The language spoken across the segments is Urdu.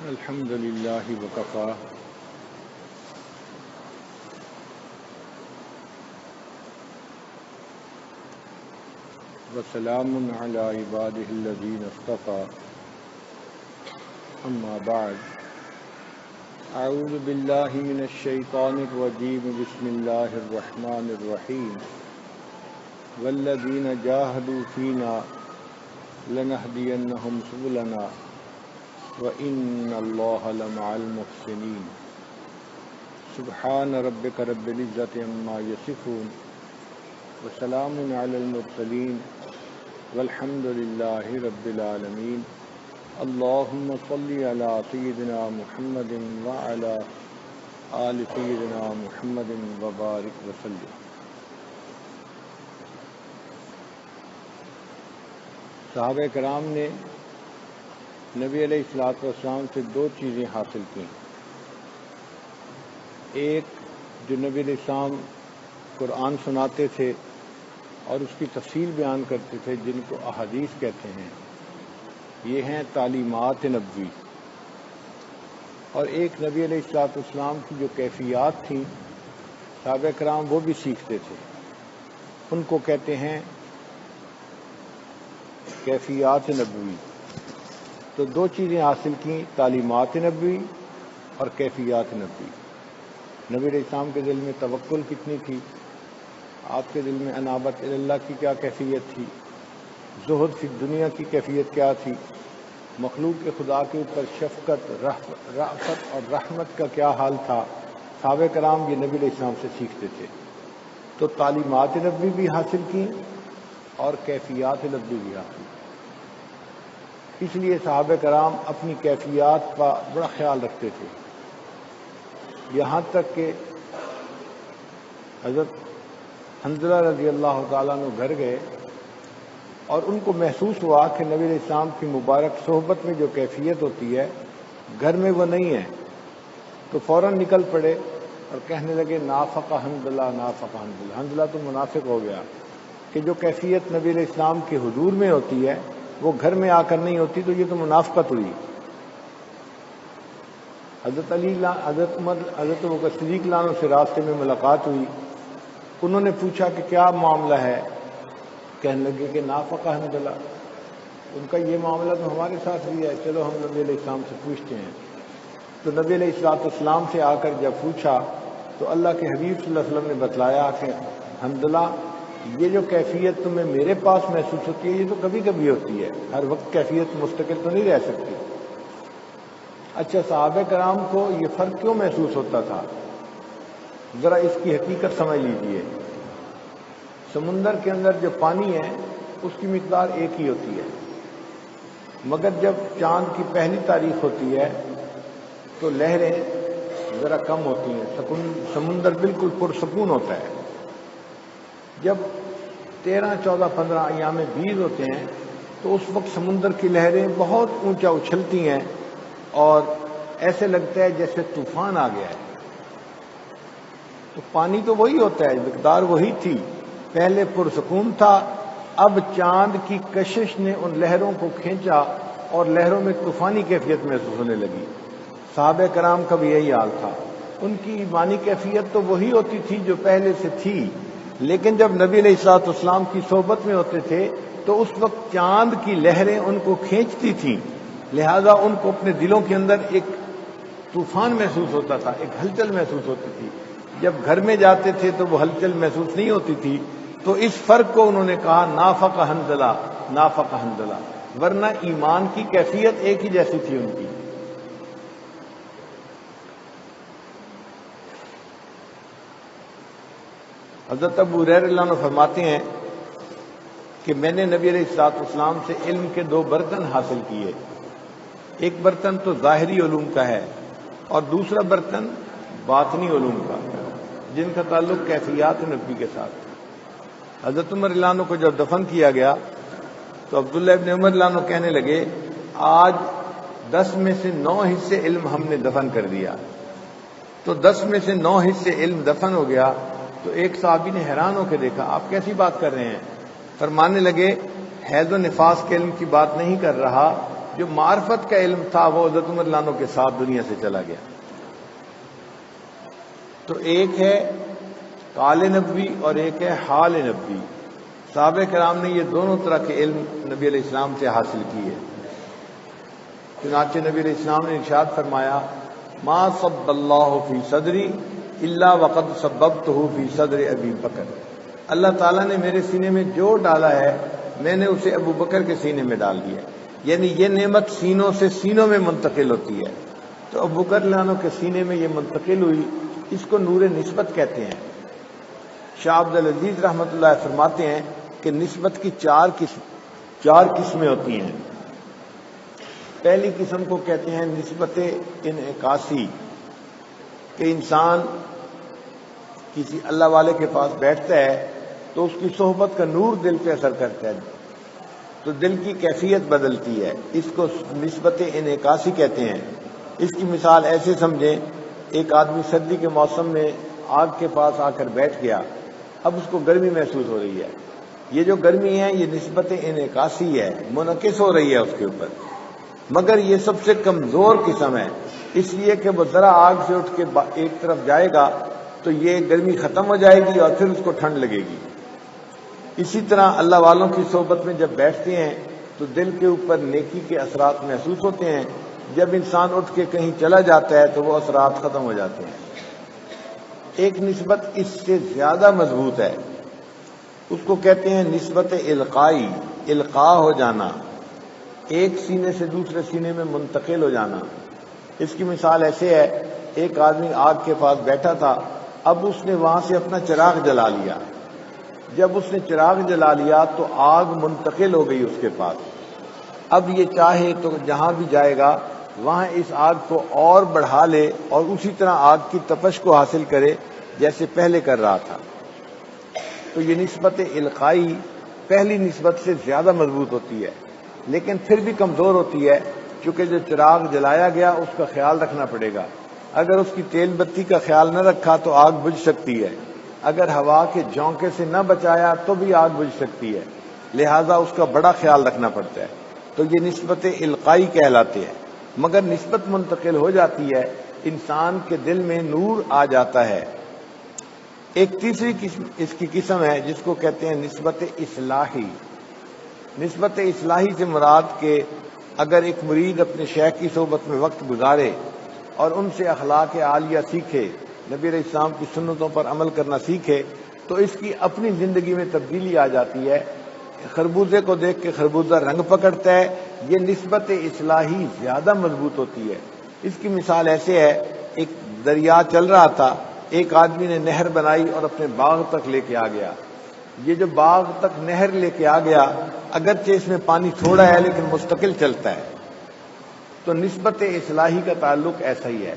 الحمد للہ وکفا وسلام علی عبادہ الذین اصطفى اما بعد اعوذ باللہ من الشیطان الرجیم بسم اللہ الرحمن الرحیم والذین جاہدوا فینا لنہدینہم سبلنا وَإِنَّ اللَّهَ لَمَعَ الْمُحْسِنِينَ سبحان ربک رب العزة عما یصفون وسلام علی المرسلین والحمد للہ رب العالمین اللہم صلی علی سیدنا محمد وعلی آل سیدنا محمد وبارک وسلم۔ صحابہ کرام نے نبی علیہ الصلوۃ والسلام سے دو چیزیں حاصل کی۔ ایک، جو نبی علیہ السلام قرآن سناتے تھے اور اس کی تفصیل بیان کرتے تھے، جن کو احادیث کہتے ہیں، یہ ہیں تعلیمات نبوی۔ اور ایک، نبی علیہ الصلوۃ والسلام کی جو کیفیات تھیں صحابہ کرام وہ بھی سیکھتے تھے، ان کو کہتے ہیں کیفیات نبوی۔ تو دو چیزیں حاصل کی، تعلیمات نبوی اور کیفیات نبوی۔ نبی علیہ السلام کے دل میں توکل کتنی تھی، آپ کے دل میں انابت اللہ کی کیا کیفیت تھی، زہد فی دنیا کی کیفیت کیا تھی، مخلوق کے خدا کے اوپر شفقت، رأفت اور رحمت کا کیا حال تھا، صحابہ کرام یہ نبی علیہ السلام سے سیکھتے تھے۔ تو تعلیمات نبوی بھی حاصل کی اور کیفیات نبوی بھی حاصل کی۔ اس لیے صحابہ کرام اپنی کیفیات کا بڑا خیال رکھتے تھے، یہاں تک کہ حضرت حنظلہ رضی اللہ تعالیٰ عنہ گھر گئے اور ان کو محسوس ہوا کہ نبی علیہ السلام کی مبارک صحبت میں جو کیفیت ہوتی ہے گھر میں وہ نہیں ہے، تو فوراً نکل پڑے اور کہنے لگے نافق حنظلہ، نافق حنظلہ، حنظلہ تو منافق ہو گیا، کہ جو کیفیت نبی علیہ السلام کے حضور میں ہوتی ہے وہ گھر میں آ کر نہیں ہوتی، تو یہ تو منافقت ہوئی۔ حضرت علی، حضرت عمر، حضرت ابوبکر صدیق لانوں سے راستے میں ملاقات ہوئی، انہوں نے پوچھا کہ کیا معاملہ ہے، کہنے لگے کہ نافق حنظلہ، ان کا یہ معاملہ تو ہمارے ساتھ بھی ہے، چلو ہم نبی علیہ السلام سے پوچھتے ہیں۔ تو نبی علیہ السلام سے آ کر جب پوچھا تو اللہ کے حبیب صلی اللہ علیہ وسلم نے بتلایا کہ حنظلہ، یہ جو کیفیت تمہیں میرے پاس محسوس ہوتی ہے یہ تو کبھی کبھی ہوتی ہے، ہر وقت کیفیت مستقل تو نہیں رہ سکتی۔ اچھا، صحابہ کرام کو یہ فرق کیوں محسوس ہوتا تھا؟ ذرا اس کی حقیقت سمجھ لیجئے۔ سمندر کے اندر جو پانی ہے اس کی مقدار ایک ہی ہوتی ہے، مگر جب چاند کی پہلی تاریخ ہوتی ہے تو لہریں ذرا کم ہوتی ہیں، سمندر بالکل پرسکون ہوتا ہے۔ جب 13، 14، 15 ایام بیض ہوتے ہیں تو اس وقت سمندر کی لہریں بہت اونچا اچھلتی ہیں اور ایسے لگتا ہے جیسے طوفان آ گیا ہے۔ تو پانی تو وہی ہوتا ہے، مقدار وہی تھی، پہلے پرسکون تھا، اب چاند کی کشش نے ان لہروں کو کھینچا اور لہروں میں طوفانی کیفیت محسوس ہونے لگی۔ صحابہ کرام کا بھی یہی حال تھا، ان کی ایمانی کیفیت تو وہی ہوتی تھی جو پہلے سے تھی، لیکن جب نبی علیہ الصلوۃ والسلام کی صحبت میں ہوتے تھے تو اس وقت چاند کی لہریں ان کو کھینچتی تھیں، لہذا ان کو اپنے دلوں کے اندر ایک طوفان محسوس ہوتا تھا، ایک ہلچل محسوس ہوتی تھی۔ جب گھر میں جاتے تھے تو وہ ہلچل محسوس نہیں ہوتی تھی، تو اس فرق کو انہوں نے کہا نافق حنظلہ، نافق حنظلہ، ورنہ ایمان کی کیفیت ایک ہی جیسی تھی ان کی۔ حضرت ابو ہریرہ رضی اللہ عنہ فرماتے ہیں کہ میں نے نبی علیہ الصلوۃ والسلام سے علم کے دو برتن حاصل کیے، ایک برتن تو ظاہری علوم کا ہے اور دوسرا برتن باطنی علوم کا، جن کا تعلق کیفیات نبوی کے ساتھ۔ حضرت عمر رضی اللہ عنہ کو جب دفن کیا گیا تو عبداللہ ابن عمر رضی اللہ عنہ کہنے لگے آج 10 میں سے 9 حصے علم ہم نے دفن کر دیا۔ تو 10 میں سے 9 حصے علم دفن ہو گیا تو ایک صحابی نے حیران ہو کے دیکھا، آپ کیسی بات کر رہے ہیں؟ فرمانے لگے حیض و نفاس کے علم کی بات نہیں کر رہا، جو معرفت کا علم تھا وہ حضرت عمر رضی اللہ عنہ کے ساتھ دنیا سے چلا گیا۔ تو ایک ہے قال نبوی اور ایک ہے حال نبوی۔ صحابہ کرام نے یہ دونوں طرح کے علم نبی علیہ السلام سے حاصل کیے۔ چنانچہ نبی علیہ السلام نے ارشاد فرمایا ما صب اللہ فی صدری الا وقد صببتہ فی صدر ابی بکر، اللہ تعالیٰ نے میرے سینے میں جو ڈالا ہے میں نے اسے ابو بکر کے سینے میں ڈال دیا، یعنی یہ نعمت سینوں سے سینوں میں منتقل ہوتی ہے۔ تو ابو بکر رضی اللہ عنہ کے سینے میں یہ منتقل ہوئی، اس کو نور نسبت کہتے ہیں۔ شاہ عبد العزیز رحمۃ اللہ فرماتے ہیں کہ نسبت کی چار قسمیں ہوتی ہیں۔ پہلی قسم کو کہتے ہیں نسبت انعکاسی، کہ انسان کسی اللہ والے کے پاس بیٹھتا ہے تو اس کی صحبت کا نور دل پہ اثر کرتا ہے تو دل کی کیفیت بدلتی ہے، اس کو نسبت انعکاسی کہتے ہیں۔ اس کی مثال ایسے سمجھیں، ایک آدمی سردی کے موسم میں آگ کے پاس آ کر بیٹھ گیا، اب اس کو گرمی محسوس ہو رہی ہے، یہ جو گرمی ہے یہ نسبت انعکاسی ہے، منعکس ہو رہی ہے اس کے اوپر، مگر یہ سب سے کمزور قسم ہے، اس لیے کہ وہ ذرا آگ سے اٹھ کے ایک طرف جائے گا تو یہ گرمی ختم ہو جائے گی اور پھر اس کو ٹھنڈ لگے گی۔ اسی طرح اللہ والوں کی صحبت میں جب بیٹھتے ہیں تو دل کے اوپر نیکی کے اثرات محسوس ہوتے ہیں، جب انسان اٹھ کے کہیں چلا جاتا ہے تو وہ اثرات ختم ہو جاتے ہیں۔ ایک نسبت اس سے زیادہ مضبوط ہے، اس کو کہتے ہیں نسبت القائی، القاء ہو جانا، ایک سینے سے دوسرے سینے میں منتقل ہو جانا۔ اس کی مثال ایسے ہے، ایک آدمی آگ کے پاس بیٹھا تھا، اب اس نے وہاں سے اپنا چراغ جلا لیا، جب اس نے چراغ جلا لیا تو آگ منتقل ہو گئی اس کے پاس، اب یہ چاہے تو جہاں بھی جائے گا وہاں اس آگ کو اور بڑھا لے اور اسی طرح آگ کی تپش کو حاصل کرے جیسے پہلے کر رہا تھا۔ تو یہ نسبت القائی پہلی نسبت سے زیادہ مضبوط ہوتی ہے، لیکن پھر بھی کمزور ہوتی ہے، چونکہ جو چراغ جلایا گیا اس کا خیال رکھنا پڑے گا، اگر اس کی تیل بتی کا خیال نہ رکھا تو آگ بجھ سکتی ہے، اگر ہوا کے جھونکے سے نہ بچایا تو بھی آگ بجھ سکتی ہے، لہذا اس کا بڑا خیال رکھنا پڑتا ہے۔ تو یہ نسبت القائی کہلاتے ہیں، مگر نسبت منتقل ہو جاتی ہے، انسان کے دل میں نور آ جاتا ہے۔ ایک تیسری قسم اس کی قسم ہے جس کو کہتے ہیں نسبت اصلاحی۔ نسبت اصلاحی سے مراد کہ اگر ایک مرید اپنے شیخ کی صحبت میں وقت گزارے اور ان سے اخلاق عالیہ سیکھے، نبی علیہ السلام کی سنتوں پر عمل کرنا سیکھے، تو اس کی اپنی زندگی میں تبدیلی آ جاتی ہے۔ خربوزے کو دیکھ کے خربوزہ رنگ پکڑتا ہے، یہ نسبت اصلاحی زیادہ مضبوط ہوتی ہے۔ اس کی مثال ایسے ہے، ایک دریا چل رہا تھا، ایک آدمی نے نہر بنائی اور اپنے باغ تک لے کے آ گیا۔ یہ جو باغ تک نہر لے کے آ گیا، اگرچہ اس میں پانی تھوڑا ہے لیکن مستقل چلتا ہے۔ تو نسبت اصلاحی کا تعلق ایسا ہی ہے۔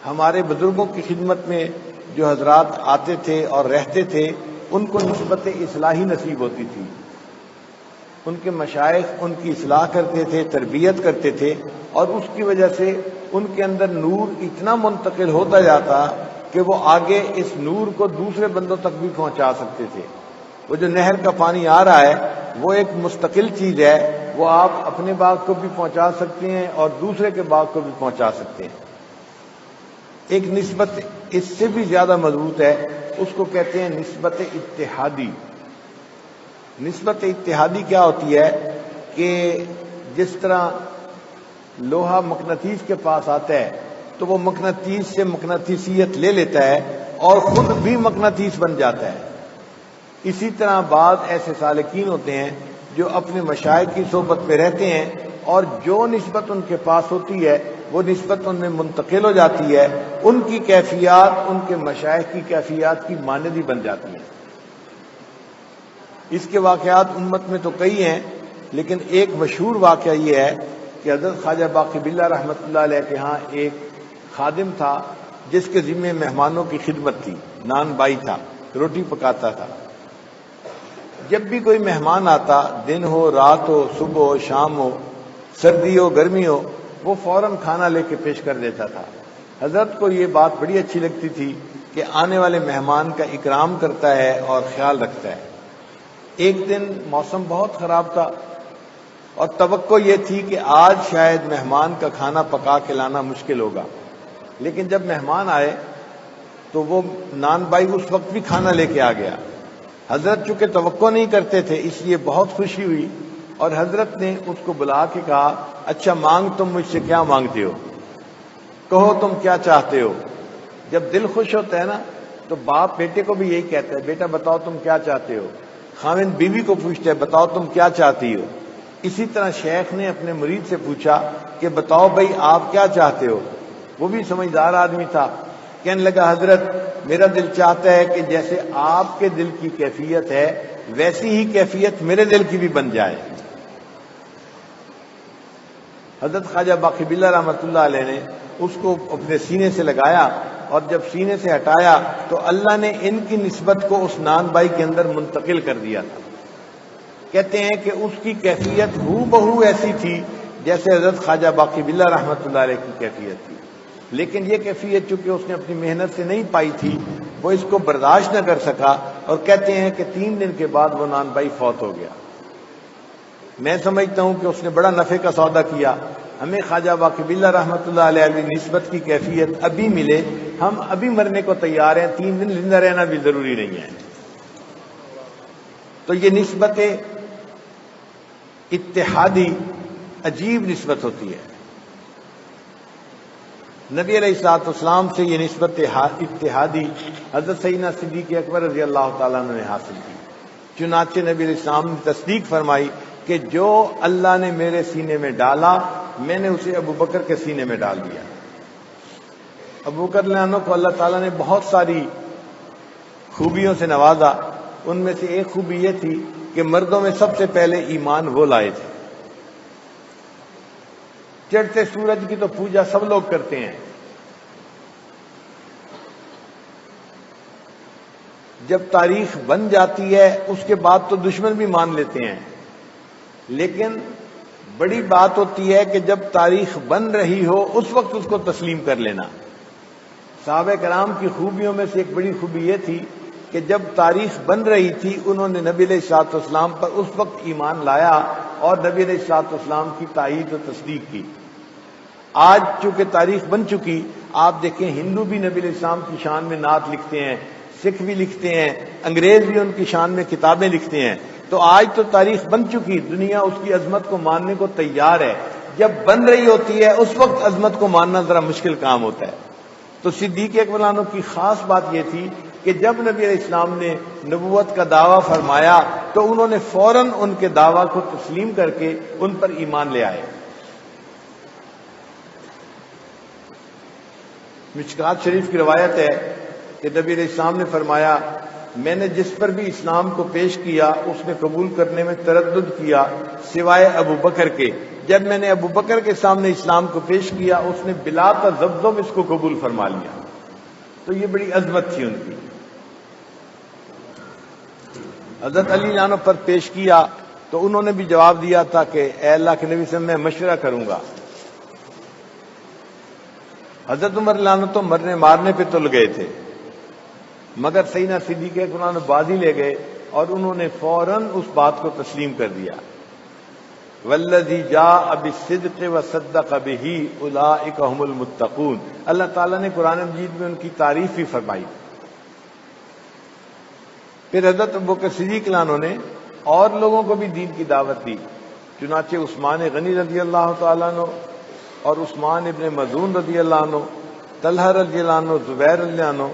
ہمارے بزرگوں کی خدمت میں جو حضرات آتے تھے اور رہتے تھے ان کو نسبت اصلاحی نصیب ہوتی تھی، ان کے مشائخ ان کی اصلاح کرتے تھے، تربیت کرتے تھے، اور اس کی وجہ سے ان کے اندر نور اتنا منتقل ہوتا جاتا کہ وہ آگے اس نور کو دوسرے بندوں تک بھی پہنچا سکتے تھے۔ وہ جو نہر کا پانی آ رہا ہے وہ ایک مستقل چیز ہے، وہ آپ اپنے باغ کو بھی پہنچا سکتے ہیں اور دوسرے کے باغ کو بھی پہنچا سکتے ہیں۔ ایک نسبت اس سے بھی زیادہ مضبوط ہے، اس کو کہتے ہیں نسبت اتحادی۔ نسبت اتحادی کیا ہوتی ہے کہ جس طرح لوہا مقناطیس کے پاس آتا ہے تو وہ مقناطیس سے مقناطیسیت لے لیتا ہے اور خود بھی مقناطیس بن جاتا ہے۔ اسی طرح بعض ایسے سالکین ہوتے ہیں جو اپنے مشائخ کی صحبت میں رہتے ہیں اور جو نسبت ان کے پاس ہوتی ہے وہ نسبت ان میں منتقل ہو جاتی ہے، ان کی کیفیات ان کے مشائخ کی کیفیات کی مانندی بن جاتی ہیں۔ اس کے واقعات امت میں تو کئی ہیں، لیکن ایک مشہور واقعہ یہ ہے کہ حضرت خواجہ باقی باللہ رحمۃ اللہ علیہ کے ہاں ایک خادم تھا جس کے ذمہ مہمانوں کی خدمت تھی، نان بائی تھا، روٹی پکاتا تھا۔ جب بھی کوئی مہمان آتا، دن ہو رات ہو، صبح ہو شام ہو، سردی ہو گرمی ہو، وہ فوراً کھانا لے کے پیش کر دیتا تھا۔ حضرت کو یہ بات بڑی اچھی لگتی تھی کہ آنے والے مہمان کا اکرام کرتا ہے اور خیال رکھتا ہے۔ ایک دن موسم بہت خراب تھا اور توقع یہ تھی کہ آج شاید مہمان کا کھانا پکا کے لانا مشکل ہوگا، لیکن جب مہمان آئے تو وہ نان بھائی اس وقت بھی کھانا لے کے آ گیا۔ حضرت چونکہ توقع نہیں کرتے تھے اس لیے بہت خوشی ہوئی، اور حضرت نے اس کو بلا کے کہا، اچھا مانگ تم مجھ سے کیا مانگتے ہو، کہو تم کیا چاہتے ہو۔ جب دل خوش ہوتا ہے نا تو باپ بیٹے کو بھی یہی کہتا ہے، بیٹا بتاؤ تم کیا چاہتے ہو۔ خاوند بیوی کو پوچھتا ہے، بتاؤ تم کیا چاہتی ہو۔ اسی طرح شیخ نے اپنے مرید سے پوچھا کہ بتاؤ بھائی آپ کیا چاہتے ہو۔ وہ بھی سمجھدار آدمی تھا، کہنے لگا حضرت میرا دل چاہتا ہے کہ جیسے آپ کے دل کی کیفیت ہے ویسی ہی کیفیت میرے دل کی بھی بن جائے۔ حضرت خواجہ باقی باللہ رحمۃ اللہ علیہ نے اس کو اپنے سینے سے لگایا، اور جب سینے سے ہٹایا تو اللہ نے ان کی نسبت کو اس نان بائی کے اندر منتقل کر دیا تھا۔ کہتے ہیں کہ اس کی کیفیت ہو بہو ایسی تھی جیسے حضرت خواجہ باقی باللہ رحمۃ اللہ علیہ کی کیفیت تھی، لیکن یہ کیفیت چونکہ اس نے اپنی محنت سے نہیں پائی تھی وہ اس کو برداشت نہ کر سکا، اور کہتے ہیں کہ 3 دن کے بعد وہ نان بھائی فوت ہو گیا۔ میں سمجھتا ہوں کہ اس نے بڑا نفع کا سودا کیا، ہمیں خواجہ باقی باللہ رحمۃ اللہ علیہ نسبت کی کیفیت ابھی ملے، ہم ابھی مرنے کو تیار ہیں، 3 دن زندہ رہنا بھی ضروری نہیں ہے۔ تو یہ نسبت اتحادی عجیب نسبت ہوتی ہے۔ نبی علیہ الصلوۃ والسلام سے یہ نسبت اتحادی حضرت سیدنا صدیق اکبر رضی اللہ تعالیٰ عنہ نے حاصل کی۔ چنانچہ نبی علیہ السلام نے تصدیق فرمائی کہ جو اللہ نے میرے سینے میں ڈالا میں نے اسے ابو بکر کے سینے میں ڈال دیا۔ ابو بکر رضی اللہ عنہ کو اللہ تعالیٰ نے بہت ساری خوبیوں سے نوازا، ان میں سے ایک خوبی یہ تھی کہ مردوں میں سب سے پہلے ایمان وہ لائے تھے۔ چڑھتے سورج کی تو پوجا سب لوگ کرتے ہیں، جب تاریخ بن جاتی ہے اس کے بعد تو دشمن بھی مان لیتے ہیں، لیکن بڑی بات ہوتی ہے کہ جب تاریخ بن رہی ہو اس وقت اس کو تسلیم کر لینا۔ صحابہ کرام کی خوبیوں میں سے ایک بڑی خوبی یہ تھی کہ جب تاریخ بن رہی تھی انہوں نے نبی علیہ الصلوۃ والسلام پر اس وقت ایمان لایا اور نبی علیہ الصلوۃ والسلام کی تائید و تصدیق کی۔ آج چونکہ تاریخ بن چکی، آپ دیکھیں ہندو بھی نبی علیہ السلام کی شان میں نعت لکھتے ہیں، سکھ بھی لکھتے ہیں، انگریز بھی ان کی شان میں کتابیں لکھتے ہیں۔ تو آج تو تاریخ بن چکی، دنیا اس کی عظمت کو ماننے کو تیار ہے، جب بن رہی ہوتی ہے اس وقت عظمت کو ماننا ذرا مشکل کام ہوتا ہے۔ تو صدیق اکبر عنہ کی خاص بات یہ تھی کہ جب نبی علیہ السلام نے نبوت کا دعویٰ فرمایا تو انہوں نے فوراً ان کے دعویٰ کو تسلیم کر کے ان پر ایمان لے آئے۔ مشکات شریف کی روایت ہے کہ نبی علیہ السلام نے فرمایا، میں نے جس پر بھی اسلام کو پیش کیا اس نے قبول کرنے میں تردد کیا سوائے ابو بکر کے۔ جب میں نے ابو بکر کے سامنے اسلام کو پیش کیا اس نے بلا تذبذب اس کو قبول فرما لیا۔ تو یہ بڑی عظمت تھی ان کی۔ حضرت علی عنہ پر پیش کیا تو انہوں نے بھی جواب دیا تھا کہ اے اللہ کے نبی سے میں مشورہ کروں گا۔ حضرت عمر عنہ تو مرنے مارنے پہ تل گئے تھے، مگر سیدنا صدیق اکبر عنہ بازی لے گئے اور انہوں نے فوراً اس بات کو تسلیم کر دیا۔ والذی جاء بالصدق وصدق بہ اولئک هم المتقون، اللہ تعالیٰ نے قرآن مجید میں ان کی تعریف بھی فرمائی۔ پھر حضرت ابوبکر صدیق عنہ نے اور لوگوں کو بھی دین کی دعوت دی، چنانچہ عثمان غنی رضی اللہ تعالیٰ عنہ اور عثمان ابن مظعون رضی اللہ عنہ، طلحہ رضی اللہ عنہ، زبیر رضی اللہ عنہ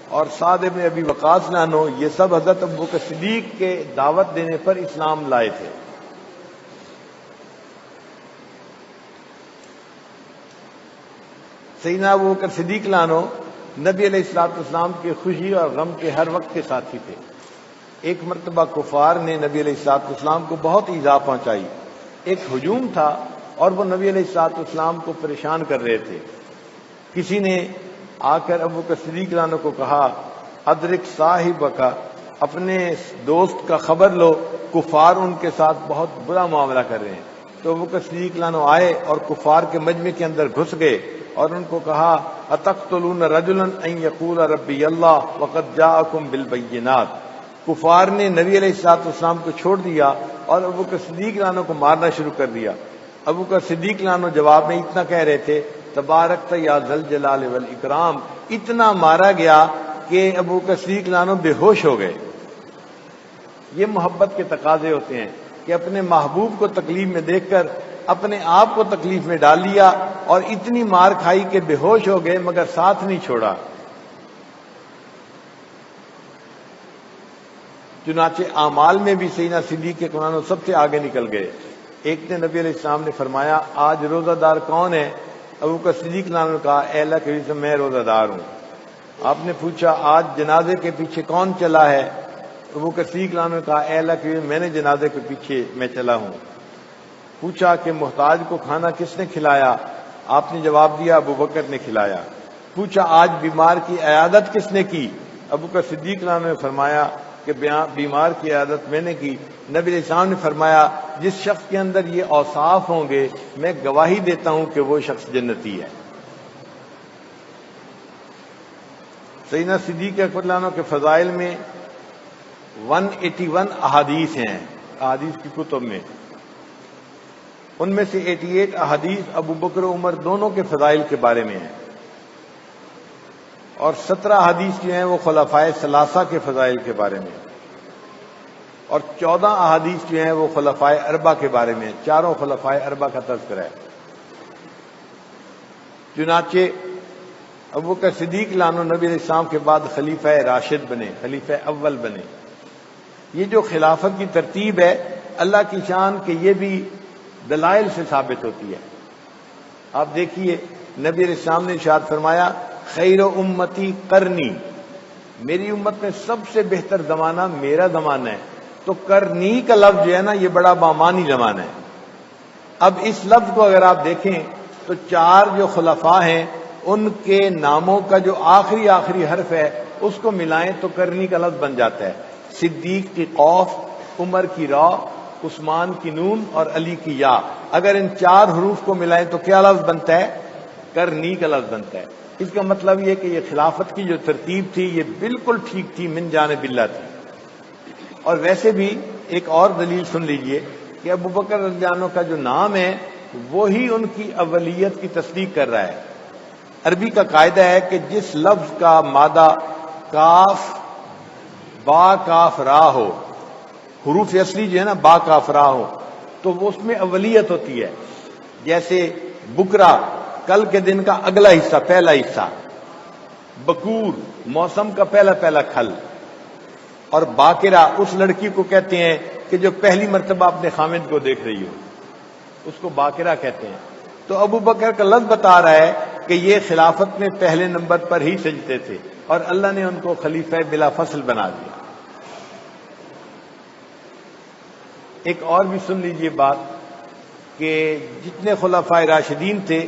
اور سعد ابن ابی وقاص رضی اللہ عنہ، یہ سب حضرت ابوبکر صدیق کے دعوت دینے پر اسلام لائے تھے۔ سیدنا ابوبکر صدیق عنہ نبی علیہ الصلوۃ والسلام کے خوشی اور غم کے ہر وقت کے ساتھی تھے۔ ایک مرتبہ کفار نے نبی علیہ الصلوۃ والسلام کو بہت ایذا پہنچائی، ایک ہجوم تھا اور وہ نبی علیہ الصلوۃ والسلام کو پریشان کر رہے تھے۔ کسی نے آ کر ابوبکر صدیق عنہ کو کہا، ادرک صاحبک، اپنے دوست کا خبر لو، کفار ان کے ساتھ بہت برا معاملہ کر رہے ہیں۔ تو ابوبکر صدیق عنہ آئے اور کفار کے مجمع کے اندر گھس گئے اور ان کو کہا، اتقتلون رجلا ان یقول ربی اللہ وقد جاءکم بالبینات، کفار نے نبی علیہ الصلوۃ والسلام کو چھوڑ دیا اور ابو بکر صدیق لانو کو مارنا شروع کر دیا۔ ابو بکر صدیق لانو جواب میں اتنا کہہ رہے تھے تبارکت یا ذل جلال والاکرام، اتنا مارا گیا کہ ابو بکر صدیق لانو بے ہوش ہو گئے۔ یہ محبت کے تقاضے ہوتے ہیں کہ اپنے محبوب کو تکلیف میں دیکھ کر اپنے آپ کو تکلیف میں ڈال لیا اور اتنی مار کھائی کہ بے ہوش ہو گئے مگر ساتھ نہیں چھوڑا۔ چنانچہ اعمال میں بھی سیدنا صدیق اکبر سب سے آگے نکل گئے۔ ایک نے نبی علیہ السلام نے فرمایا آج روزہ دار کون ہے؟ ابو بکر صدیق نے کہا اے اللہ کے رسول میں روزہ دار ہوں۔ آپ نے پوچھا آج جنازے کے پیچھے کون چلا ہے؟ ابو بکر صدیق نے کہا اے اللہ کے رسول میں نے جنازے کے پیچھے میں چلا ہوں۔ پوچھا کہ محتاج کو کھانا کس نے کھلایا؟ آپ نے جواب دیا ابو بکر نے کھلایا۔ پوچھا آج بیمار کی عیادت کس نے کی؟ ابو بکر صدیق نے فرمایا کہ بیمار کی عیادت میں نے کی۔ نبی علیہ السلام نے فرمایا جس شخص کے اندر یہ اوصاف ہوں گے میں گواہی دیتا ہوں کہ وہ شخص جنتی ہے۔ سیدنا صدیق اکبر کے فضائل میں 181 احادیث ہیں احادیث کی کتب میں، ان میں سے 88 احادیث ابو بکر و عمر دونوں کے فضائل کے بارے میں ہیں، اور 17 احادیث جو ہیں وہ خلفائے ثلاثہ کے فضائل کے بارے میں، اور 14 احادیث جو ہیں وہ خلفائے اربعہ کے بارے میں، چاروں خلفائے اربعہ کا تذکرہ ہے۔ چنانچہ ابو بکر صدیق لانو نبی علیہ السلام کے بعد خلیفہ راشد بنے، خلیفہ اول بنے۔ یہ جو خلافت کی ترتیب ہے اللہ کی شان کہ یہ بھی دلائل سے ثابت ہوتی ہے۔ آپ دیکھیے نبی علیہ السلام نے ارشاد فرمایا خیر امتی قرنی، میری امت میں سب سے بہتر زمانہ میرا زمانہ ہے۔ تو کرنی کا لفظ جو ہے نا یہ بڑا بامانی زمانہ ہے۔ اب اس لفظ کو اگر آپ دیکھیں تو چار جو خلفاء ہیں ان کے ناموں کا جو آخری حرف ہے اس کو ملائیں تو کرنی کا لفظ بن جاتا ہے۔ صدیق کی قوف، عمر کی را، عثمان کی نون اور علی کی یا، اگر ان چار حروف کو ملائیں تو کیا لفظ بنتا ہے؟ کرنی کا لفظ بنتا ہے۔ اس کا مطلب یہ کہ یہ خلافت کی جو ترتیب تھی یہ بالکل ٹھیک تھی، من جانب اللہ تھی۔ اور ویسے بھی ایک اور دلیل سن لیجئے کہ ابو بکر رضی اللہ عنہ کا جو نام ہے وہی ان کی اولیت کی تصدیق کر رہا ہے۔ عربی کا قاعدہ ہے کہ جس لفظ کا مادہ کاف با کاف را ہو، حروف اصلی جو ہے نا با کاف را ہو، تو وہ اس میں اولیت ہوتی ہے۔ جیسے بکرا کل کے دن کا اگلا حصہ، پہلا حصہ، بکور موسم کا پہلا کھل، اور باقرہ اس لڑکی کو کہتے ہیں کہ جو پہلی مرتبہ اپنے خامد کو دیکھ رہی ہو، اس کو باقرہ کہتے ہیں۔ تو ابو بکر کا لفظ بتا رہا ہے کہ یہ خلافت میں پہلے نمبر پر ہی سجتے تھے اور اللہ نے ان کو خلیفہ بلا فصل بنا دیا۔ ایک اور بھی سن لیجئے بات کہ جتنے خلفائے راشدین تھے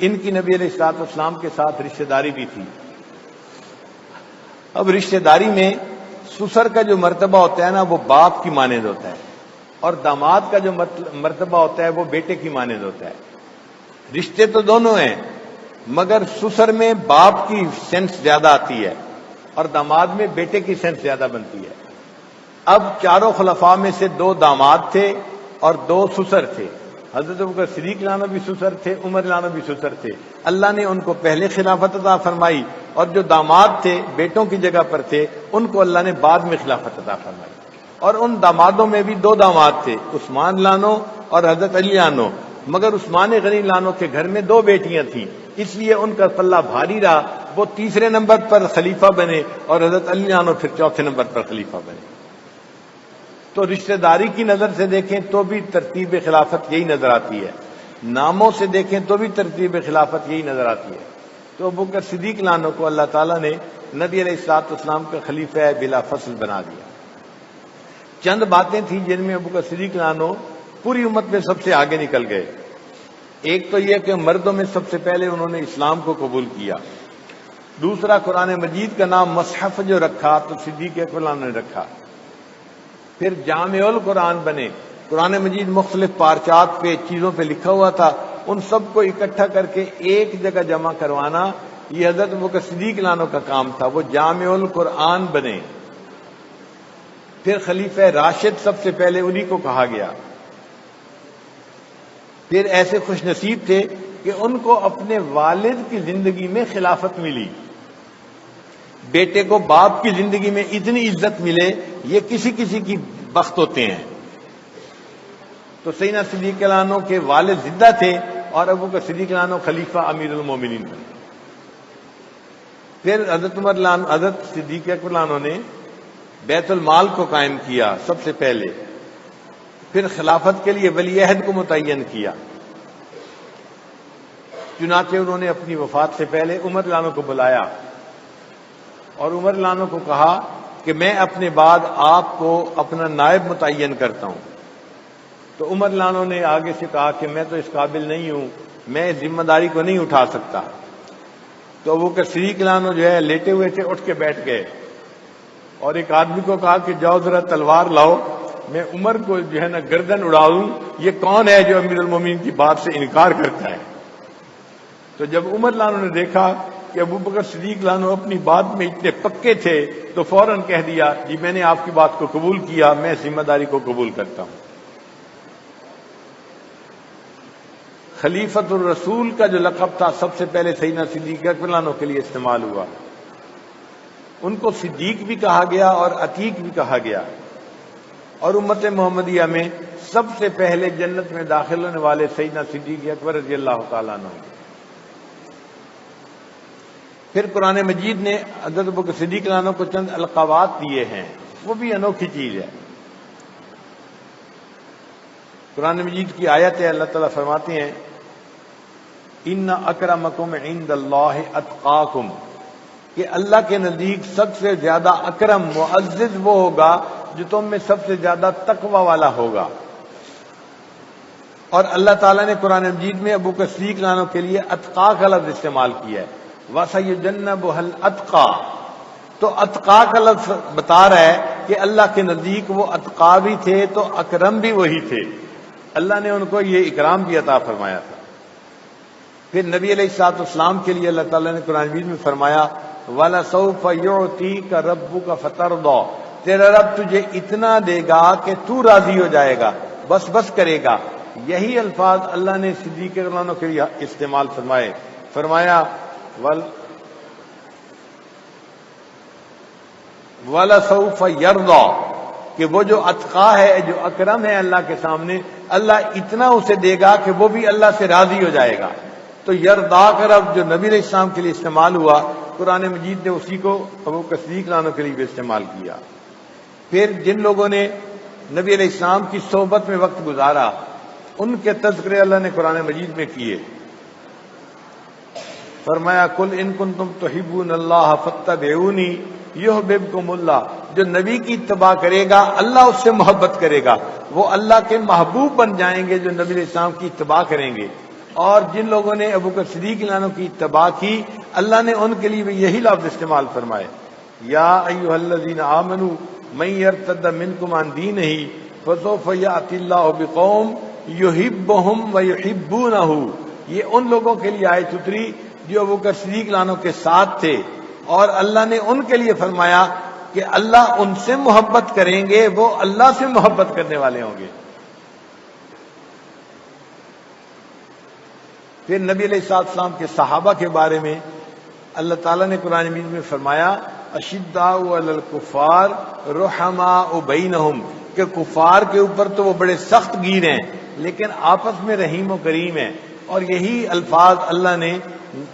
ان کی نبی علیہ الصلوۃ والسلام کے ساتھ رشتہ داری بھی تھی۔ اب رشتہ داری میں سسر کا جو مرتبہ ہوتا ہے نا وہ باپ کی مانند ہوتا ہے، اور داماد کا جو مرتبہ ہوتا ہے وہ بیٹے کی مانند ہوتا ہے۔ رشتے تو دونوں ہیں مگر سسر میں باپ کی سینس زیادہ آتی ہے اور داماد میں بیٹے کی سینس زیادہ بنتی ہے۔ اب چاروں خلفاء میں سے 2 داماد تھے اور 2 سسر تھے۔ حضرت ابوبکر صدیق لانا بھی سسر تھے، عمر لانا بھی سسر تھے۔ اللہ نے ان کو پہلے خلافت عطا فرمائی، اور جو داماد تھے بیٹوں کی جگہ پر تھے ان کو اللہ نے بعد میں خلافت عطا فرمائی۔ اور ان دامادوں میں بھی 2 داماد تھے، عثمان لانو اور حضرت علی لانو، مگر عثمان غنی لانو کے گھر میں 2 بیٹیاں تھیں، اس لیے ان کا پلہ بھاری رہا، وہ تیسرے نمبر پر خلیفہ بنے اور حضرت علی لانو پھر چوتھے نمبر پر خلیفہ بنے۔ تو رشتہ داری کی نظر سے دیکھیں تو بھی ترتیب خلافت یہی نظر آتی ہے، ناموں سے دیکھیں تو بھی ترتیب خلافت یہی نظر آتی ہے۔ تو ابوبکر صدیق لانو کو اللہ تعالیٰ نے نبی علیہ الصلوۃ والسلام کا خلیفہ بلا فصل بنا دیا۔ چند باتیں تھیں جن میں ابوبکر صدیق لانو پوری امت میں سب سے آگے نکل گئے۔ ایک تو یہ کہ مردوں میں سب سے پہلے انہوں نے اسلام کو قبول کیا، دوسرا قرآن مجید کا نام مصحف جو رکھا تو صدیق اکبر لانو نے رکھا، پھر جامع القرآن بنے، قرآن مجید مختلف پارچات پہ چیزوں پہ لکھا ہوا تھا، ان سب کو اکٹھا کر کے ایک جگہ جمع کروانا یہ حضرت ابوبکر صدیق لانو کا کام تھا، وہ جامع القرآن بنے۔ پھر خلیفہ راشد سب سے پہلے انہی کو کہا گیا. پھر ایسے خوش نصیب تھے کہ ان کو اپنے والد کی زندگی میں خلافت ملی. بیٹے کو باپ کی زندگی میں اتنی عزت ملے یہ کسی کسی کی بخت ہوتے ہیں. تو سیدنا صدیق رضی اللہ عنہ کے والد زندہ تھے اور ابو بکر صدیق رضی اللہ عنہ خلیفہ امیر المومنین بنے. پھر حضرت صدیق اکبر رضی اللہ عنہ نے بیت المال کو قائم کیا سب سے پہلے. پھر خلافت کے لیے ولی عہد کو متعین کیا. چنانچہ انہوں نے اپنی وفات سے پہلے عمر رضی اللہ عنہ کو بلایا اور عمر رضی اللہ عنہ کو کہا کہ میں اپنے بعد آپ کو اپنا نائب متعین کرتا ہوں. تو عمر رضی اللہ عنہ نے آگے سے کہا کہ میں تو اس قابل نہیں ہوں, میں اس ذمہ داری کو نہیں اٹھا سکتا. تو ابو بکر صدیق رضی اللہ عنہ جو ہے لیٹے ہوئے تھے, اٹھ کے بیٹھ گئے اور ایک آدمی کو کہا کہ جاؤ ذرا تلوار لاؤ, میں عمر کو جو ہے نا گردن اڑاؤں, یہ کون ہے جو امیر المومنین کی بات سے انکار کرتا ہے. تو جب عمر رضی اللہ عنہ نے دیکھا کہ ابو بکر صدیق رضی اللہ عنہ اپنی بات میں اتنے پکے تھے تو فوراً کہہ دیا جی میں نے آپ کی بات کو قبول کیا, میں ذمہ داری کو قبول کرتا ہوں. خلیفۃ الرسول کا جو لقب تھا سب سے پہلے سیدنا صدیق اکبر رضی اللہ عنہ کے لیے استعمال ہوا. ان کو صدیق بھی کہا گیا اور عتیق بھی کہا گیا. اور امت محمدیہ میں سب سے پہلے جنت میں داخل ہونے والے سیدنا صدیق اکبر رضی اللہ تعالیٰ عنہ. پھر قرآن مجید نے حضرت ابوبکر صدیق رضی اللہ عنہ کو چند القابات دیے ہیں, وہ بھی انوکھی چیز ہے. قرآن مجید کی آیت ہے, اللہ تعالیٰ فرماتے ہیں ان اکرمکم عند اللہ اتقاکم, کہ اللہ کے نزدیک سب سے زیادہ اکرم معزز وہ ہوگا جو تم میں سب سے زیادہ تقوی والا ہوگا. اور اللہ تعالیٰ نے قرآن مجید میں ابو بکر صدیق رضی اللہ عنہ کے لیے اتقا کا لفظ استعمال کیا ہے, وَسَيُجَنَّبُهَا الْأَتْقَى. تو اتقا کا لفظ بتا رہا ہے کہ اللہ کے نزدیک وہ اتقا بھی تھے تو اکرم بھی وہی تھے. اللہ نے ان کو یہ اکرام بھی عطا فرمایا تھا. پھر نبی علیہ الصلوۃ والسلام کے لیے اللہ تعالیٰ نے قرآن مجید میں فرمایا وَلَسَوْفَ يُعْطِيكَ رَبُّكَ فَتَرْضَىٰ, تیرا رب تجھے اتنا دے گا کہ تو راضی ہو جائے گا, بس بس کرے گا. یہی الفاظ اللہ نے صدیق رضی اللہ عنہ کے لیے استعمال فرمائے. فرمایا وَلَسَوْفَ يَرْضَىٰ, کہ وہ جو اتقا ہے, جو اکرم ہے اللہ کے سامنے, اللہ اتنا اسے دے گا کہ وہ بھی اللہ سے راضی ہو جائے گا. تو یردا کا لفظ جو نبی علیہ السلام کے لیے استعمال ہوا, قرآن مجید نے اسی کو ابو بکر صدیق رضی اللہ عنہ کے لیے بھی استعمال کیا. پھر جن لوگوں نے نبی علیہ السلام کی صحبت میں وقت گزارا ان کے تذکرے اللہ نے قرآن مجید میں کیے. فرمایا قل ان کنتم تحبون اللہ فاتبعونی یحببکم اللہ, جو نبی کی اتباع کرے گا اللہ اس سے محبت کرے گا, وہ اللہ کے محبوب بن جائیں گے جو نبی علیہ السلام کی اتباع کریں گے. اور جن لوگوں نے ابو بکر صدیق رضی اللہ عنہ کی اتباع کی اللہ نے ان کے لیے بھی یہی لفظ استعمال فرمائے یا ایھا الذین آمنوا من یرتد منکم عن دینہ فسوف یأتی اللہ بقوم یحبہم ویحبونہ. یہ ان لوگوں کے لیے آیت اتری جو ابو بکر صدیق رضی اللہ عنہ کے ساتھ تھے, اور اللہ نے ان کے لیے فرمایا کہ اللہ ان سے محبت کریں گے, وہ اللہ سے محبت کرنے والے ہوں گے. پھر نبی علیہ السلام کے صحابہ کے بارے میں اللہ تعالیٰ نے قرآن مجید میں فرمایا اشداء علی الکفار رحماء بینہم, کہ کفار کے اوپر تو وہ بڑے سخت گیر ہیں لیکن آپس میں رحیم و کریم ہیں. اور یہی الفاظ اللہ نے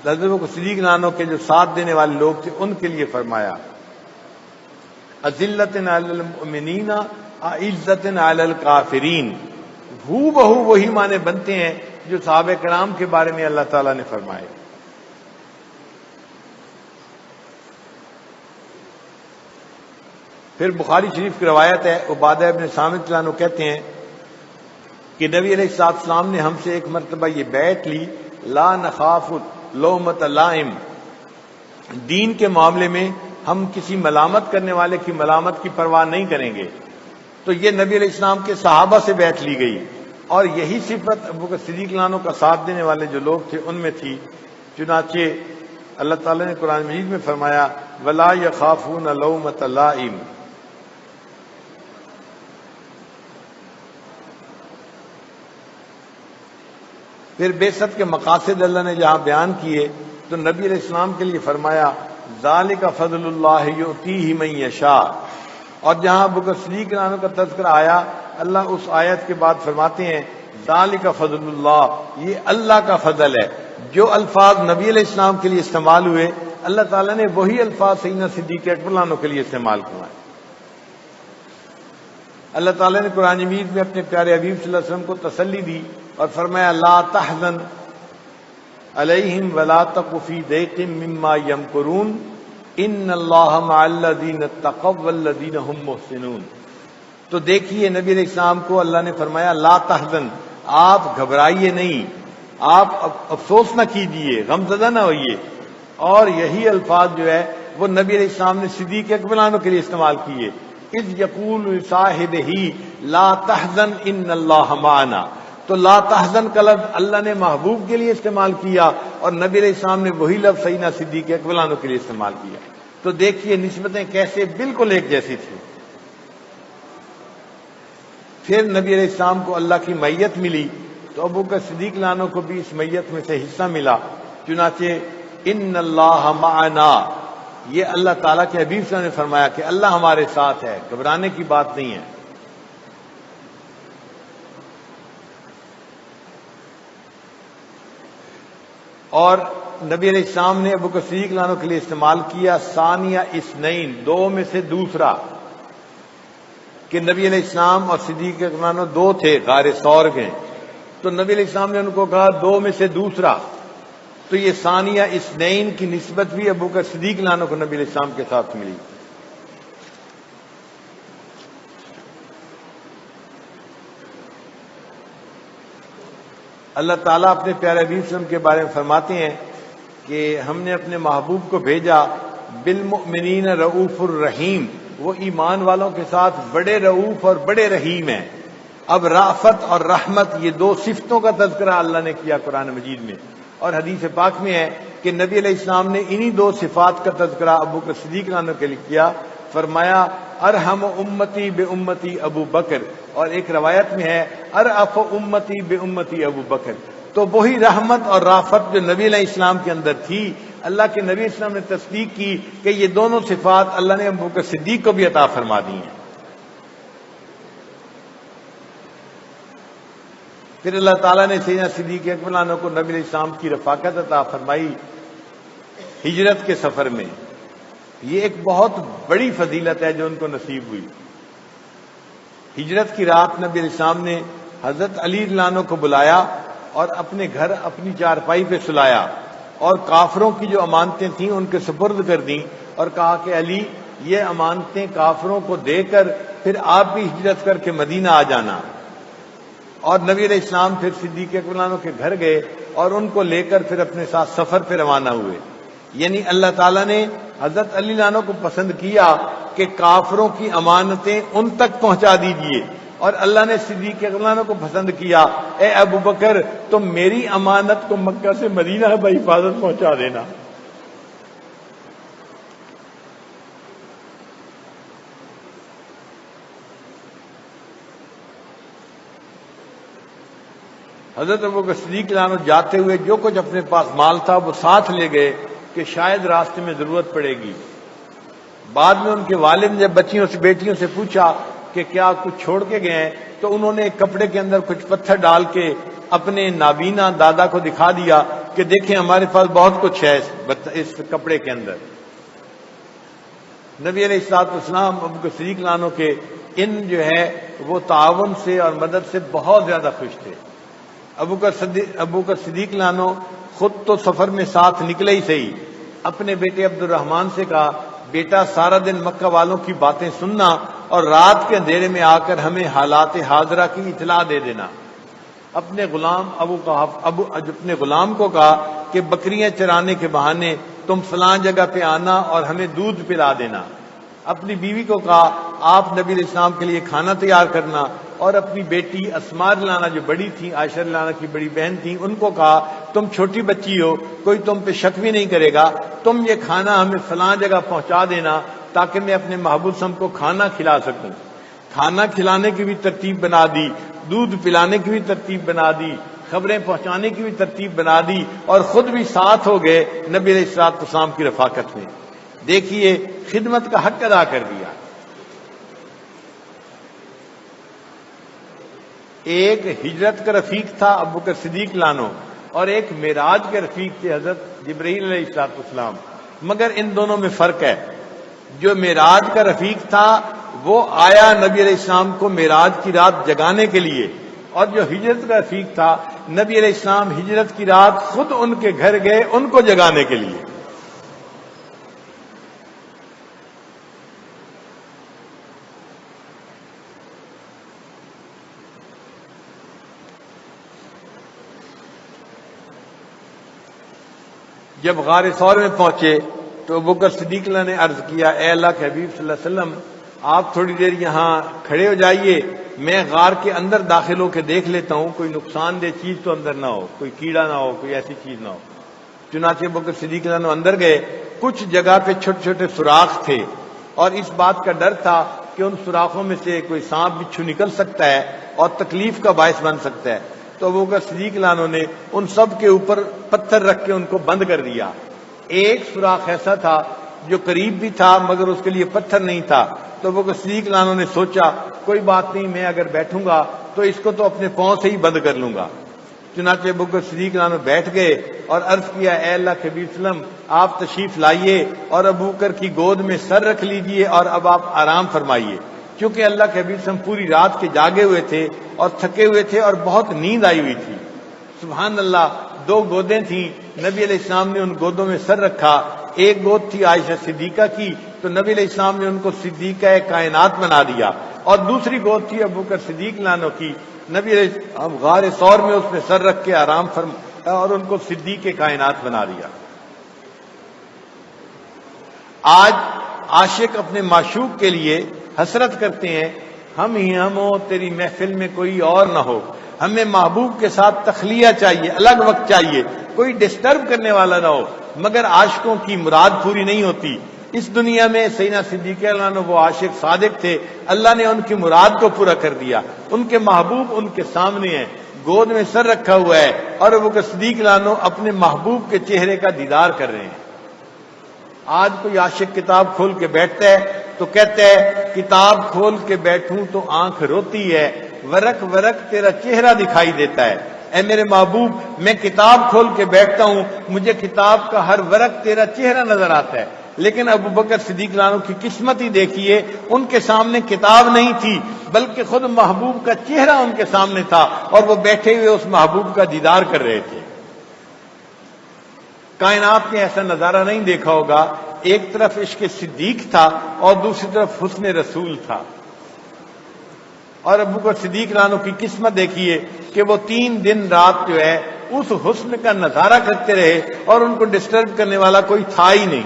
حضرت صدیق رضی اللہ عنہ کے جو ساتھ دینے والے لوگ تھے ان کے لیے فرمایا اذلۃ علی المؤمنین اعزۃ علی الکافرین. ہو بہو وہی معنی بنتے ہیں جو صحابہ کرام کے بارے میں اللہ تعالیٰ نے فرمائے. پھر بخاری شریف کی روایت ہے, عبادہ ابن صامت رضی اللہ عنہ کہتے ہیں کہ نبی علیہ السلام نے ہم سے ایک مرتبہ یہ بیعت لی لا نخاف لومۃ لائم, دین کے معاملے میں ہم کسی ملامت کرنے والے کی ملامت کی پرواہ نہیں کریں گے. تو یہ نبی علیہ السلام کے صحابہ سے بیعت لی گئی, اور یہی صفت ابو بکر صدیق رضی اللہ عنہ کا ساتھ دینے والے جو لوگ تھے ان میں تھی. چنانچہ اللہ تعالیٰ نے قرآن مجید میں فرمایا وَلَا يَخَافُونَ لَوْمَةَ لَائِمٍ, پھر بعثت کے مقاصد اللہ نے جہاں بیان کیے تو نبی علیہ السلام کے لیے فرمایا ذالک فضل اللہ یؤتیہ من یشاء، اور جہاں ابو بکر صدیق رضی اللہ عنہ کا تذکرہ آیا اللہ اس آیت کے بعد فرماتے ہیں ذالک فضل اللہ، یہ اللہ کا فضل ہے۔ جو الفاظ نبی علیہ السلام کے لیے استعمال ہوئے اللہ تعالیٰ نے وہی الفاظ سیدنا صدیق اکبر رضی اللہ عنہ کے لیے استعمال کروائے۔ اللہ تعالیٰ نے قرآن مجید میں اپنے پیارے حبیب صلی اللہ علیہ وسلم کو تسلی دی اور فرمایا لا تحزن علیہم ولا تک فی ضیق مما یمکرون ان اللہ مع الذین اتقوا والذین هم محسنون۔ تو دیکھیے نبی علیہ السلام کو اللہ نے فرمایا لا تحزن، آپ گھبرائیے نہیں، آپ افسوس نہ کیجیے، غمزدہ نہ ہوئیے۔ اور یہی الفاظ جو ہے وہ نبی علیہ السلام نے صدیق اکبر عنہ کے لیے استعمال کیے، اذ یقول لصاحبہ لا تحزن ان اللہ معنا۔ تو لا تحزن کا لفظ اللہ نے محبوب کے لیے استعمال کیا اور نبی علیہ السلام نے وہی لفظ سیدنا صدیق اکبر عنہ کے لیے استعمال کیا۔ تو دیکھیے نسبتیں کیسے بالکل ایک جیسی تھی۔ پھر نبی علیہ السلام کو اللہ کی معیت ملی تو ابو بکر صدیق عنہ کو بھی اس معیت میں سے حصہ ملا، چنانچہ ان اللہ معنا، یہ اللہ تعالیٰ کے حبیب صلی اللہ علیہ وسلم نے فرمایا کہ اللہ ہمارے ساتھ ہے، گھبرانے کی بات نہیں ہے۔ اور نبی علیہ السلام نے ابو بکر صدیق عنہ کے لیے استعمال کیا ثانیہ اثنین، دو میں سے دوسرا، کہ نبی علیہ السلام اور صدیق عنہ دو تھے، غار ثور گئے تو نبی علیہ السلام نے ان کو کہا دو میں سے دوسرا، تو یہ ثانیہ اثنین کی نسبت بھی ابو بکر صدیق عنہ کو نبی علیہ السلام کے ساتھ ملی۔ اللہ تعالیٰ اپنے پیارے حبیب صلی اللہ علیہ وسلم کے بارے میں فرماتے ہیں کہ ہم نے اپنے محبوب کو بھیجا بالمؤمنین رؤوف الرحیم، وہ ایمان والوں کے ساتھ بڑے رؤوف اور بڑے رحیم ہیں۔ اب رافت اور رحمت یہ دو صفتوں کا تذکرہ اللہ نے کیا قرآن مجید میں، اور حدیث پاک میں ہے کہ نبی علیہ السلام نے انہی دو صفات کا تذکرہ ابو بکر صدیق عنہ کے لیے کیا، فرمایا ارحم امتی بے امتی ابو بکر، اور ایک روایت میں ہے ارأف امتی بے امتی ابو بکر۔ تو وہی رحمت اور رافت جو نبی علیہ السلام کے اندر تھی، اللہ کے نبی علیہ السلام نے تصدیق کی کہ یہ دونوں صفات اللہ نے ابو بکر صدیق کو بھی عطا فرما دی ہیں۔ پھر اللہ تعالیٰ نے سیدنا صدیق اکبر عنہ کو نبی علیہ السلام کی رفاقت عطا فرمائی ہجرت کے سفر میں۔ یہ ایک بہت بڑی فضیلت ہے جو ان کو نصیب ہوئی۔ ہجرت کی رات نبی علیہ السلام نے حضرت علی رضی اللہ عنہ کو بلایا اور اپنے گھر اپنی چارپائی پہ سلایا اور کافروں کی جو امانتیں تھیں ان کے سپرد کر دیں اور کہا کہ علی یہ امانتیں کافروں کو دے کر پھر آپ بھی ہجرت کر کے مدینہ آ جانا۔ اور نبی علیہ السلام پھر صدیق اکبر عنہ کے گھر گئے اور ان کو لے کر پھر اپنے ساتھ سفر پہ روانہ ہوئے۔ یعنی اللہ تعالیٰ نے حضرت علی عنہ کو پسند کیا کہ کافروں کی امانتیں ان تک پہنچا دیجئے، اور اللہ نے صدیق اکبر عنہ کو پسند کیا اے ابو بکر تم میری امانت کو مکہ سے مدینہ بحفاظت پہنچا دینا۔ حضرت ابو بکر صدیق عنہ جاتے ہوئے جو کچھ اپنے پاس مال تھا وہ ساتھ لے گئے کہ شاید راستے میں ضرورت پڑے گی۔ بعد میں ان کے والد نے جب بیٹیوں سے پوچھا کہ کیا کچھ چھوڑ کے گئے ہیں تو انہوں نے ایک کپڑے کے اندر کچھ پتھر ڈال کے اپنے نابینا دادا کو دکھا دیا کہ دیکھیں ہمارے پاس بہت کچھ ہے اس کپڑے کے اندر۔ نبی علیہ السلام ابو بکر صدیق عنہ کے ان جو ہے وہ تعاون سے اور مدد سے بہت زیادہ خوش تھے۔ ابو بکر صدیق عنہ خود تو سفر میں ساتھ نکلے ہی صحیح، اپنے بیٹے عبد الرحمن سے کہا بیٹا سارا دن مکہ والوں کی باتیں سننا اور رات کے اندھیرے میں آ کر ہمیں حالات حاضرہ کی اطلاع دے دینا۔ اپنے غلام کو کہا کہ بکریاں چرانے کے بہانے تم فلاں جگہ پہ آنا اور ہمیں دودھ پلا دینا۔ اپنی بیوی کو کہا آپ نبی علیہ السلام کے لیے کھانا تیار کرنا، اور اپنی بیٹی اسماء رضی اللہ عنہ جو بڑی تھی، عائشہ رضی اللہ عنہ کی بڑی بہن تھی، ان کو کہا تم چھوٹی بچی ہو کوئی تم پہ شک بھی نہیں کرے گا، تم یہ کھانا ہمیں فلاں جگہ پہنچا دینا تاکہ میں اپنے محبوب صلی اللہ علیہ وسلم کو کھانا کھلا سکوں۔ کھانا کھلانے کی بھی ترتیب بنا دی، دودھ پلانے کی بھی ترتیب بنا دی، خبریں پہنچانے کی بھی ترتیب بنا دی اور خود بھی ساتھ ہو گئے نبی علیہ الصلوۃ والسلام کی رفاقت میں. دیکھیے خدمت کا حق ادا کر دیا. ایک ہجرت کا رفیق تھا ابو بکر صدیق لانو، اور ایک معراج کے رفیق تھے حضرت جبرائیل علیہ الصلوۃ والسلام. مگر ان دونوں میں فرق ہے. جو معراج کا رفیق تھا وہ آیا نبی علیہ السلام کو معراج کی رات جگانے کے لیے، اور جو ہجرت کا رفیق تھا نبی علیہ السلام ہجرت کی رات خود ان کے گھر گئے ان کو جگانے کے لیے. جب غار ثور میں پہنچے تو ابو بکر صدیق اللہ نے عرض کیا، اے اللہ کے حبیب صلی اللہ علیہ وسلم، آپ تھوڑی دیر یہاں کھڑے ہو جائیے، میں غار کے اندر داخل ہو کے دیکھ لیتا ہوں، کوئی نقصان دہ چیز تو اندر نہ ہو، کوئی کیڑا نہ ہو، کوئی ایسی چیز نہ ہو. چنانچہ ابو بکر صدیق اللہ اندر گئے. کچھ جگہ پہ چھوٹے چھوٹے سوراخ تھے اور اس بات کا ڈر تھا کہ ان سوراخوں میں سے کوئی سانپ بچھو نکل سکتا ہے اور تکلیف کا باعث بن سکتا ہے. تو ابو بکر صدیق اللہ نے ان سب کے اوپر پتھر رکھ کے ان کو بند کر دیا. ایک سوراخ ایسا تھا جو قریب بھی تھا مگر اس کے لیے پتھر نہیں تھا. تو ابو بکر صدیق اللہ نے سوچا کوئی بات نہیں، میں اگر بیٹھوں گا تو اس کو تو اپنے پاؤں سے ہی بند کر لوں گا. چنانچہ ابو بکر صدیق اللہ بیٹھ گئے اور عرض کیا، اے اللہ کے حبیب صلی اللہ علیہ وسلم، آپ تشریف لائیے اور ابو بکر کی گود میں سر رکھ لیجئے اور اب آپ آرام فرمائیے. کیونکہ اللہ کے حبیب صلی اللہ علیہ وسلم پوری رات کے جاگے ہوئے تھے اور تھکے ہوئے تھے اور بہت نیند آئی ہوئی تھی. سبحان اللہ، 2 گودیں تھیں. نبی علیہ السلام نے ان گودوں میں سر رکھا. ایک گود تھی عائشہ صدیقہ کی، تو نبی علیہ السلام نے ان کو صدیقہ کائنات بنا دیا، اور دوسری گود تھی ابو بکر صدیق لانو کی. نبی علیہ السلام غار ثور میں اس نے سر رکھ کے آرام فرمایا اور ان کو صدیق کائنات بنا دیا. آج عاشق اپنے معشوق کے لیے حسرت کرتے ہیں، ہم ہی ہم ہو، تیری محفل میں کوئی اور نہ ہو. ہمیں محبوب کے ساتھ تخلیہ چاہیے، الگ وقت چاہیے، کوئی ڈسٹرب کرنے والا نہ ہو. مگر عاشقوں کی مراد پوری نہیں ہوتی. اس دنیا میں سیدنا صدیق اللہ عنہ وہ عاشق صادق تھے، اللہ نے ان کی مراد کو پورا کر دیا. ان کے محبوب ان کے سامنے ہیں، گود میں سر رکھا ہوا ہے، اور ابو بکر صدیق اللہ عنہ اپنے محبوب کے چہرے کا دیدار کر رہے ہیں. آج کوئی عاشق کتاب کھول کے بیٹھتا ہے تو کہتا ہے کتاب کھول کے بیٹھوں تو آنکھ روتی ہے، ورق ورق تیرا چہرہ دکھائی دیتا ہے. اے میرے محبوب، میں کتاب کھول کے بیٹھتا ہوں، مجھے کتاب کا ہر ورق تیرا چہرہ نظر آتا ہے. لیکن ابو بکر صدیق عنہ کی قسمت ہی دیکھیے، ان کے سامنے کتاب نہیں تھی بلکہ خود محبوب کا چہرہ ان کے سامنے تھا، اور وہ بیٹھے ہوئے اس محبوب کا دیدار کر رہے تھے. کائنات نے ایسا نظارہ نہیں دیکھا ہوگا. ایک طرف عشق صدیق تھا اور دوسری طرف حسن رسول تھا. اور ابو بکر صدیق عنہ کی قسمت دیکھیے کہ وہ 3 دن رات جو ہے اس حسن کا نظارہ کرتے رہے اور ان کو ڈسٹرب کرنے والا کوئی تھا ہی نہیں.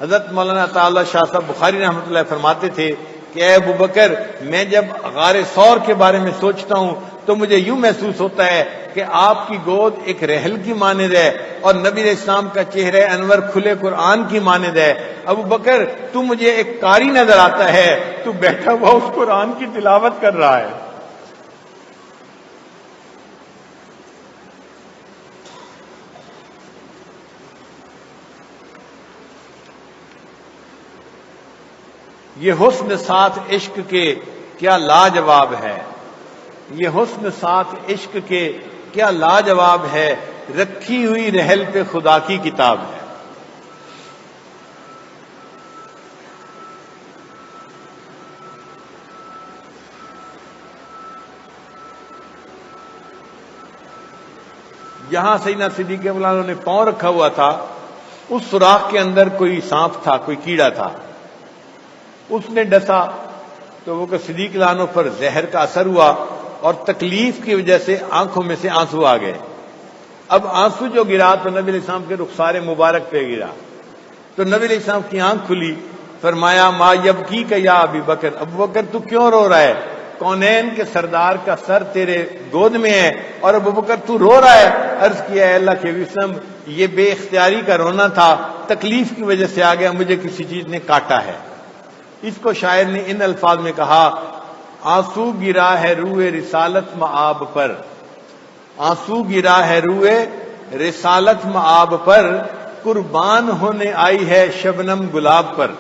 حضرت مولانا تعالی شاہ صاحب بخاری رحمۃ اللہ فرماتے تھے کہ اے ابو بکر، میں جب غار ثور کے بارے میں سوچتا ہوں تو مجھے یوں محسوس ہوتا ہے کہ آپ کی گود ایک رحل کی مانند ہے اور نبی علیہ السلام کا چہرہ انور کھلے قرآن کی مانند ہے. ابو بکر، تو مجھے ایک قاری نظر آتا ہے، تو بیٹھا ہوا اس قرآن کی تلاوت کر رہا ہے. یہ حسن ساتھ عشق کے کیا لاجواب ہے، یہ حسن ساتھ عشق کے کیا لاجواب ہے، رکھی ہوئی رحل پہ خدا کی کتاب ہے. جہاں سیدنا صدیق مولانا نے پاؤں رکھا ہوا تھا اس سوراخ کے اندر کوئی سانپ تھا، کوئی کیڑا تھا. اس نے ڈسا تو وہ صدیق عنہ پر زہر کا اثر ہوا اور تکلیف کی وجہ سے آنکھوں میں سے آنسو آ گئے. اب آنسو جو گرا تو نبی علیہ السلام کے رخسار مبارک پہ گرا. تو نبی علیہ السلام کی آنکھ کھلی، فرمایا ما یبکی کا یا ابی بکر، ابو بکر تو کیوں رو رہا ہے؟ کونین کے سردار کا سر تیرے گود میں ہے اور ابو بکر تو رو رہا ہے. عرض کیا ہے اللہ کے وسلم، یہ بے اختیاری کا رونا تھا، تکلیف کی وجہ سے آ گیا، مجھے کسی چیز نے کاٹا ہے. اس کو شاعر نے ان الفاظ میں کہا، آنسو گرا ہے روئے رسالت مآب پر، آنسو گرا ہے روئے رسالت مآب پر، قربان ہونے آئی ہے شبنم گلاب پر،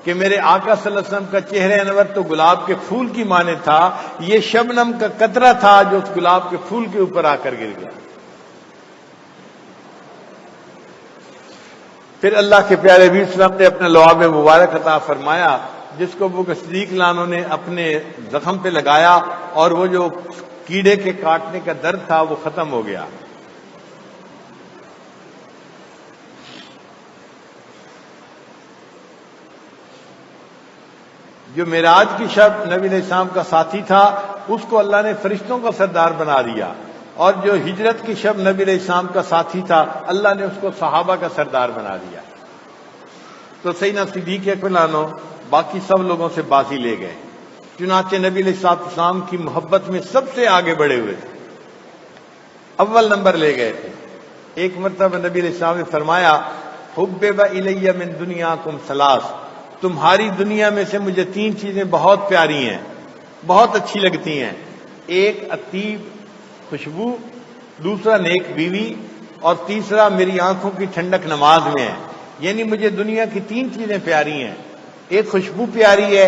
کہ میرے آقا صلی اللہ علیہ وسلم کا چہرہ انور تو گلاب کے پھول کی مانے تھا، یہ شبنم کا قطرہ تھا جو اس گلاب کے پھول کے اوپر آ کر گر گیا۔ پھر اللہ کے پیارے نبی صلی اللہ علیہ وسلم نے اپنا لعاب مبارک عطا فرمایا، جس کو ابوبکر صدیق لانو نے اپنے زخم پہ لگایا، اور وہ جو کیڑے کے کاٹنے کا درد تھا وہ ختم ہو گیا۔ جو معراج کی شب نبی علیہ السلام کا ساتھی تھا، اس کو اللہ نے فرشتوں کا سردار بنا دیا، اور جو ہجرت کی شب نبی علیہ السلام کا ساتھی تھا، اللہ نے اس کو صحابہ کا سردار بنا دیا۔ تو سیدنا صدیق اکبر عنہ باقی سب لوگوں سے بازی لے گئے، چنانچہ نبی علیہ السلام کی محبت میں سب سے آگے بڑھے ہوئے تھے، اول نمبر لے گئے تھے۔ ایک مرتبہ نبی علیہ السلام نے فرمایا، حبب الی من دنیاکم ثلاث، تمہاری دنیا میں سے مجھے تین چیزیں بہت پیاری ہیں، بہت اچھی لگتی ہیں، ایک اطیب خوشبو، دوسرا نیک بیوی، اور تیسرا میری آنکھوں کی ٹھنڈک نماز میں ہے۔ یعنی مجھے دنیا کی تین چیزیں پیاری ہیں، ایک خوشبو پیاری ہے،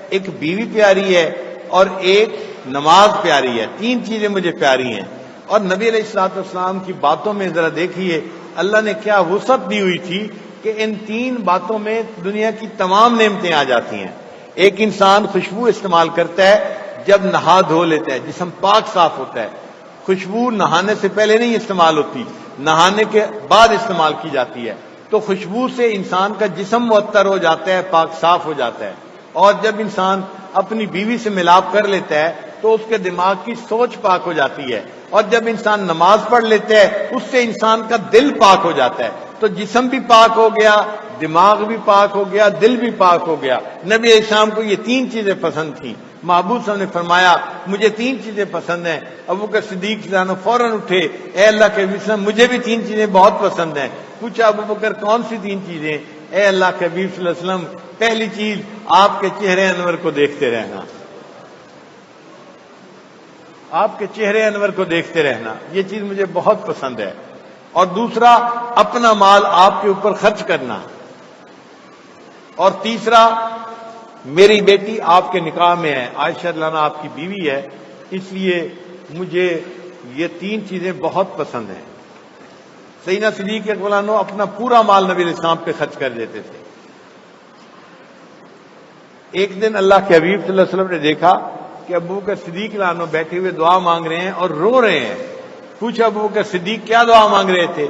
ایک بیوی پیاری ہے، اور ایک نماز پیاری ہے، تین چیزیں مجھے پیاری ہیں۔ اور نبی علیہ السلام کی باتوں میں ذرا دیکھیے اللہ نے کیا وسعت دی ہوئی تھی کہ ان تین باتوں میں دنیا کی تمام نعمتیں آ جاتی ہیں۔ ایک انسان خوشبو استعمال کرتا ہے جب نہا دھو لیتا ہے، جسم پاک صاف ہوتا ہے۔ خوشبو نہانے سے پہلے نہیں استعمال ہوتی، نہانے کے بعد استعمال کی جاتی ہے۔ تو خوشبو سے انسان کا جسم معطر ہو جاتا ہے، پاک صاف ہو جاتا ہے۔ اور جب انسان اپنی بیوی سے ملاپ کر لیتا ہے تو اس کے دماغ کی سوچ پاک ہو جاتی ہے، اور جب انسان نماز پڑھ لیتا ہے اس سے انسان کا دل پاک ہو جاتا ہے۔ تو جسم بھی پاک ہو گیا، دماغ بھی پاک ہو گیا، دل بھی پاک ہو گیا۔ نبی علیہ السلام کو یہ تین چیزیں پسند تھیں۔ محبوب صاحب نے فرمایا مجھے تین چیزیں پسند ہیں۔ ابوبکر صدیق جانو فوراً اٹھے، اے اللہ کے نبی صلی اللہ علیہ وسلم مجھے بھی تین چیزیں بہت پسند ہیں۔ پوچھا ابوبکر کون سی تین چیزیں؟ اے اللہ کے نبی صلی اللہ علیہ وسلم پہلی چیز آپ کے چہرے انور کو دیکھتے رہنا، آپ کے چہرے انور کو دیکھتے رہنا، یہ چیز مجھے بہت پسند ہے۔ اور دوسرا اپنا مال آپ کے اوپر خرچ کرنا، اور تیسرا میری بیٹی آپ کے نکاح میں ہے، عائشہ رضی اللہ عنہا آپ کی بیوی ہے، اس لیے مجھے یہ تین چیزیں بہت پسند ہیں۔ سیدنا صدیق اکبر عنہ اپنا پورا مال نبی علیہ السلام پہ خرچ کر دیتے تھے۔ ایک دن اللہ کے حبیب صلی اللہ علیہ وسلم نے دیکھا کہ ابوبکر صدیق عنہ بیٹھے ہوئے دعا مانگ رہے ہیں اور رو رہے ہیں۔ پوچھا ابوبکر صدیق کیا دعا مانگ رہے تھے؟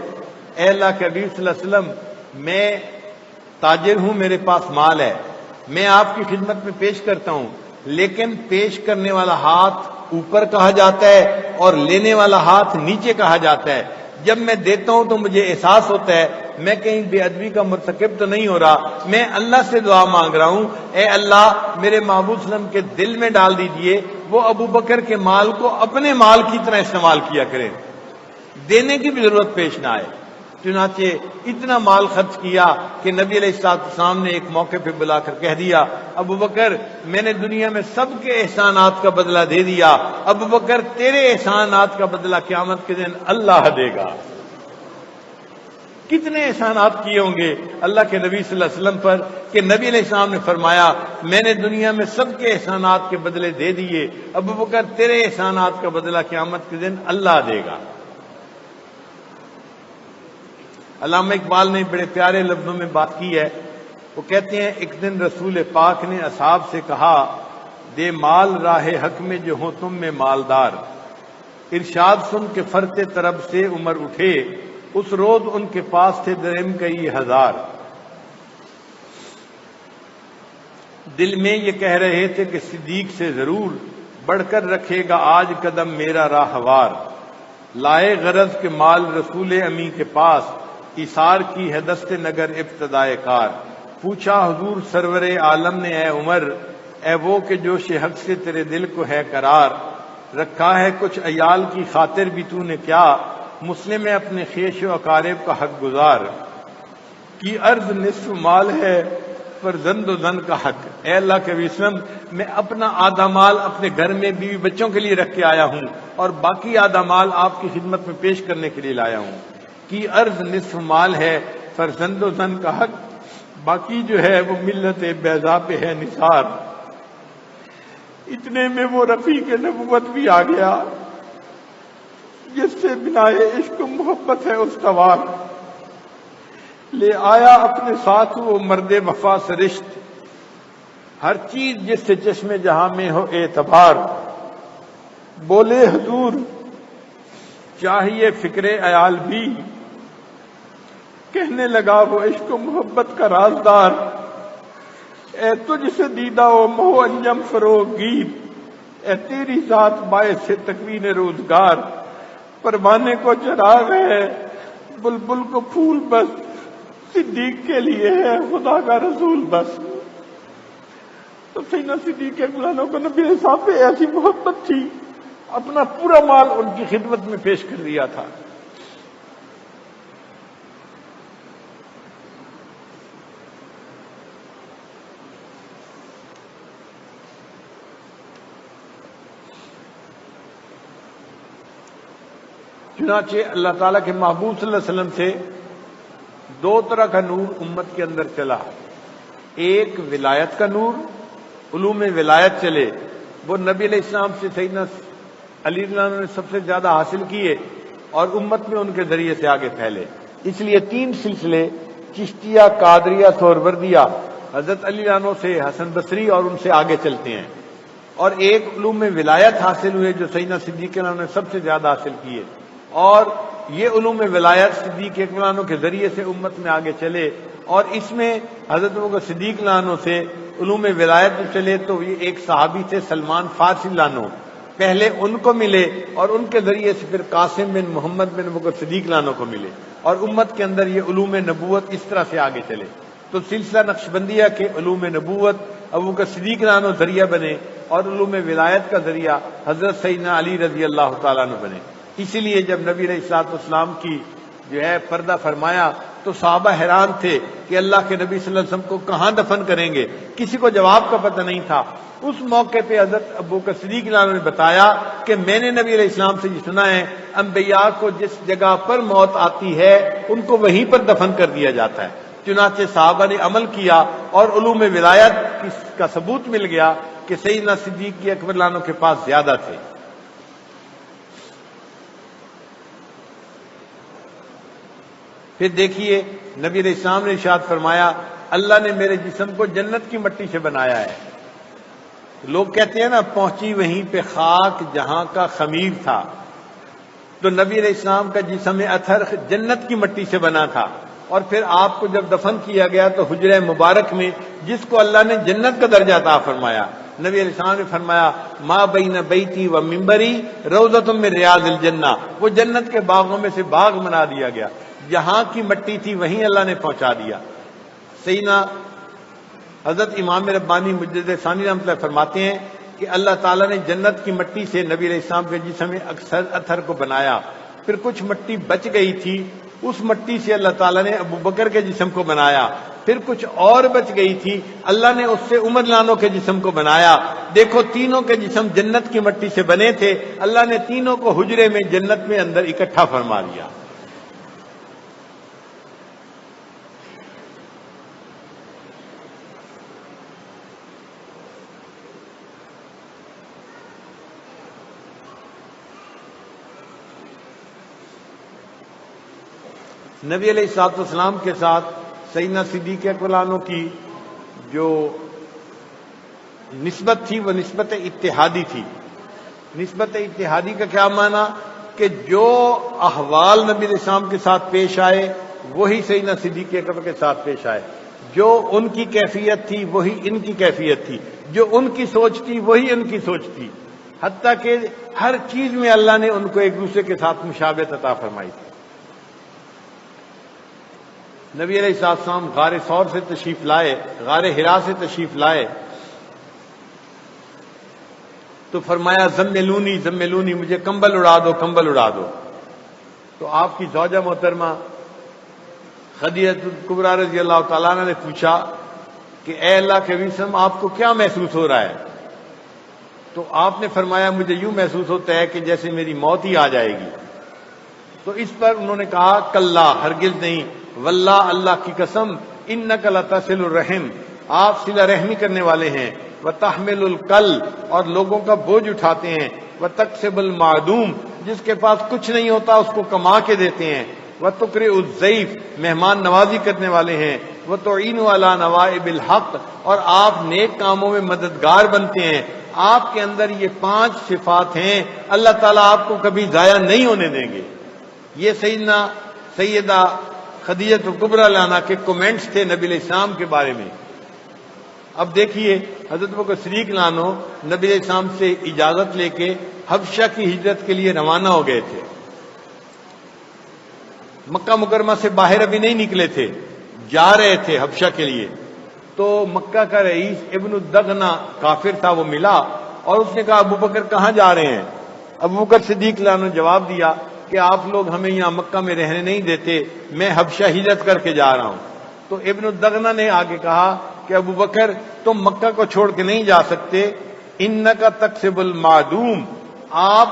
اے اللہ کے حبیب صلی اللہ علیہ وسلم میں تاجر ہوں، میرے پاس مال ہے، میں آپ کی خدمت میں پیش کرتا ہوں، لیکن پیش کرنے والا ہاتھ اوپر کہا جاتا ہے اور لینے والا ہاتھ نیچے کہا جاتا ہے۔ جب میں دیتا ہوں تو مجھے احساس ہوتا ہے میں کہیں بے ادبی کا مرتکب تو نہیں ہو رہا، میں اللہ سے دعا مانگ رہا ہوں، اے اللہ میرے محبوب صلی اللہ علیہ وسلم کے دل میں ڈال دیجئے وہ ابوبکر کے مال کو اپنے مال کی طرح استعمال کیا کریں، دینے کی بھی ضرورت پیش نہ آئے۔ چنانچہ اتنا مال خرچ کیا کہ نبی علیہ السلام نے ایک موقع پہ بلا کر کہہ دیا ابوبکر میں نے دنیا میں سب کے احسانات کا بدلہ دے دیا، ابوبکر تیرے احسانات کا بدلہ قیامت کے دن اللہ دے گا۔ کتنے احسانات کیے ہوں گے اللہ کے نبی صلی اللہ علیہ وسلم پر کہ نبی علیہ السلام نے فرمایا میں نے دنیا میں سب کے احسانات کے بدلے دے دیے، ابوبکر تیرے احسانات کا بدلہ قیامت کے دن اللہ دے گا۔ علامہ اقبال نے بڑے پیارے لفظوں میں بات کی ہے، وہ کہتے ہیں ایک دن رسول پاک نے اصحاب سے کہا دے مال راہ حق میں جو ہوں تم میں مالدار، ارشاد سن کے فرتے طرب سے عمر اٹھے، اس روز ان کے پاس تھے درہم کئی ہزار، دل میں یہ کہہ رہے تھے کہ صدیق سے ضرور بڑھ کر رکھے گا آج قدم میرا راہوار، لائے غرض کے مال رسول امی کے پاس ایثار کی ہے دست نگر ابتدائے کار، پوچھا حضور سرور عالم نے اے عمر اے وہ کہ جوش حق سے تیرے دل کو ہے قرار، رکھا ہے کچھ عیال کی خاطر بھی تو نے کیا، مسلم ہے اپنے خیش و اقارب کا حق گزار، کی عرض نصف مال ہے فرزند و زن کا حق، اے اللہ کے وسلم میں اپنا آدھا مال اپنے گھر میں بیوی بچوں کے لیے رکھ کے آیا ہوں اور باقی آدھا مال آپ کی خدمت میں پیش کرنے کے لیے لایا ہوں. کی عرض نصف مال ہے فرزند و زن کا حق، باقی جو ہے وہ ملت بیضا پہ ہے نثار. اتنے میں وہ رفیق نبوت بھی آ گیا جس سے بنائے عشق و محبت ہے استوار. لے آیا اپنے ساتھ وہ مرد وفا سرشت، ہر چیز جس سے چشم جہاں میں ہو اعتبار. بولے حضور چاہیے فکر عیال بھی، کہنے لگا وہ عشق و محبت کا رازدار. اے تجھ سے دیدہ و مہو انجم فروغ گیر، اے تیری ذات باعث سے تکوین روزگار. پروانے کو چراغ ہے بلبل کو پھول بس، صدیق کے لیے ہے خدا کا رسول بس. تو سیدنا صدیق اکبر کو نبی علیہ السلام پہ ایسی محبت تھی، اپنا پورا مال ان کی خدمت میں پیش کر دیا تھا. چنانچہ اللہ تعالیٰ کے محبوب صلی اللہ علیہ وسلم سے دو طرح کا نور امت کے اندر چلا. ایک ولایت کا نور، علوم ولایت چلے، وہ نبی علیہ السلام سے سیدنا علی رضی اللہ عنہ نے سب سے زیادہ حاصل کیے اور امت میں ان کے ذریعے سے آگے پھیلے. اس لیے تین سلسلے چشتیہ، قادریہ، سہروردیہ حضرت علی رضی اللہ عنہ سے حسن بصری اور ان سے آگے چلتے ہیں. اور ایک علوم ولایت حاصل ہوئے جو سیدنا صدیق رضی اللہ عنہ نے سب سے زیادہ حاصل کیے، اور یہ علوم ولایت صدیق اکبر عنہ کے ذریعے سے امت میں آگے چلے. اور اس میں حضرت ابوبکر صدیق عنہ سے علوم ولایت میں چلے تو یہ ایک صحابی تھے سلمان فارسی عنہ، پہلے ان کو ملے اور ان کے ذریعے سے پھر قاسم بن محمد بن ابوبکر صدیق عنہ کو ملے، اور امت کے اندر یہ علوم نبوت اس طرح سے آگے چلے. تو سلسلہ نقشبندیہ کے علوم نبوت ابوبکر صدیق عنہ ذریعہ بنے اور علوم ولایت کا ذریعہ حضرت سیدنا علی رضی اللہ تعالیٰ عنہ بنے. اسی لیے جب نبی علیہ الصلوۃ والسلام کی جو ہے پردہ فرمایا تو صحابہ حیران تھے کہ اللہ کے نبی صلی اللہ علیہ وسلم کو کہاں دفن کریں گے، کسی کو جواب کا پتہ نہیں تھا. اس موقع پہ حضرت ابوبکر صدیق عنہ نے بتایا کہ میں نے نبی علیہ السلام سے یہ سنا ہے انبیاء کو جس جگہ پر موت آتی ہے ان کو وہیں پر دفن کر دیا جاتا ہے. چنانچہ صحابہ نے عمل کیا اور علوم ولایت کا ثبوت مل گیا کہ سیدنا صدیق اکبر عنہ کے پاس زیادہ تھے. پھر دیکھیے نبی علیہ السلام نے ارشاد فرمایا اللہ نے میرے جسم کو جنت کی مٹی سے بنایا ہے. لوگ کہتے ہیں نا پہنچی وہیں پہ خاک جہاں کا خمیر تھا، تو نبی علیہ السلام کا جسم اطہر جنت کی مٹی سے بنا تھا. اور پھر آپ کو جب دفن کیا گیا تو حجرہ مبارک میں جس کو اللہ نے جنت کا درجہ عطا فرمایا، نبی علیہ السلام نے فرمایا ما بین بیتی و منبری روضۃ من ریاض الجنہ، وہ جنت کے باغوں میں سے باغ بنا دیا گیا. جہاں کی مٹی تھی وہیں اللہ نے پہنچا دیا. سیدنا حضرت امام ربانی مجدد ثانی رحمۃ اللہ فرماتے ہیں کہ اللہ تعالیٰ نے جنت کی مٹی سے نبی علیہ السلام کے جسم اکثر اطہر کو بنایا. پھر کچھ مٹی بچ گئی تھی، اس مٹی سے اللہ تعالیٰ نے ابو بکر کے جسم کو بنایا. پھر کچھ اور بچ گئی تھی، اللہ نے اس سے عمر لانو کے جسم کو بنایا. دیکھو تینوں کے جسم جنت کی مٹی سے بنے تھے، اللہ نے تینوں کو حجرے میں جنت میں اندر اکٹھا فرما دیا. نبی علیہ الصلوۃ والسلام کے ساتھ سیدنا صدیق اکبر عنہ کی جو نسبت تھی وہ نسبت اتحادی تھی. نسبت اتحادی کا کیا معنی کہ جو احوال نبی علیہ السلام کے ساتھ پیش آئے وہی سیدنا صدیق اکبر کے ساتھ پیش آئے. جو ان کی کیفیت تھی وہی ان کی کیفیت تھی، جو ان کی سوچ تھی وہی ان کی سوچ تھی، حتیٰ کہ ہر چیز میں اللہ نے ان کو ایک دوسرے کے ساتھ مشابہت عطا فرمائی تھی. نبی علیہ السلام غار ثور سے تشریف لائے، غار حرا سے تشریف لائے تو فرمایا زملونی زملونی، مجھے کمبل اڑا دو کمبل اڑا دو. تو آپ کی زوجہ محترمہ خدیجہ کبریٰ رضی اللہ تعالیٰ عنہ نے پوچھا کہ اے اللہ کے نبی صلی اللہ علیہ وسلم آپ کو کیا محسوس ہو رہا ہے؟ تو آپ نے فرمایا مجھے یوں محسوس ہوتا ہے کہ جیسے میری موت ہی آ جائے گی۔ تو اس پر انہوں نے کہا کلا، ہرگز نہیں، واللہ اللہ کی قسم، انک لتصل الرحم، آپ صلہ رحمی کرنے والے ہیں، وتحمل الکل، اور لوگوں کا بوجھ اٹھاتے ہیں، وتکسب المعدوم، جس کے پاس کچھ نہیں ہوتا اس کو کما کے دیتے ہیں، وتقرئ الضیف، مہمان نوازی کرنے والے ہیں، وتعین علی نوائب الحق، اور آپ نیک کاموں میں مددگار بنتے ہیں۔ آپ کے اندر یہ 5 صفات ہیں، اللہ تعالیٰ آپ کو کبھی ضائع نہیں ہونے دیں گے۔ یہ سیدہ خدیجہ کبریٰ عنہا کے کومنٹس تھے نبی علیہ السلام کے بارے میں۔ اب دیکھیے حضرت ابوبکر صدیق عنہ نبی علیہ السلام سے اجازت لے کے حبشہ کی ہجرت کے لیے روانہ ہو گئے تھے۔ مکہ مکرمہ سے باہر ابھی نہیں نکلے تھے، جا رہے تھے حبشہ کے لیے۔ تو مکہ کا رئیس ابن الدغنہ کافر تھا، وہ ملا اور اس نے کہا ابوبکر کہاں جا رہے ہیں؟ ابوبکر صدیق عنہ نے جواب دیا کہ آپ لوگ ہمیں یہاں مکہ میں رہنے نہیں دیتے، میں حبشہ ہجرت کر کے جا رہا ہوں۔ تو ابن الدغنہ نے آگے کہا کہ ابوبکر تم مکہ کو چھوڑ کے نہیں جا سکتے، انک تکسب المعدوم، آپ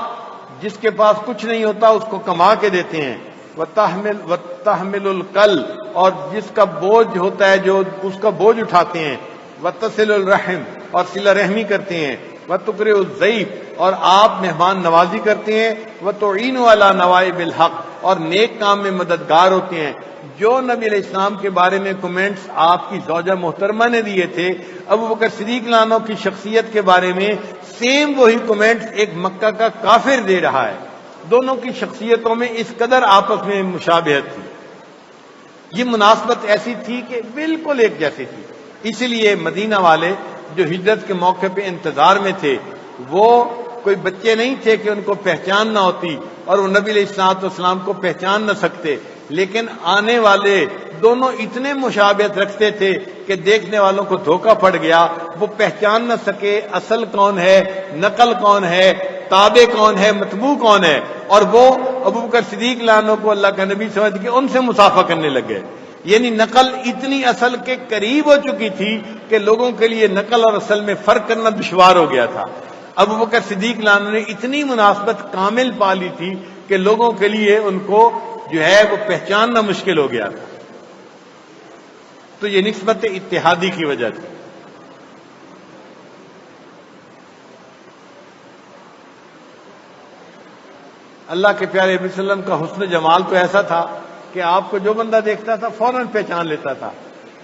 جس کے پاس کچھ نہیں ہوتا اس کو کما کے دیتے ہیں، وتحمل الکل، اور جس کا بوجھ ہوتا ہے جو اس کا بوجھ اٹھاتے ہیں، وتصل الرحم، اور صلہ رحمی کرتے ہیں، وتقرئ الضیف، اور آپ مہمان نوازی کرتے ہیں، وتعین علی نوائب الحق، اور نیک کام میں مددگار ہوتے ہیں۔ جو نبی علیہ السلام کے بارے میں کومنٹس آپ کی زوجہ محترمہ نے دیے تھے ابوبکر صدیق عنہ کی شخصیت کے بارے میں، سیم وہی کومنٹس ایک مکہ کا کافر دے رہا ہے۔ دونوں کی شخصیتوں میں اس قدر آپس میں مشابہت تھی، یہ مناسبت ایسی تھی کہ بالکل ایک جیسی تھی۔ اسی لیے مدینہ والے جو ہجرت کے موقع پہ انتظار میں تھے، وہ کوئی بچے نہیں تھے کہ ان کو پہچان نہ ہوتی اور وہ نبی علیہ الصلوۃ والسلام کو پہچان نہ سکتے، لیکن آنے والے دونوں اتنے مشابہت رکھتے تھے کہ دیکھنے والوں کو دھوکہ پڑ گیا، وہ پہچان نہ سکے اصل کون ہے، نقل کون ہے، تابع کون ہے، متبوع کون ہے، اور وہ ابوبکر صدیق عنہ کو اللہ کا نبی سمجھ کے ان سے مصافحہ کرنے لگے۔ یعنی نقل اتنی اصل کے قریب ہو چکی تھی کہ لوگوں کے لیے نقل اور اصل میں فرق کرنا دشوار ہو گیا تھا۔ ابوبکر صدیق عنہ نے اتنی مناسبت کامل پا لی تھی کہ لوگوں کے لیے ان کو جو ہے وہ پہچاننا مشکل ہو گیا تھا۔ تو یہ نسبت اتحادی کی وجہ تھی۔ اللہ کے پیارے نبی صلی اللہ علیہ وسلم کا حسن جمال تو ایسا تھا کہ آپ کو جو بندہ دیکھتا تھا فوراً پہچان لیتا تھا،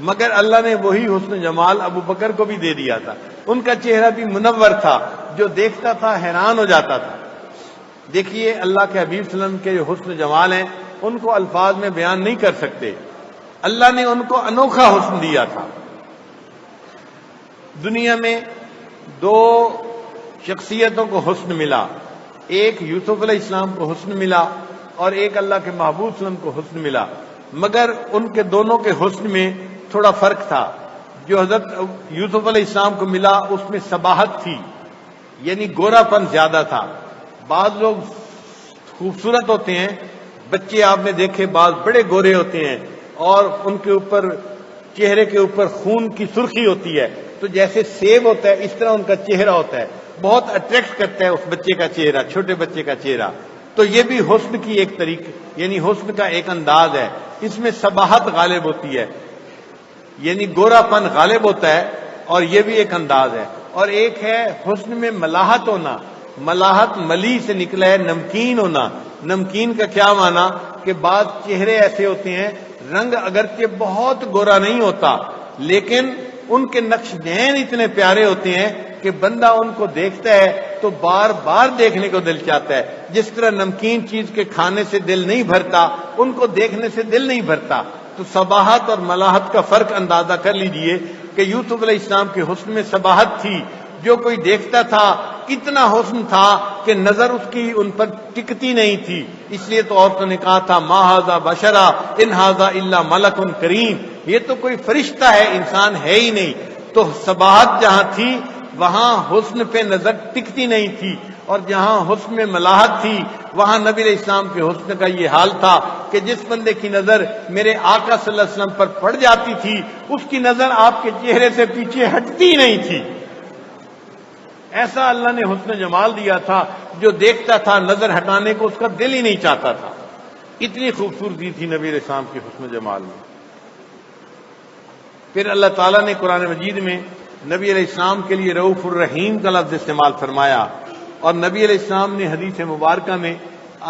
مگر اللہ نے وہی حسن جمال ابو بکر کو بھی دے دیا تھا۔ ان کا چہرہ بھی منور تھا، جو دیکھتا تھا حیران ہو جاتا تھا۔ دیکھیے اللہ کے حبیب صلی اللہ علیہ وسلم کے جو حسن جمال ہیں ان کو الفاظ میں بیان نہیں کر سکتے، اللہ نے ان کو انوکھا حسن دیا تھا۔ دنیا میں 2 شخصیتوں کو حسن ملا، ایک یوسف علیہ السلام کو حسن ملا اور ایک اللہ کے محبوب صلی اللہ علیہ وسلم کو حسن ملا، مگر ان کے دونوں کے حسن میں تھوڑا فرق تھا۔ جو حضرت یوسف علیہ السلام کو ملا اس میں صباحت تھی، یعنی گورا پن زیادہ تھا۔ بعض لوگ خوبصورت ہوتے ہیں، بچے آپ نے دیکھے بعض بڑے گورے ہوتے ہیں اور ان کے اوپر چہرے کے اوپر خون کی سرخی ہوتی ہے، تو جیسے سیب ہوتا ہے اس طرح ان کا چہرہ ہوتا ہے، بہت اٹریکٹ کرتا ہے اس بچے کا چہرہ، چھوٹے بچے کا چہرہ۔ تو یہ بھی حسن کی ایک طریقہ، یعنی حسن کا ایک انداز ہے، اس میں صباحت غالب ہوتی ہے، یعنی گورا پن غالب ہوتا ہے، اور یہ بھی ایک انداز ہے۔ اور ایک ہے حسن میں ملاحت ہونا، ملاحت ملی سے نکلا ہے، نمکین ہونا۔ نمکین کا کیا معنی کہ بعض چہرے ایسے ہوتے ہیں رنگ اگرچہ بہت گورا نہیں ہوتا لیکن ان کے نقش نین اتنے پیارے ہوتے ہیں کہ بندہ ان کو دیکھتا ہے تو بار بار دیکھنے کو دل چاہتا ہے۔ جس طرح نمکین چیز کے کھانے سے دل نہیں بھرتا، ان کو دیکھنے سے دل نہیں بھرتا۔ تو صباحت اور ملاحت کا فرق اندازہ کر لیجئے کہ یوسف علیہ السلام کے حسن میں صباحت تھی، جو کوئی دیکھتا تھا کتنا حسن تھا کہ نظر اس کی ان پر ٹکتی نہیں تھی۔ اس لیے تو عورتوں نے کہا تھا ما ھذا بشرا ان ھذا الا ملک کریم، یہ تو کوئی فرشتہ ہے، انسان ہے ہی نہیں۔ تو صباحت جہاں تھی وہاں حسن پہ نظر ٹکتی نہیں تھی، اور جہاں حسن میں ملاحت تھی وہاں نبی علیہ السلام کے حسن کا یہ حال تھا کہ جس بندے کی نظر میرے آقا صلی اللہ علیہ وسلم پر پڑ جاتی تھی اس کی نظر آپ کے چہرے سے پیچھے ہٹتی نہیں تھی۔ ایسا اللہ نے حسن جمال دیا تھا، جو دیکھتا تھا نظر ہٹانے کو اس کا دل ہی نہیں چاہتا تھا، اتنی خوبصورتی تھی نبی علیہ السلام کے حسن جمال میں۔ پھر اللہ تعالیٰ نے قرآن مجید میں نبی علیہ السلام کے لیے رؤوف الرحیم کا لفظ استعمال فرمایا، اور نبی علیہ السلام نے حدیث مبارکہ میں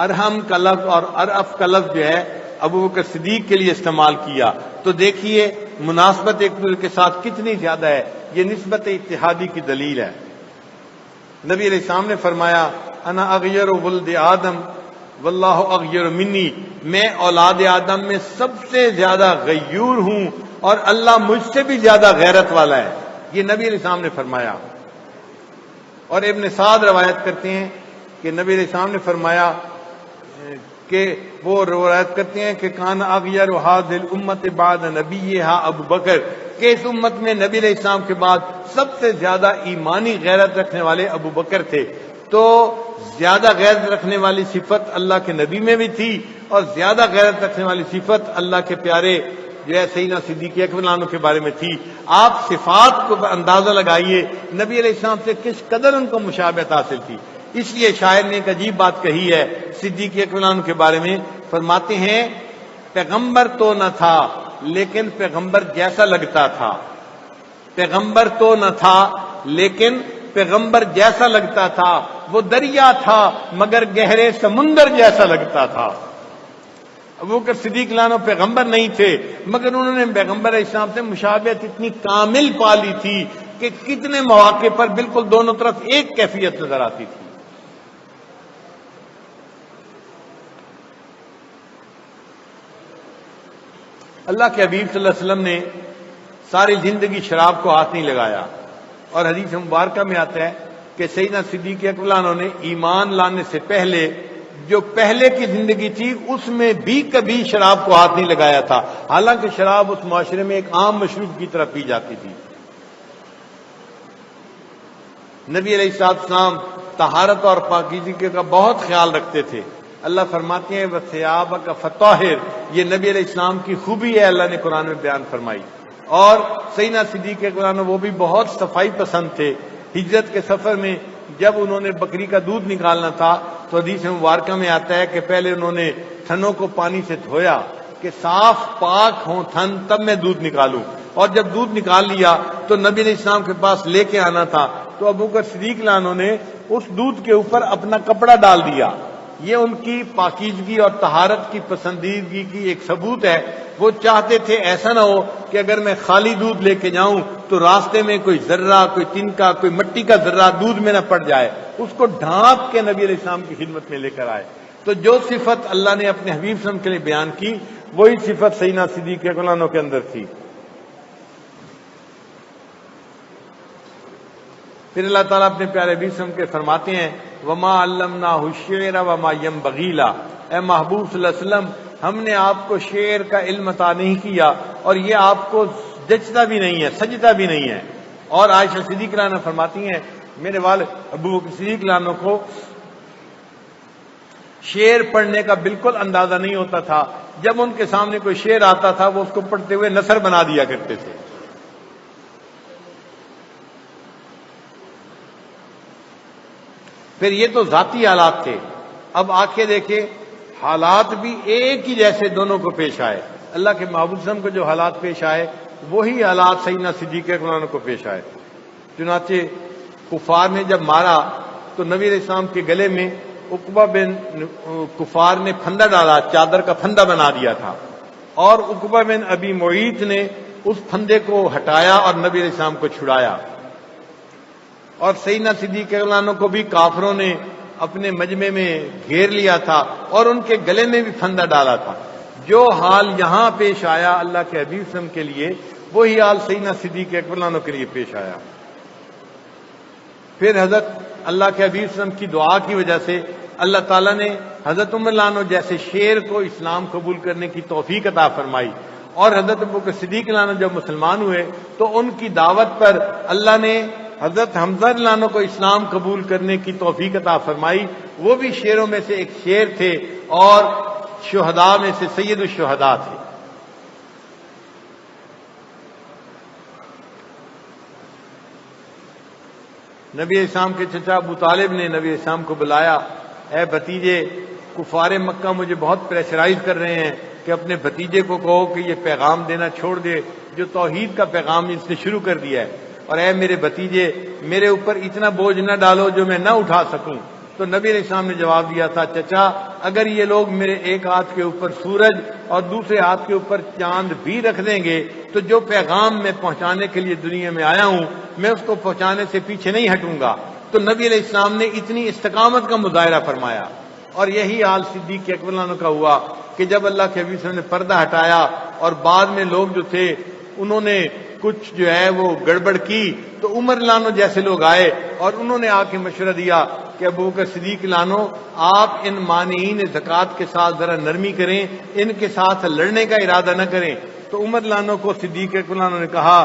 ارحم کا لفظ اور ارأف کا لفظ جو ہے ابو بکر صدیق کے لیے استعمال کیا۔ تو دیکھیے مناسبت ایک دوسرے کے ساتھ کتنی زیادہ ہے، یہ نسبت اتحادی کی دلیل ہے۔ نبی علیہ السلام نے فرمایا انا اغیر ولد آدم واللہ اغیر منی، میں اولاد آدم میں سب سے زیادہ غیور ہوں اور اللہ مجھ سے بھی زیادہ غیرت والا ہے، یہ نبی علیہ السلام نے فرمایا۔ اور ابن سعد روایت کرتے ہیں کہ نبی علیہ السلام نے فرمایا کہ وہ روایت کرتے ہیں کہ کان اغیر هذه الامت بعد نبیھا ابو بکر، کہ اس امت میں نبی علیہ السلام کے بعد سب سے زیادہ ایمانی غیرت رکھنے والے ابو بکر تھے۔ تو زیادہ غیرت رکھنے والی صفت اللہ کے نبی میں بھی تھی، اور زیادہ غیرت رکھنے والی صفت اللہ کے پیارے جو ہے سیدنا صدیق اکبر عنہ کے بارے میں تھی۔ آپ صفات کو اندازہ لگائیے نبی علیہ السلام سے کس قدر ان کو مشابہت حاصل تھی۔ اس لیے شاعر نے ایک عجیب بات کہی ہے صدیق اکبر عنہ کے بارے میں، فرماتے ہیں پیغمبر تو نہ تھا لیکن پیغمبر جیسا لگتا تھا، پیغمبر تو نہ تھا لیکن پیغمبر جیسا لگتا تھا، وہ دریا تھا مگر گہرے سمندر جیسا لگتا تھا۔ ابو بکر صدیق لانو پیغمبر نہیں تھے مگر انہوں نے پیغمبر علیہ السلام سے مشابہت اتنی کامل پالی تھی کہ کتنے مواقع پر بالکل دونوں طرف ایک کیفیت نظر آتی تھی۔ اللہ کے حبیب صلی اللہ علیہ وسلم نے ساری زندگی شراب کو ہاتھ نہیں لگایا، اور حدیث مبارکہ میں آتا ہے کہ سیدنا صدیق اکبر عنہ نے ایمان لانے سے پہلے جو پہلے کی زندگی تھی اس میں بھی کبھی شراب کو ہاتھ نہیں لگایا تھا، حالانکہ شراب اس معاشرے میں ایک عام مشروب کی طرح پی جاتی تھی۔ نبی علیہ السلام طہارت اور پاکیزگی کا بہت خیال رکھتے تھے۔ اللہ فرماتے ہیں وَثِيَابَكَ فَطَهِّرْ، یہ نبی علیہ السلام کی خوبی ہے، اللہ نے قرآن میں بیان فرمائی۔ اور سیدنا صدیق اکبر عنہ وہ بھی بہت صفائی پسند تھے۔ ہجرت کے سفر میں جب انہوں نے بکری کا دودھ نکالنا تھا تو حدیث مبارکہ میں آتا ہے کہ پہلے انہوں نے تھنوں کو پانی سے دھویا کہ صاف پاک ہوں تھن تب میں دودھ نکالوں، اور جب دودھ نکال لیا تو نبی علیہ السلام کے پاس لے کے آنا تھا تو ابو بکر صدیق عنہ نے اس دودھ کے اوپر اپنا کپڑا ڈال دیا۔ یہ ان کی پاکیزگی اور طہارت کی پسندیدگی کی ایک ثبوت ہے۔ وہ چاہتے تھے ایسا نہ ہو کہ اگر میں خالی دودھ لے کے جاؤں تو راستے میں کوئی ذرہ، کوئی تنکا، کوئی مٹی کا ذرہ دودھ میں نہ پڑ جائے، اس کو ڈھانپ کے نبی علیہ السلام کی خدمت میں لے کر آئے۔ تو جو صفت اللہ نے اپنے حبیب صلی اللہ علیہ وسلم کے لیے بیان کی وہی صفت سیدنا صدیق اکبر عنہ کے اندر تھی۔ پھر اللہ تعالیٰ اپنے پیارے حبیب صلی اللہ علیہ وسلم کے فرماتے ہیں وَمَا عَلَّمْنَاهُ الشِّعْرَ وَمَا يَنبَغِي لَهُ، اے محبوب صلی اللہ علیہ وسلم ہم نے آپ کو شعر کا علم عطا نہیں کیا اور یہ آپ کو جچتا بھی نہیں ہے، سجتا بھی نہیں ہے۔ اور عائشہ صدیقہ عنہ فرماتی ہیں میرے والد ابو بکر صدیق عنہ کو شعر پڑھنے کا بالکل اندازہ نہیں ہوتا تھا، جب ان کے سامنے کوئی شعر آتا تھا وہ اس کو پڑھتے ہوئے نثر بنا دیا کرتے تھے۔ پھر یہ تو ذاتی حالات تھے، اب آنکھیں دیکھیں حالات بھی ایک ہی جیسے دونوں کو پیش آئے۔ اللہ کے محبوب صلی اللہ علیہ وسلم کو جو حالات پیش آئے وہی حالات سیدنا صدیق اکبر عنہ کو پیش آئے۔ چنانچہ کفار نے جب مارا تو نبی علیہ السلام کے گلے میں عقبہ بن کفار نے پھندا ڈالا، چادر کا پھندا بنا دیا تھا، اور عقبہ بن ابی معیط نے اس پھندے کو ہٹایا اور نبی علیہ السلام کو چھڑایا۔ اور سیدنا صدیق اکبر عنہ کو بھی کافروں نے اپنے مجمع میں گھیر لیا تھا اور ان کے گلے میں بھی پھندا ڈالا تھا۔ جو حال یہاں پیش آیا اللہ کے حبیب صلی اللہ علیہ وسلم کے لیے وہی حال سیدنا صدیق اکبر عنہ کے لیے پیش آیا۔ پھر حضرت اللہ کے حبیب صلی اللہ علیہ وسلم کی دعا کی وجہ سے اللہ تعالیٰ نے حضرت عمر عنہ جیسے شیر کو اسلام قبول کرنے کی توفیق عطا فرمائی، اور حضرت ابوبکر صدیق عنہ جب مسلمان ہوئے تو ان کی دعوت پر اللہ نے حضرت حمزہ لانو کو اسلام قبول کرنے کی توفیق عطا فرمائی. وہ بھی شیروں میں سے ایک شیر تھے اور شہداء میں سے سید الشہداء تھے. نبی اسلام کے چچا ابو طالب نے نبی اسلام کو بلایا. اے بھتیجے، کفار مکہ مجھے بہت پریشرائز کر رہے ہیں کہ اپنے بھتیجے کو کہو کہ یہ پیغام دینا چھوڑ دے جو توحید کا پیغام اس نے شروع کر دیا ہے، اور اے میرے بھتیجے، میرے اوپر اتنا بوجھ نہ ڈالو جو میں نہ اٹھا سکوں. تو نبی علیہ السلام نے جواب دیا تھا، چچا اگر یہ لوگ میرے ایک ہاتھ کے اوپر سورج اور دوسرے ہاتھ کے اوپر چاند بھی رکھ دیں گے تو جو پیغام میں پہنچانے کے لیے دنیا میں آیا ہوں میں اس کو پہنچانے سے پیچھے نہیں ہٹوں گا. تو نبی علیہ السلام نے اتنی استقامت کا مظاہرہ فرمایا. اور یہی حال صدیق اکبر عنہ کا ہوا کہ جب اللہ کے حبیب صلی اللہ علیہ وسلم نے پردہ ہٹایا اور بعد میں لوگ جو تھے انہوں نے کچھ جو ہے وہ گڑبڑ کی، تو عمر لانو جیسے لوگ آئے اور انہوں نے آ کے مشورہ دیا کہ ابو بکر صدیق لانو، آپ ان مانعین زکوٰۃ کے ساتھ ذرا نرمی کریں، ان کے ساتھ لڑنے کا ارادہ نہ کریں. تو عمر لانو کو صدیق اکبر لانو نے کہا،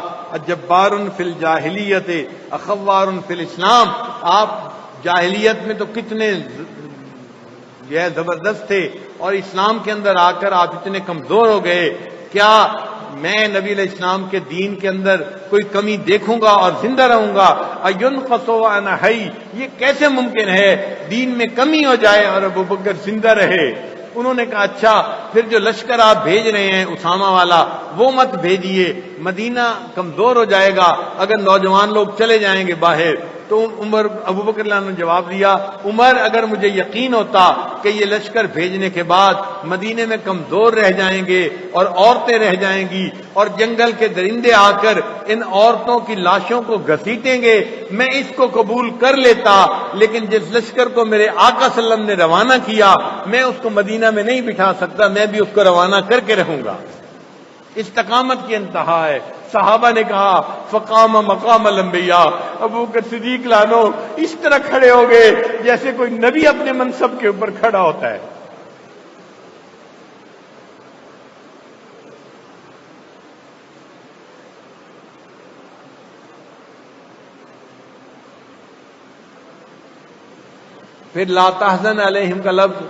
جبار فی الجاہلیت اخوار فی الاسلام، آپ جاہلیت میں تو کتنے یہ زبردست تھے اور اسلام کے اندر آ کر آپ اتنے کمزور ہو گئے، کیا میں نبی علیہ السلام کے دین کے اندر کوئی کمی دیکھوں گا اور زندہ رہوں گا؟ اَيُنْقَصُ وَأَنَا حَيٌّ، یہ کیسے ممکن ہے دین میں کمی ہو جائے اور ابو بکر زندہ رہے؟ انہوں نے کہا اچھا پھر جو لشکر آپ بھیج رہے ہیں اسامہ والا وہ مت بھیجیے، مدینہ کمزور ہو جائے گا اگر نوجوان لوگ چلے جائیں گے باہر. تو ابو بکر نے جواب دیا، عمر اگر مجھے یقین ہوتا کہ یہ لشکر بھیجنے کے بعد مدینے میں کمزور رہ جائیں گے اور عورتیں رہ جائیں گی اور جنگل کے درندے آ کر ان عورتوں کی لاشوں کو گھسیٹیں گے، میں اس کو قبول کر لیتا، لیکن جس لشکر کو میرے آقا صلی اللہ علیہ وسلم نے روانہ کیا میں اس کو مدینہ میں نہیں بٹھا سکتا، میں بھی اس کو روانہ کر کے رہوں گا. استقامت کی انتہا ہے. صحابہ نے کہا فقام مقام الانبیاء، ابو بکر صدیق لانو اس طرح کھڑے ہو گئے جیسے کوئی نبی اپنے منصب کے اوپر کھڑا ہوتا ہے. پھر لا تحزن علیہم کا لفظ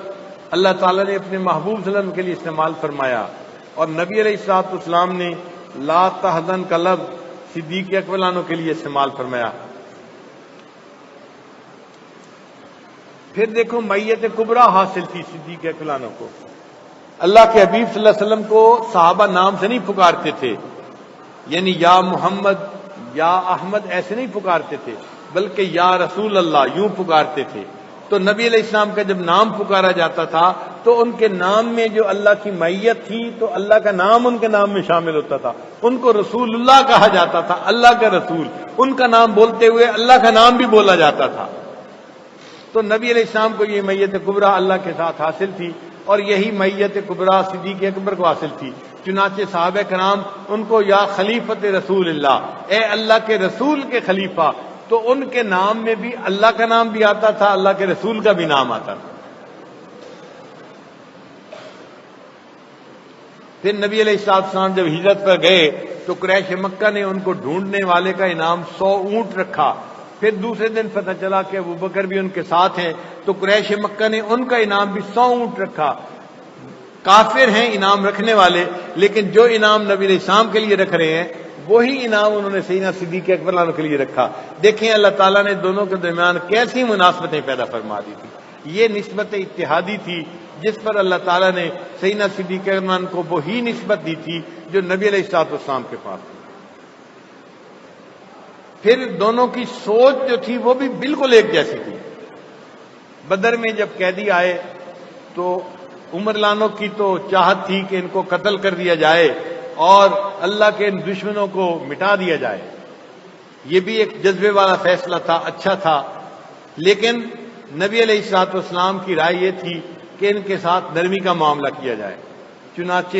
اللہ تعالیٰ نے اپنے محبوب صلی اللہ علیہ وسلم کے لیے استعمال فرمایا، اور نبی علیہ الصلوۃ والسلام نے لا تحزن کا لفظ صدیق اکبر عنہ کے لیے استعمال فرمایا. پھر دیکھو میت کبریٰ حاصل تھی صدیق اکبر عنہ کو. اللہ کے حبیب صلی اللہ علیہ وسلم کو صحابہ نام سے نہیں پکارتے تھے، یعنی یا محمد یا احمد ایسے نہیں پکارتے تھے، بلکہ یا رسول اللہ یوں پکارتے تھے. تو نبی علیہ السلام کا جب نام پکارا جاتا تھا تو ان کے نام میں جو اللہ کی معیت تھی تو اللہ کا نام ان کے نام میں شامل ہوتا تھا. ان کو رسول اللہ کہا جاتا تھا، اللہ کا رسول. ان کا نام بولتے ہوئے اللہ کا نام بھی بولا جاتا تھا. تو نبی علیہ السلام کو یہ میت کبریٰ اللہ کے ساتھ حاصل تھی، اور یہی میت کبریٰ صدیق اکبر کو حاصل تھی. چنانچہ صحابہ کرام ان کو یا خلیفت رسول اللہ، اے اللہ کے رسول کے خلیفہ، تو ان کے نام میں بھی اللہ کا نام بھی آتا تھا، اللہ کے رسول کا بھی نام آتا تھا. پھر نبی علیہ السلام جب ہجرت پر گئے تو قریش مکہ نے ان کو ڈھونڈنے والے کا انعام 100 اونٹ رکھا. پھر دوسرے دن پتہ چلا کہ ابو بکر بھی ان کے ساتھ ہیں تو قریش مکہ نے ان کا انعام بھی 100 اونٹ رکھا. کافر ہیں انعام رکھنے والے، لیکن جو انعام نبی علیہ السلام کے لیے رکھ رہے ہیں وہی انعام انہوں نے سیدنا صدیق اکبر عنہ کے لیے رکھا. دیکھیں اللہ تعالیٰ نے دونوں کے درمیان کیسی مناسبتیں پیدا فرما دی تھی. یہ نسبت اتحادی تھی جس پر اللہ تعالیٰ نے سیدنا صدیق اکبر عنہ کو وہی نسبت دی تھی جو نبی علیہ الصلوۃ والسلام کے پاس تھی. پھر دونوں کی سوچ جو تھی وہ بھی بالکل ایک جیسی تھی. بدر میں جب قیدی آئے تو عمر لانو کی تو چاہت تھی کہ ان کو قتل کر دیا جائے اور اللہ کے ان دشمنوں کو مٹا دیا جائے. یہ بھی ایک جذبے والا فیصلہ تھا، اچھا تھا. لیکن نبی علیہ الصلوۃ والسلام کی رائے یہ تھی کہ ان کے ساتھ نرمی کا معاملہ کیا جائے. چنانچہ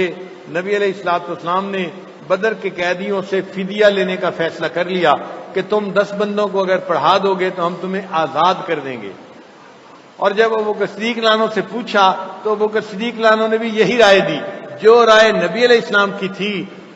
نبی علیہ الصلوۃ والسلام نے بدر کے قیدیوں سے فدیہ لینے کا فیصلہ کر لیا کہ تم 10 بندوں کو اگر پڑھا دو گے تو ہم تمہیں آزاد کر دیں گے. اور جب ابو بکر صدیق لانو سے پوچھا تو ابو بکر صدیق لانو نے بھی یہی رائے دی. جو رائے نبی علیہ السلام کی تھی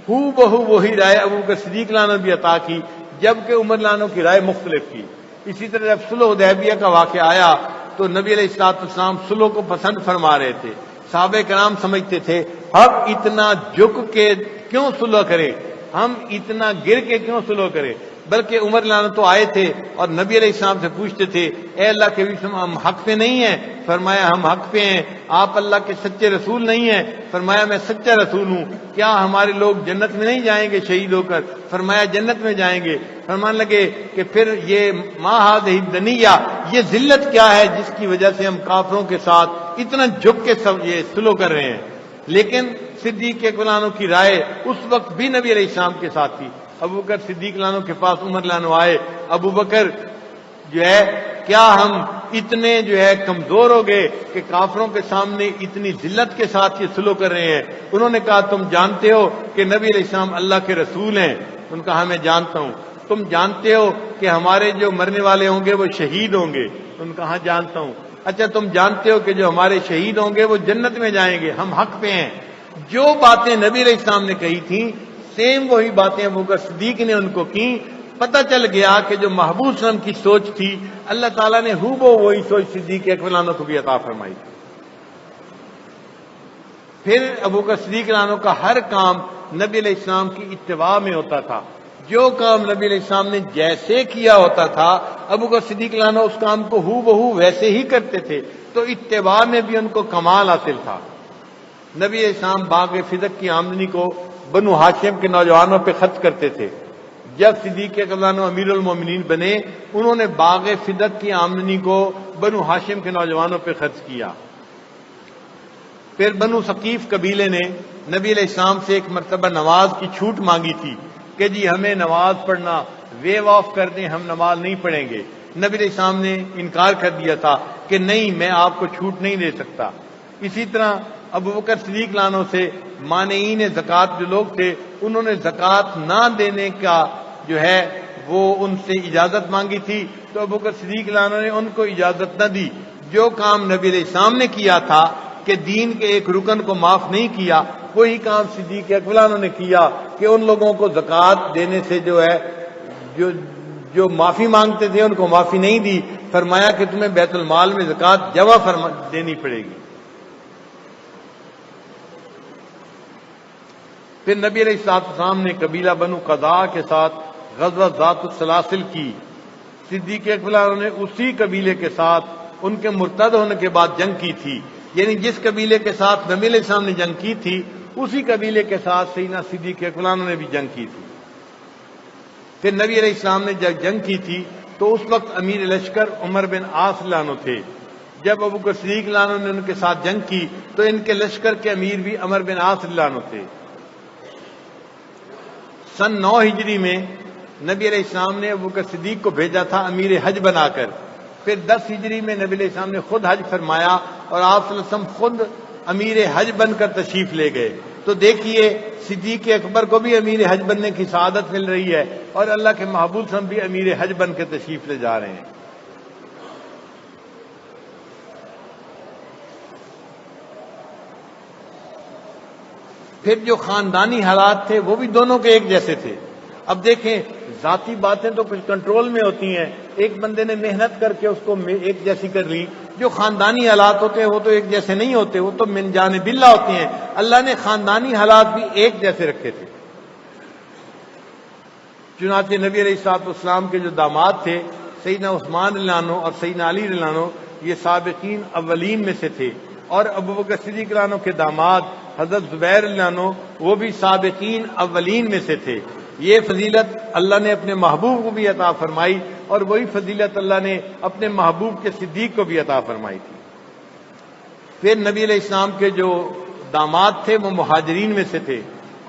ہو بہو وہی رائے ابو بکر صدیق لانو نے بھی عطا کی. جبکہ عمر لانو کی رائے مختلف تھی۔ اسی طرح جب صلح حدیبیہ کا واقعہ آیا تو نبی علیہ السلام صلح کو پسند فرما رہے تھے۔ صحابہ کرام سمجھتے تھے ہم اتنا جھک کے کیوں صلح کریں، ہم اتنا گر کے کیوں صلح کریں، بلکہ عمر لانو تو آئے تھے اور نبی علیہ السلام سے پوچھتے تھے اے اللہ کے وسلم ہم حق پہ نہیں ہیں؟ فرمایا ہم حق پہ ہیں۔ آپ اللہ کے سچے رسول نہیں ہیں؟ فرمایا میں سچا رسول ہوں۔ کیا ہمارے لوگ جنت میں نہیں جائیں گے شہید ہو کر؟ فرمایا جنت میں جائیں گے۔ فرمانے لگے کہ پھر یہ ما ہذہ الدنیہ، یہ ذلت کیا ہے جس کی وجہ سے ہم کافروں کے ساتھ اتنا جھک کے یہ صلح کر رہے ہیں۔ لیکن صدیق اکبر عنہ کی رائے اس وقت بھی نبی علیہ السلام کے ساتھ تھی۔ ابو بکر صدیق عنہ کے پاس عمر عنہ آئے، ابو بکر جو ہے کیا ہم اتنے جو ہے کمزور ہو گئے کہ کافروں کے سامنے اتنی ذلت کے ساتھ یہ صلح کر رہے ہیں؟ انہوں نے کہا تم جانتے ہو کہ نبی علیہ السلام اللہ کے رسول ہیں؟ ان کا ہاں میں جانتا ہوں۔ تم جانتے ہو کہ ہمارے جو مرنے والے ہوں گے وہ شہید ہوں گے؟ ان کا ہاں جانتا ہوں۔ اچھا تم جانتے ہو کہ جو ہمارے شہید ہوں گے وہ جنت میں جائیں گے؟ ہم حق پہ ہیں۔ جو باتیں نبی علیہ السلام نے کہی تھیں سیم وہی باتیں ابو بکر صدیق نے ان کو کی۔ پتہ چل گیا کہ جو محبوب صلی اللہ علیہ وسلم کی سوچ تھی اللہ تعالیٰ نے ہو وہی سوچ صدیق اکبر عنہ کو بھی عطا فرمائی تھی۔ پھر ابو بکر صدیق عنہ کا ہر کام نبی علیہ السلام کی اتباع میں ہوتا تھا۔ جو کام نبی علیہ السلام نے جیسے کیا ہوتا تھا ابو بکر صدیق عنہ اس کام کو ہو ویسے ہی کرتے تھے، تو اتباع میں بھی ان کو کمال حاصل تھا۔ نبی علیہ السلام باغ فدق کی آمدنی کو بنو ہاشم کے نوجوانوں پہ خرچ کرتے تھے۔ جب صدیق اکبر عنہ امیر المومنین بنے انہوں نے باغ فدق کی آمدنی کو بنو ہاشم کے نوجوانوں پہ خرچ کیا۔ پھر بنو ثقیف قبیلے نے نبی علیہ السلام سے ایک مرتبہ نماز کی چھوٹ مانگی تھی کہ جی ہمیں نماز پڑھنا ویو آف کر دیں، ہم نماز نہیں پڑھیں گے۔ نبی علیہ السلام نے انکار کر دیا تھا کہ نہیں میں آپ کو چھوٹ نہیں دے سکتا۔ اسی طرح ابو بکر صدیق عنہ سے مانعین زکوٰۃ جو لوگ تھے انہوں نے زکوٰۃ نہ دینے کا جو ہے وہ ان سے اجازت مانگی تھی، تو ابو بکر صدیق عنہ نے ان کو اجازت نہ دی۔ جو کام نبی علیہ السلام نے کیا تھا کہ دین کے ایک رکن کو معاف نہیں کیا، وہی کام صدیق اکبر عنہ نے کیا کہ ان لوگوں کو زکوٰۃ دینے سے جو ہے جو معافی مانگتے تھے ان کو معافی نہیں دی۔ فرمایا کہ تمہیں بیت المال میں زکوٰۃ جمع دینی پڑے گی۔ پھر نبی علیہ السلام نے قبیلہ بنو قضاء کے ساتھ غزوہ ذات السلاسل کی۔ صدیق اکبر عنہ نے اسی قبیلے کے ساتھ ان کے مرتد ہونے کے بعد جنگ کی تھی، یعنی جس قبیلے کے ساتھ نبی علیہ السلام نے جنگ کی تھی اسی قبیلے کے ساتھ سیدنا صدیق اکبر عنہ نے بھی جنگ کی تھی۔ پھر نبی علیہ السلام نے جب جنگ کی تھی تو اس وقت امیر لشکر عمر بن عاص رضی اللہ عنہ تھے۔ جب ابو بکر صدیق رضی اللہ عنہ نے ان کے ساتھ جنگ کی تو ان کے لشکر کے امیر بھی عمر بن عاص رضی اللہ عنہ تھے۔ سن 9 ہجری میں نبی علیہ السلام نے ابو بکر صدیق کو بھیجا تھا امیر حج بنا کر۔ پھر 10 ہجری میں نبی علیہ السلام نے خود حج فرمایا اور آپ صلی اللہ علیہ وسلم خود امیر حج بن کر تشریف لے گئے۔ تو دیکھیے صدیق اکبر کو بھی امیر حج بننے کی سعادت مل رہی ہے اور اللہ کے محبوب صلی اللہ علیہ وسلم بھی امیر حج بن کے تشریف لے جا رہے ہیں۔ پھر جو خاندانی حالات تھے وہ بھی دونوں کے ایک جیسے تھے۔ اب دیکھیں ذاتی باتیں تو کچھ کنٹرول میں ہوتی ہیں، ایک بندے نے محنت کر کے اس کو ایک جیسی کر لی، جو خاندانی حالات ہوتے ہیں وہ تو ایک جیسے نہیں ہوتے، وہ تو من جانب اللہ ہوتے ہیں۔ اللہ نے خاندانی حالات بھی ایک جیسے رکھے تھے۔ چنانچہ نبی علیہ الصلوۃ والسلام کے جو داماد تھے سیدنا عثمان رضی اللہ عنہ اور سیدنا علی رضی اللہ عنہ یہ سابقین اولین میں سے تھے، اور ابو بکر صدیق رضی اللہ عنہ کے داماد حضرت زبیر رضی اللہ عنہ وہ بھی سابقین اولین میں سے تھے۔ یہ فضیلت اللہ نے اپنے محبوب کو بھی عطا فرمائی اور وہی فضیلت اللہ نے اپنے محبوب کے صدیق کو بھی عطا فرمائی تھی۔ پھر نبی علیہ السلام کے جو داماد تھے وہ مہاجرین میں سے تھے،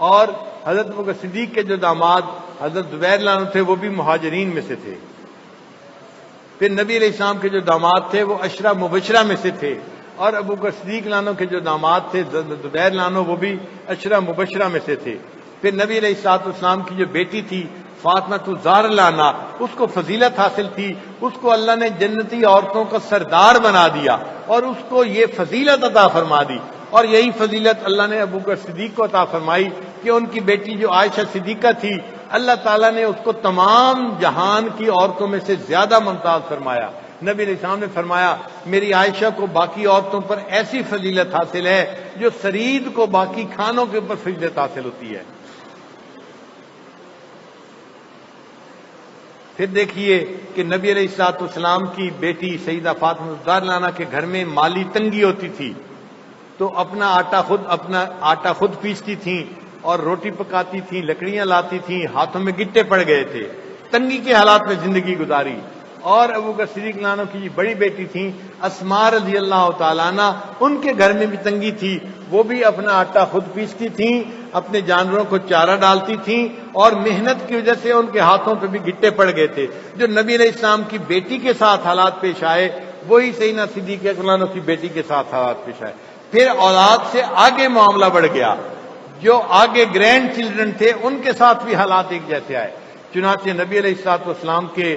اور حضرت ابو بکر صدیق کے جو داماد حضرت زبیر رضی اللہ عنہ تھے وہ بھی مہاجرین میں سے تھے۔ پھر نبی علیہ السلام کے جو داماد تھے وہ عشرہ مبشرہ میں سے تھے، اور ابو بکر صدیق رضی اللہ عنہ کے جو داماد تھے زبیر رضی اللہ عنہ وہ بھی عشرہ مبشرہ میں سے تھے۔ پھر نبی علیہ الصلوۃ والسلام کی جو بیٹی تھی فاطمہ الزہرا رضی اللہ عنہا اس کو فضیلت حاصل تھی، اس کو اللہ نے جنتی عورتوں کا سردار بنا دیا اور اس کو یہ فضیلت عطا فرما دی، اور یہی فضیلت اللہ نے ابو بکر صدیق کو عطا فرمائی کہ ان کی بیٹی جو عائشہ صدیقہ تھی اللہ تعالیٰ نے اس کو تمام جہان کی عورتوں میں سے زیادہ ممتاز فرمایا۔ نبی علیہ السلام نے فرمایا میری عائشہ کو باقی عورتوں پر ایسی فضیلت حاصل ہے جو سرید کو باقی کھانوں کے اوپر فضیلت حاصل ہوتی ہے۔ پھر دیکھیے کہ نبی علیہ السلام کی بیٹی سیدہ فاطمہ الزہرا عنہا کے گھر میں مالی تنگی ہوتی تھی تو اپنا آٹا خود پیستی تھیں اور روٹی پکاتی تھیں، لکڑیاں لاتی تھیں، ہاتھوں میں گٹے پڑ گئے تھے، تنگی کے حالات میں زندگی گزاری۔ اور ابو بکر صدیق رضی اللہ عنہ کی بڑی بیٹی تھیں اسماء رضی اللہ تعالیٰ عنہ، ان کے گھر میں بھی تنگی تھی، وہ بھی اپنا آٹا خود پیستی تھیں، اپنے جانوروں کو چارہ ڈالتی تھیں، اور محنت کی وجہ سے ان کے ہاتھوں پہ بھی گٹے پڑ گئے تھے۔ جو نبی علیہ السلام کی بیٹی کے ساتھ حالات پیش آئے وہی سیدنا صدیق اکبر عنہ کی بیٹی کے ساتھ حالات پیش آئے۔ پھر اولاد سے آگے معاملہ بڑھ گیا، جو آگے گرینڈ چلڈرن تھے ان کے ساتھ بھی حالات ایک جیسے آئے۔ چنانچہ نبی علیہ السلام کے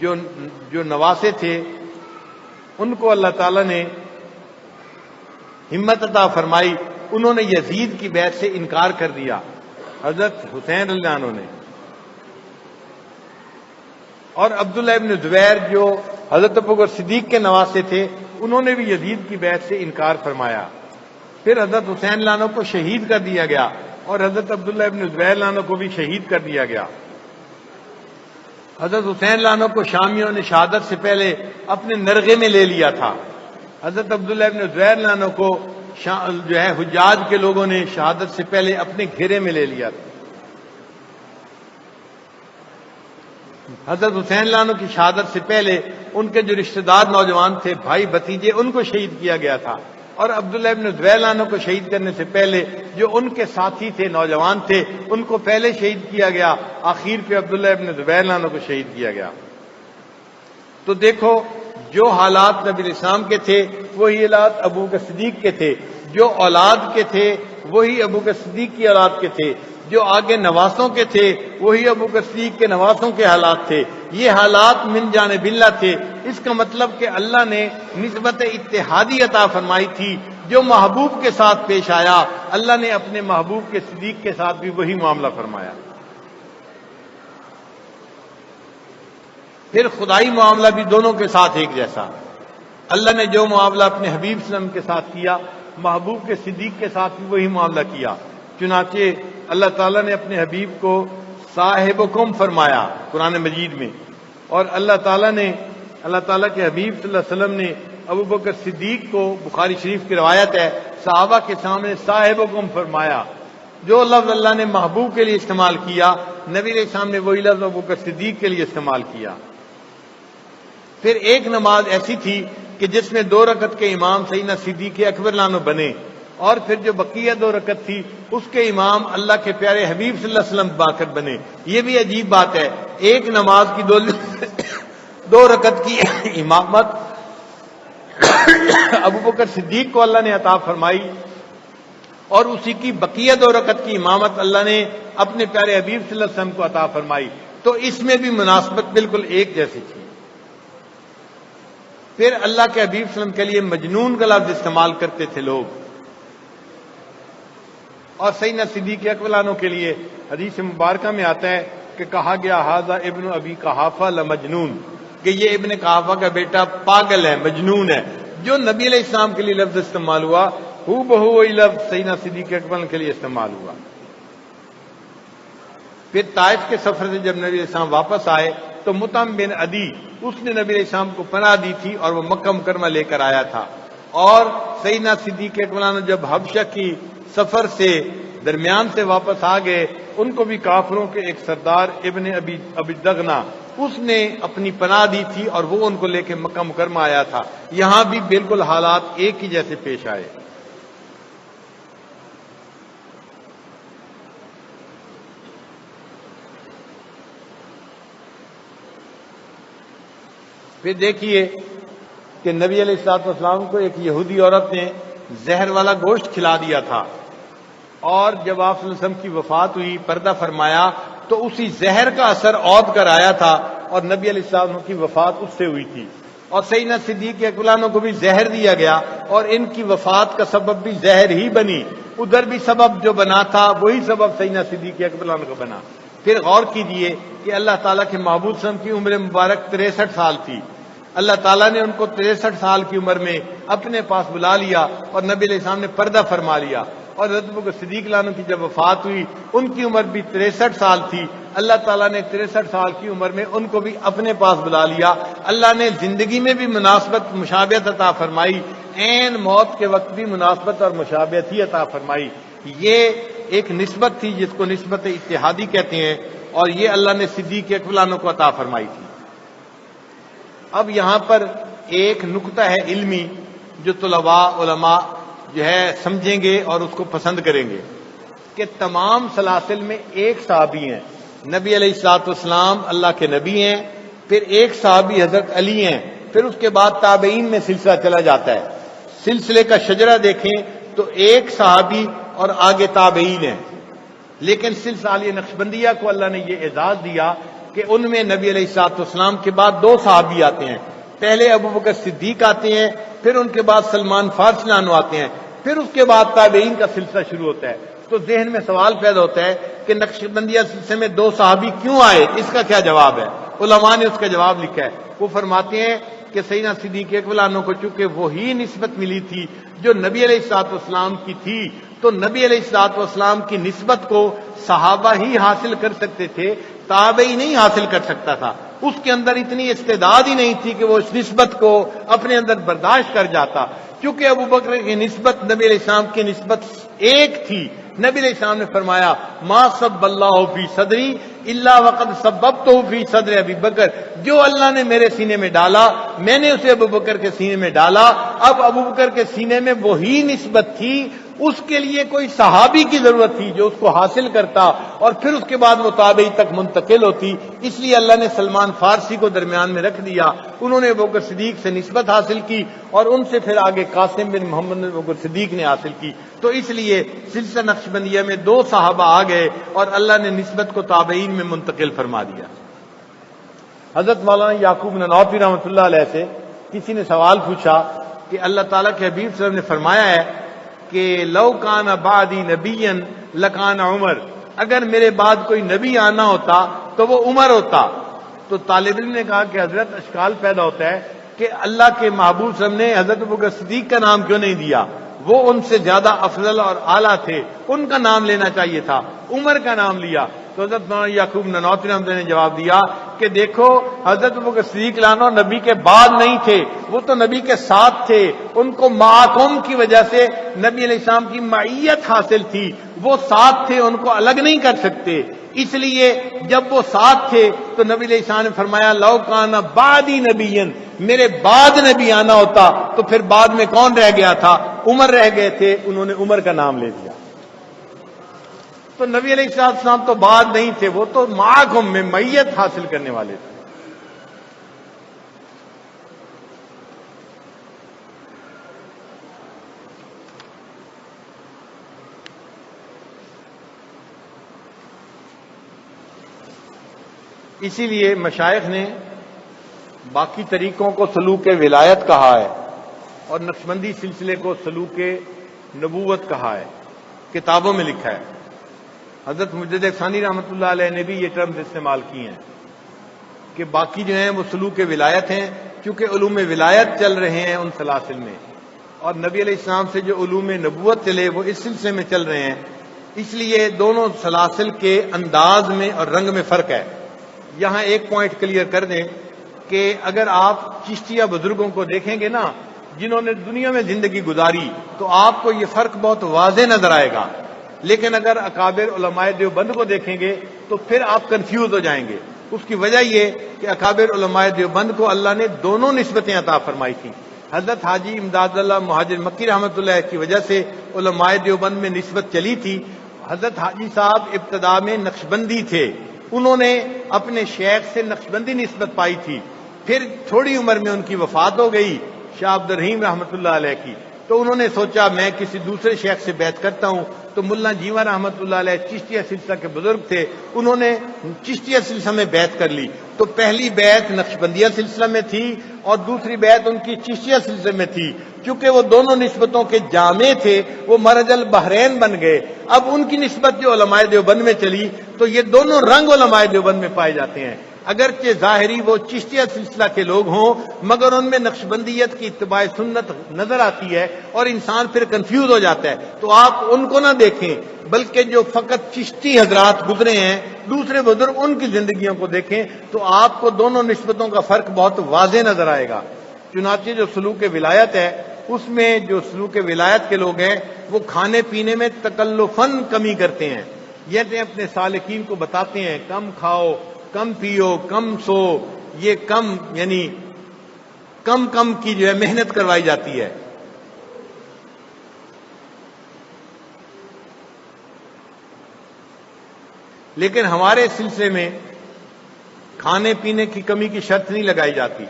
جو نواسے تھے ان کو اللہ تعالیٰ نے ہمت عطا فرمائی، انہوں نے یزید کی بیعت سے انکار کر دیا، حضرت حسین رضی اللہ عنہ نے۔ اور عبداللہ ابن زبیر جو حضرت ابوبکر صدیق کے نواسے تھے انہوں نے بھی یزید کی بیعت سے انکار فرمایا۔ پھر حضرت حسین رضی اللہ عنہ کو شہید کر دیا گیا اور حضرت عبداللہ ابن زبیر رضی اللہ عنہ کو بھی شہید کر دیا گیا۔ حضرت حسین رضی اللہ عنہ کو شامیوں نے شہادت سے پہلے اپنے نرغے میں لے لیا تھا، حضرت عبداللہ ابن زبیر رضی اللہ عنہ کو جو ہے حجاج کے لوگوں نے شہادت سے پہلے اپنے گھیرے میں لے لیا تھا۔ حضرت حسین رضی اللہ عنہ کی شہادت سے پہلے ان کے جو رشتہ دار نوجوان تھے، بھائی بھتیجے، ان کو شہید کیا گیا تھا، اور عبداللہ ابن زبیر رضی اللہ عنہ کو شہید کرنے سے پہلے جو ان کے ساتھی تھے، نوجوان تھے، ان کو پہلے شہید کیا گیا، آخر پہ عبداللہ ابن زبیر رضی اللہ عنہ کو شہید کیا گیا۔ تو دیکھو جو حالات نبی علیہ السلام کے تھے وہی حالات ابو بکر صدیق کے تھے، جو اولاد کے تھے وہی ابو بکر صدیق کی اولاد کے تھے، جو آگے نواسوں کے تھے وہی ابو بکر صدیق کے نواسوں کے حالات تھے۔ یہ حالات من جانب اللہ تھے، اس کا مطلب کہ اللہ نے نسبت اتحادی عطا فرمائی تھی۔ جو محبوب کے ساتھ پیش آیا اللہ نے اپنے محبوب کے صدیق کے ساتھ بھی وہی معاملہ فرمایا۔ پھر خدائی معاملہ بھی دونوں کے ساتھ ایک جیسا، اللہ نے جو معاملہ اپنے حبیب صلی اللہ علیہ وسلم کے ساتھ کیا محبوب کے صدیق کے ساتھ بھی وہی معاملہ کیا۔ چنانچہ اللہ تعالیٰ نے اپنے حبیب کو صاحبکم فرمایا قرآن مجید میں، اور اللہ تعالیٰ کے حبیب صلی اللہ علیہ وسلم نے ابو بکر صدیق کو، بخاری شریف کی روایت ہے، صحابہ کے سامنے صاحبکم فرمایا۔ جو لفظ اللہ نے محبوب کے لیے استعمال کیا نبی علیہ السلام نے وہی لفظ ابو بکر صدیق کے لیے استعمال کیا۔ پھر ایک نماز ایسی تھی کہ جس میں 2 رکعت کے امام سیدنا صدیق اکبر رضی اللہ عنہ بنے، اور پھر جو بقیہ 2 رکعت تھی اس کے امام اللہ کے پیارے حبیب صلی اللہ علیہ وسلم باقر بنے۔ یہ بھی عجیب بات ہے، ایک نماز کی 2 رکعت کی امامت ابو بکر صدیق کو اللہ نے عطا فرمائی، اور اسی کی بقیہ 2 رکعت کی امامت اللہ نے اپنے پیارے حبیب صلی اللہ علیہ وسلم کو عطا فرمائی، تو اس میں بھی مناسبت بالکل ایک جیسی تھی۔ پھر اللہ کے حبیب صلی اللہ علیہ وسلم کے لیے مجنون کا لفظ استعمال کرتے تھے لوگ، اور سیدنا صدیق اکبر عنہ کے لیے حدیث مبارکہ میں آتا ہے کہ کہا گیا ھذا ابن ابی قحافہ لمجنون، کہ یہ ابن قحافہ کا بیٹا پاگل ہے، مجنون ہے۔ جو نبی علیہ السلام کے لیے لفظ استعمال ہوا ہو بہو وہی لفظ سیدنا صدیق اکبر عنہ کے لیے استعمال ہوا۔ پھر طائف کے سفر سے جب نبی علیہ السلام واپس آئے تو مطعم بن عدی اس نے نبی علیہ السلام کو پناہ دی تھی اور وہ مکہ مکرمہ لے کر آیا تھا۔ اور سیدنا صدیق اکبر عنہ جب حبشہ کی سفر سے درمیان سے واپس آ گئے، ان کو بھی کافروں کے ایک سردار ابن ابی دغنا اس نے اپنی پناہ دی تھی اور وہ ان کو لے کے مکہ مکرمہ آیا تھا۔ یہاں بھی بالکل حالات ایک ہی جیسے پیش آئے۔ پھر دیکھیے کہ نبی علیہ الصلوۃ والسلام کو ایک یہودی عورت نے زہر والا گوشت کھلا دیا تھا، اور جب آپ صلی اللہ علیہ وسلم کی وفات ہوئی، پردہ فرمایا، تو اسی زہر کا اثر عود کر آیا تھا، اور نبی علیہ السلام کی وفات اس سے ہوئی تھی۔ اور سیدنا صدیق اکبر عنہ کو بھی زہر دیا گیا، اور ان کی وفات کا سبب بھی زہر ہی بنی۔ ادھر بھی سبب جو بنا تھا وہی سبب سیدنا صدیق اکبر عنہ کا بنا۔ پھر غور کیجئے کہ اللہ تعالیٰ کے محبوب صلی اللہ علیہ وسلم کی عمر مبارک 63 سال تھی. اللہ تعالیٰ نے ان کو 63 سال کی عمر میں اپنے پاس بلا لیا اور نبی علیہ السلام نے پردہ فرما لیا. اور حضرت ابوبکر صدیق عنہ کی جب وفات ہوئی ان کی عمر بھی 63 سال تھی. اللہ تعالیٰ نے 63 سال کی عمر میں ان کو بھی اپنے پاس بلا لیا. اللہ نے زندگی میں بھی مناسبت مشابہت عطا فرمائی، عین موت کے وقت بھی مناسبت اور مشابہت ہی عطا فرمائی. یہ ایک نسبت تھی جس کو نسبت اتحادی کہتے ہیں، اور یہ اللہ نے صدیق اکبر عنہ کو عطا فرمائی تھی. اب یہاں پر ایک نقطہ ہے علمی جو طلباء علماء جو ہے سمجھیں گے اور اس کو پسند کریں گے کہ تمام سلاسل میں ایک صحابی ہیں، نبی علیہ الصلوۃ والسلام اللہ کے نبی ہیں، پھر ایک صحابی حضرت علی ہیں، پھر اس کے بعد تابعین میں سلسلہ چلا جاتا ہے. سلسلے کا شجرہ دیکھیں تو ایک صحابی اور آگے تابعین ہیں. لیکن سلسلہ علی نقشبندیہ کو اللہ نے یہ اعزاز دیا کہ ان میں نبی علیہ الصلوۃ والسلام کے بعد 2 صحابی آتے ہیں. پہلے ابوبکر صدیق آتے ہیں، پھر ان کے بعد سلمان فارسی عنہ آتے ہیں، پھر اس کے بعد تابعین کا سلسلہ شروع ہوتا ہے. تو ذہن میں سوال پیدا ہوتا ہے کہ نقشبندیہ سلسلے میں 2 صحابی کیوں آئے؟ اس کا کیا جواب ہے؟ علماء نے اس کا جواب لکھا ہے. وہ فرماتے ہیں کہ سیدنا صدیق اکبر عنہ کو چونکہ وہی نسبت ملی تھی جو نبی علیہ الصلوۃ والسلام کی تھی، تو نبی علیہ الصلوۃ والسلام کی نسبت کو صحابہ ہی حاصل کر سکتے تھے، تابعی نہیں حاصل کر سکتا تھا. اس کے اندر اتنی استعداد ہی نہیں تھی کہ وہ اس نسبت کو اپنے اندر برداشت کر جاتا. کیونکہ ابوبکر کی نسبت نبی علیہ السلام کی نسبت ایک تھی. نبی علیہ السلام نے فرمایا ما صب اللہ فی صدری الا وقد صببتہ فی صدر ابی بکر، جو اللہ نے میرے سینے میں ڈالا میں نے اسے ابوبکر کے سینے میں ڈالا. اب ابوبکر کے سینے میں وہی نسبت تھی، اس کے لیے کوئی صحابی کی ضرورت تھی جو اس کو حاصل کرتا اور پھر اس کے بعد وہ تابعی تک منتقل ہوتی. اس لیے اللہ نے سلمان فارسی کو درمیان میں رکھ دیا. انہوں نے ابوبکر صدیق سے نسبت حاصل کی اور ان سے پھر آگے قاسم بن محمد ابوبکر صدیق نے حاصل کی. تو اس لیے سلسلہ نقشبندیہ میں 2 صحابہ آ گئے اور اللہ نے نسبت کو تابعین میں منتقل فرما دیا. حضرت مولانا یعقوب نانوتوی رحمۃ اللہ علیہ سے کسی نے سوال پوچھا کہ اللہ تعالیٰ کے حبیب صلی اللہ علیہ وسلم نے فرمایا ہے کہ لو کان بعدی نبیا لکان عمر، اگر میرے بعد کوئی نبی آنا ہوتا تو وہ عمر ہوتا. تو طالب علم نے کہا کہ حضرت اشکال پیدا ہوتا ہے کہ اللہ کے محبوب صلی اللہ علیہ وسلم نے حضرت ابوبکر صدیق کا نام کیوں نہیں دیا؟ وہ ان سے زیادہ افضل اور اعلیٰ تھے، ان کا نام لینا چاہیے تھا، عمر کا نام لیا. تو حضرت مولانا یعقوب نانوتوی رحمۃ اللہ نے جواب دیا کہ دیکھو حضرت ابوبکر صدیق عنہ نبی کے بعد نہیں تھے، وہ تو نبی کے ساتھ تھے. ان کو معکم کی وجہ سے نبی علیہ السلام کی معیت حاصل تھی، وہ ساتھ تھے، ان کو الگ نہیں کر سکتے. اس لیے جب وہ ساتھ تھے تو نبی علیہ السلام نے فرمایا لو کان بعدی نبیًا، میرے بعد نبی آنا ہوتا تو پھر بعد میں کون رہ گیا تھا؟ عمر رہ گئے تھے. انہوں نے عمر کا نام لے دیا. تو نبی علیہ السلام تو بعد نہیں تھے، وہ تو معکم میں معیت حاصل کرنے والے تھے. اسی لیے مشائخ نے باقی طریقوں کو سلوک ولایت کہا ہے اور نقشبندی سلسلے کو سلوک نبوت کہا ہے، کتابوں میں لکھا ہے. حضرت مجدد ثانی رحمۃ اللہ علیہ نے بھی یہ ٹرمز استعمال کی ہیں کہ باقی جو ہیں وہ سلوک ولایت ہیں، کیونکہ علوم ولایت چل رہے ہیں ان سلاسل میں، اور نبی علیہ السلام سے جو علوم نبوت چلے وہ اس سلسلے میں چل رہے ہیں. اس لیے دونوں سلاسل کے انداز میں اور رنگ میں فرق ہے. یہاں ایک پوائنٹ کلیئر کر دیں کہ اگر آپ چشتیہ بزرگوں کو دیکھیں گے نا جنہوں نے دنیا میں زندگی گزاری تو آپ کو یہ فرق بہت واضح نظر آئے گا. لیکن اگر اکابر علماء دیوبند کو دیکھیں گے تو پھر آپ کنفیوز ہو جائیں گے. اس کی وجہ یہ کہ اکابر علماء دیوبند کو اللہ نے دونوں نسبتیں عطا فرمائی تھیں. حضرت حاجی امداد اللہ مہاجر مکی رحمۃ اللہ کی وجہ سے علماء دیوبند میں نسبت چلی تھی. حضرت حاجی صاحب ابتدا میں نقشبندی تھے، انہوں نے اپنے شیخ سے نقشبندی نسبت پائی تھی. پھر تھوڑی عمر میں ان کی وفات ہو گئی شاہ عبد الرحیم رحمۃ اللہ علیہ کی. تو انہوں نے سوچا میں کسی دوسرے شیخ سے بیعت کرتا ہوں. تو ملا جیواں رحمۃ اللہ علیہ چشتیہ سلسلہ کے بزرگ تھے، انہوں نے چشتیہ سلسلہ میں بیعت کر لی. تو پہلی بیعت نقشبندیہ سلسلہ میں تھی اور دوسری بیعت ان کی چشتیہ سلسلے میں تھی. چونکہ وہ دونوں نسبتوں کے جامع تھے وہ مرج البحرین بن گئے. اب ان کی نسبت جو علماء دیوبند میں چلی تو یہ دونوں رنگ علماء دیوبند میں پائے جاتے ہیں. اگرچہ ظاہری وہ چشتیہ سلسلہ کے لوگ ہوں مگر ان میں نقشبندیت کی اتباع سنت نظر آتی ہے اور انسان پھر کنفیوز ہو جاتا ہے. تو آپ ان کو نہ دیکھیں بلکہ جو فقط چشتی حضرات گزرے ہیں دوسرے بزرگ ان کی زندگیوں کو دیکھیں تو آپ کو دونوں نسبتوں کا فرق بہت واضح نظر آئے گا. چنانچہ جو سلوک ولایت ہے اس میں جو سلوک ولایت کے لوگ ہیں وہ کھانے پینے میں تکلفاً کمی کرتے ہیں. یہ اپنے سالکین کو بتاتے ہیں کم کھاؤ کم پیو کم سو، یہ کم یعنی کم کی جو ہے محنت کروائی جاتی ہے. لیکن ہمارے سلسلے میں کھانے پینے کی کمی کی شرط نہیں لگائی جاتی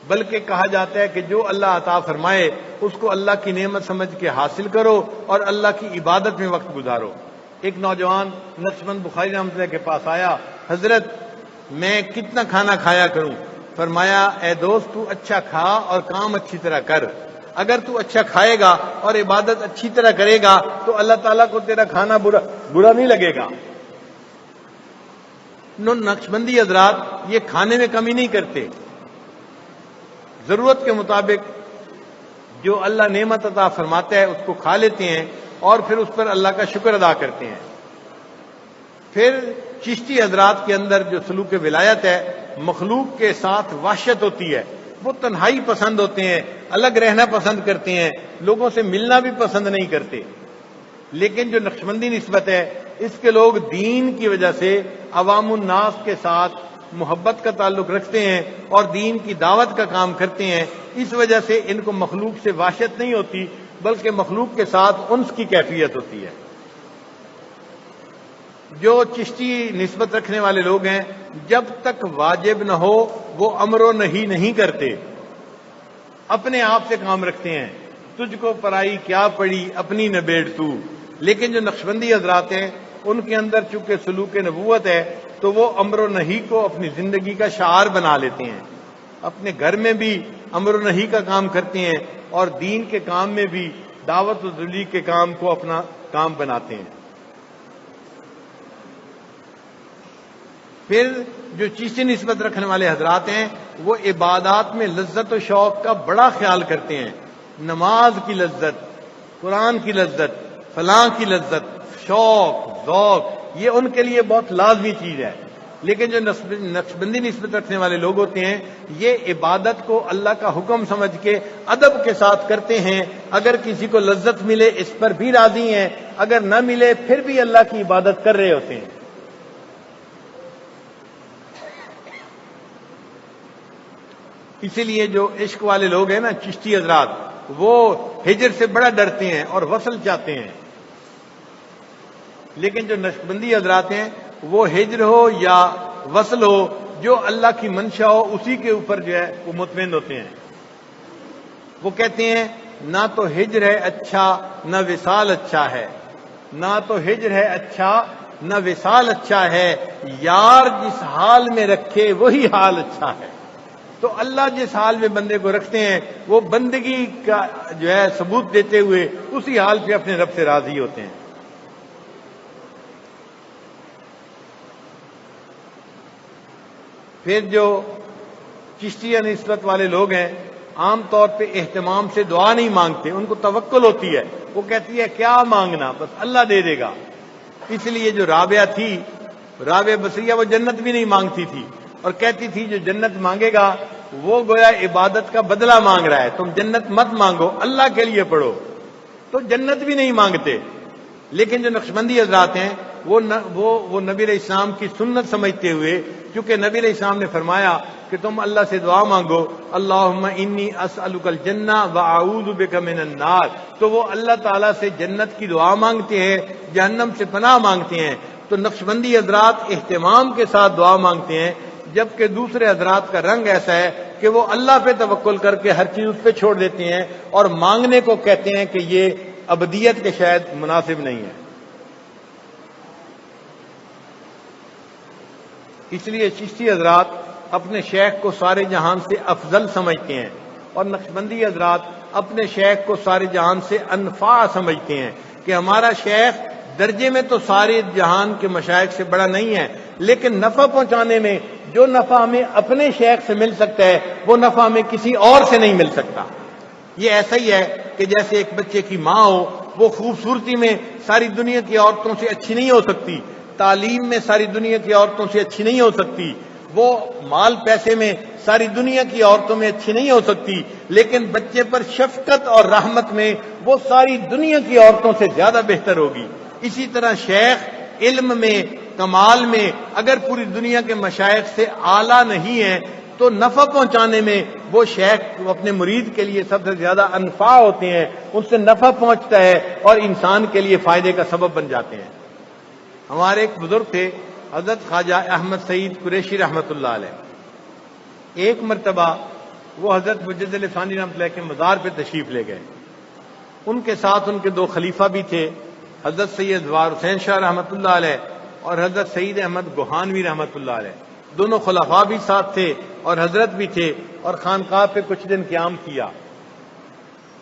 بلکہ کہا جاتا ہے کہ جو اللہ عطا فرمائے اس کو اللہ کی نعمت سمجھ کے حاصل کرو اور اللہ کی عبادت میں وقت گزارو. ایک نوجوان نقشبند بخاری رحمۃ اللہ کے پاس آیا، حضرت میں کتنا کھانا کھایا کروں؟ فرمایا اے دوست تو اچھا کھا اور کام اچھی طرح کر. اگر تو اچھا کھائے گا اور عبادت اچھی طرح کرے گا تو اللہ تعالیٰ کو تیرا کھانا برا نہیں لگے گا. نقشبندی حضرات یہ کھانے میں کمی نہیں کرتے، ضرورت کے مطابق جو اللہ نعمت عطا فرماتا ہے اس کو کھا لیتے ہیں اور پھر اس پر اللہ کا شکر ادا کرتے ہیں. پھر چشتی حضرات کے اندر جو سلوک ولایت ہے مخلوق کے ساتھ وحشت ہوتی ہے، وہ تنہائی پسند ہوتے ہیں، الگ رہنا پسند کرتے ہیں، لوگوں سے ملنا بھی پسند نہیں کرتے. لیکن جو نقشبندی نسبت ہے اس کے لوگ دین کی وجہ سے عوام الناس کے ساتھ محبت کا تعلق رکھتے ہیں اور دین کی دعوت کا کام کرتے ہیں. اس وجہ سے ان کو مخلوق سے وحشت نہیں ہوتی بلکہ مخلوق کے ساتھ انس کی کیفیت ہوتی ہے. جو چشتی نسبت رکھنے والے لوگ ہیں جب تک واجب نہ ہو وہ امر و نہی نہیں کرتے، اپنے آپ سے کام رکھتے ہیں. تجھ کو پرائی کیا پڑی اپنی نبیڑ تو. لیکن جو نقشبندی حضرات ہیں ان کے اندر چونکہ سلوک نبوت ہے تو وہ امر و نہی کو اپنی زندگی کا شعار بنا لیتے ہیں. اپنے گھر میں بھی امر و نہی کا کام کرتے ہیں اور دین کے کام میں بھی دعوت و تبلیغ کے کام کو اپنا کام بناتے ہیں. پھر جو چشتی نسبت رکھنے والے حضرات ہیں وہ عبادات میں لذت و شوق کا بڑا خیال کرتے ہیں. نماز کی لذت، قرآن کی لذت، فلاں کی لذت، شوق ذوق یہ ان کے لیے بہت لازمی چیز ہے. لیکن جو نقشبندی نسبت رکھنے والے لوگ ہوتے ہیں یہ عبادت کو اللہ کا حکم سمجھ کے ادب کے ساتھ کرتے ہیں. اگر کسی کو لذت ملے اس پر بھی راضی ہیں، اگر نہ ملے پھر بھی اللہ کی عبادت کر رہے ہوتے ہیں. اسی لیے جو عشق والے لوگ ہیں نا چشتی حضرات وہ ہجر سے بڑا ڈرتے ہیں اور وصل چاہتے ہیں. لیکن جو نقشبندی حضرات ہیں وہ ہجر ہو یا وصل ہو جو اللہ کی منشا ہو اسی کے اوپر جو ہے وہ مطمئن ہوتے ہیں. وہ کہتے ہیں نہ تو ہجر ہے اچھا نہ وصال اچھا ہے، نہ تو ہجر ہے اچھا نہ وصال اچھا ہے، یار جس حال میں رکھے وہی حال اچھا ہے. تو اللہ جس حال میں بندے کو رکھتے ہیں وہ بندگی کا جو ہے ثبوت دیتے ہوئے اسی حال پہ اپنے رب سے راضی ہوتے ہیں. پھر جو چشتیہ نسبت والے لوگ ہیں عام طور پہ اہتمام سے دعا نہیں مانگتے، ان کو توکل ہوتی ہے. وہ کہتی ہے کیا مانگنا، بس اللہ دے دے گا. اس لیے جو رابعہ تھی، رابعہ بصریہ، وہ جنت بھی نہیں مانگتی تھی اور کہتی تھی جو جنت مانگے گا وہ گویا عبادت کا بدلہ مانگ رہا ہے، تم جنت مت مانگو اللہ کے لیے پڑھو. تو جنت بھی نہیں مانگتے. لیکن جو نقشبندی حضرات ہیں وہ نبی علیہ السلام کی سنت سمجھتے ہوئے، کیونکہ نبی علیہ السلام نے فرمایا کہ تم اللہ سے دعا مانگو اللہم انی اسألک الجنہ واعوذ بک من النار، تو وہ اللہ تعالیٰ سے جنت کی دعا مانگتے ہیں، جہنم سے پناہ مانگتے ہیں. تو نقشبندی حضرات اہتمام کے ساتھ دعا مانگتے ہیں، جبکہ دوسرے حضرات کا رنگ ایسا ہے کہ وہ اللہ پہ توکل کر کے ہر چیز اس پہ چھوڑ دیتے ہیں اور مانگنے کو کہتے ہیں کہ یہ ابدیت کے شاید مناسب نہیں ہے. اس لیے چشتی حضرات اپنے شیخ کو سارے جہان سے افضل سمجھتے ہیں اور نقشبندی حضرات اپنے شیخ کو سارے جہان سے انفع سمجھتے ہیں کہ ہمارا شیخ درجے میں تو سارے جہان کے مشائخ سے بڑا نہیں ہے، لیکن نفع پہنچانے میں جو نفع ہمیں اپنے شیخ سے مل سکتا ہے وہ نفع ہمیں کسی اور سے نہیں مل سکتا۔ یہ ایسا ہی ہے کہ جیسے ایک بچے کی ماں ہو، وہ خوبصورتی میں ساری دنیا کی عورتوں سے اچھی نہیں ہو سکتی، تعلیم میں ساری دنیا کی عورتوں سے اچھی نہیں ہو سکتی، وہ مال پیسے میں ساری دنیا کی عورتوں میں اچھی نہیں ہو سکتی، لیکن بچے پر شفقت اور رحمت میں وہ ساری دنیا کی عورتوں سے زیادہ بہتر ہوگی۔ اسی طرح شیخ علم میں، کمال میں اگر پوری دنیا کے مشائخ سے اعلیٰ نہیں ہے تو نفع پہنچانے میں وہ شیخ اپنے مرید کے لیے سب سے زیادہ انفع ہوتے ہیں، ان سے نفع پہنچتا ہے اور انسان کے لیے فائدے کا سبب بن جاتے ہیں۔ ہمارے ایک بزرگ تھے حضرت خواجہ احمد سعید قریشی رحمۃ اللہ علیہ، ایک مرتبہ وہ حضرت مجد علی ثانی رحمۃ اللہ کے مزار پہ تشریف لے گئے۔ ان کے ساتھ ان کے دو خلیفہ بھی تھے، حضرت سید زوار حسین شاہ رحمۃ اللہ علیہ اور حضرت سعید احمد گوہانوی رحمۃ اللہ علیہ، دونوں خلفاء بھی ساتھ تھے اور حضرت بھی تھے، اور خانقاہ پہ کچھ دن قیام کیا۔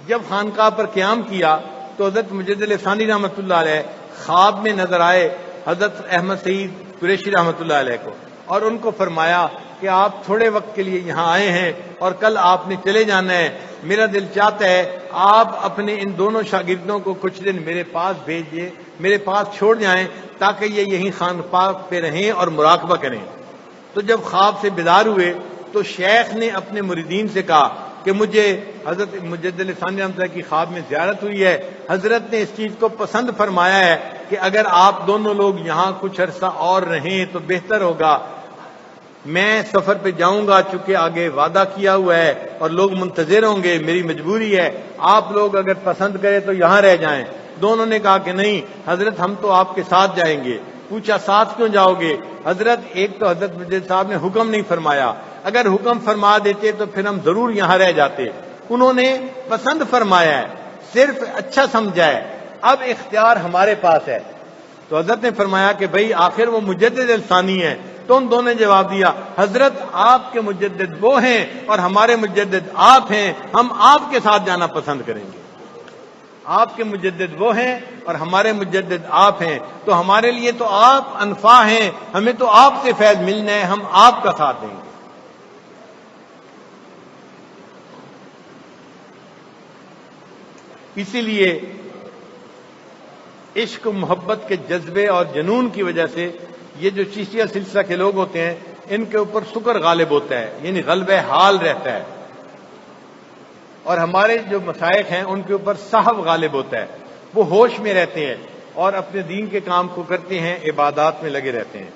جب خانقاہ پر قیام کیا تو حضرت مجد علی ثانی رحمۃ اللہ علیہ خواب میں نظر آئے حضرت احمد سعید قریشی رحمۃ اللہ علیہ کو، اور ان کو فرمایا کہ آپ تھوڑے وقت کے لیے یہاں آئے ہیں اور کل آپ نے چلے جانا ہے، میرا دل چاہتا ہے آپ اپنے ان دونوں شاگردوں کو کچھ دن میرے پاس بھیجیے، میرے پاس چھوڑ جائیں تاکہ یہ یہیں خانقاہ پہ رہیں اور مراقبہ کریں۔ تو جب خواب سے بیدار ہوئے تو شیخ نے اپنے مریدین سے کہا کہ مجھے حضرت مجد علی ثانی رحمۃ اللہ کی خواب میں زیارت ہوئی ہے، حضرت نے اس چیز کو پسند فرمایا ہے کہ اگر آپ دونوں لوگ یہاں کچھ عرصہ اور رہیں تو بہتر ہوگا، میں سفر پہ جاؤں گا چونکہ آگے وعدہ کیا ہوا ہے اور لوگ منتظر ہوں گے، میری مجبوری ہے، آپ لوگ اگر پسند کریں تو یہاں رہ جائیں۔ دونوں نے کہا کہ نہیں حضرت ہم تو آپ کے ساتھ جائیں گے۔ پوچھا ساتھ کیوں جاؤ گے؟ حضرت ایک تو حضرت مجد صاحب نے حکم نہیں فرمایا، اگر حکم فرما دیتے تو پھر ہم ضرور یہاں رہ جاتے، انہوں نے پسند فرمایا ہے، صرف اچھا سمجھا ہے، اب اختیار ہمارے پاس ہے۔ تو حضرت نے فرمایا کہ بھئی آخر وہ مجدد ثانی ہے، تو ان دونوں نے جواب دیا حضرت آپ کے مجدد وہ ہیں اور ہمارے مجدد آپ ہیں، ہم آپ کے ساتھ جانا پسند کریں گے۔ آپ کے مجدد وہ ہیں اور ہمارے مجدد آپ ہیں، تو ہمارے لیے تو آپ انفع ہیں، ہمیں تو آپ سے فیض ملنا ہے، ہم آپ کا ساتھ دیں گے۔ اسی لیے عشق و محبت کے جذبے اور جنون کی وجہ سے یہ جو چشتیہ سلسلہ کے لوگ ہوتے ہیں ان کے اوپر سکر غالب ہوتا ہے، یعنی غلبہ حال رہتا ہے، اور ہمارے جو مشائخ ہیں ان کے اوپر صحو غالب ہوتا ہے، وہ ہوش میں رہتے ہیں اور اپنے دین کے کام کو کرتے ہیں، عبادات میں لگے رہتے ہیں۔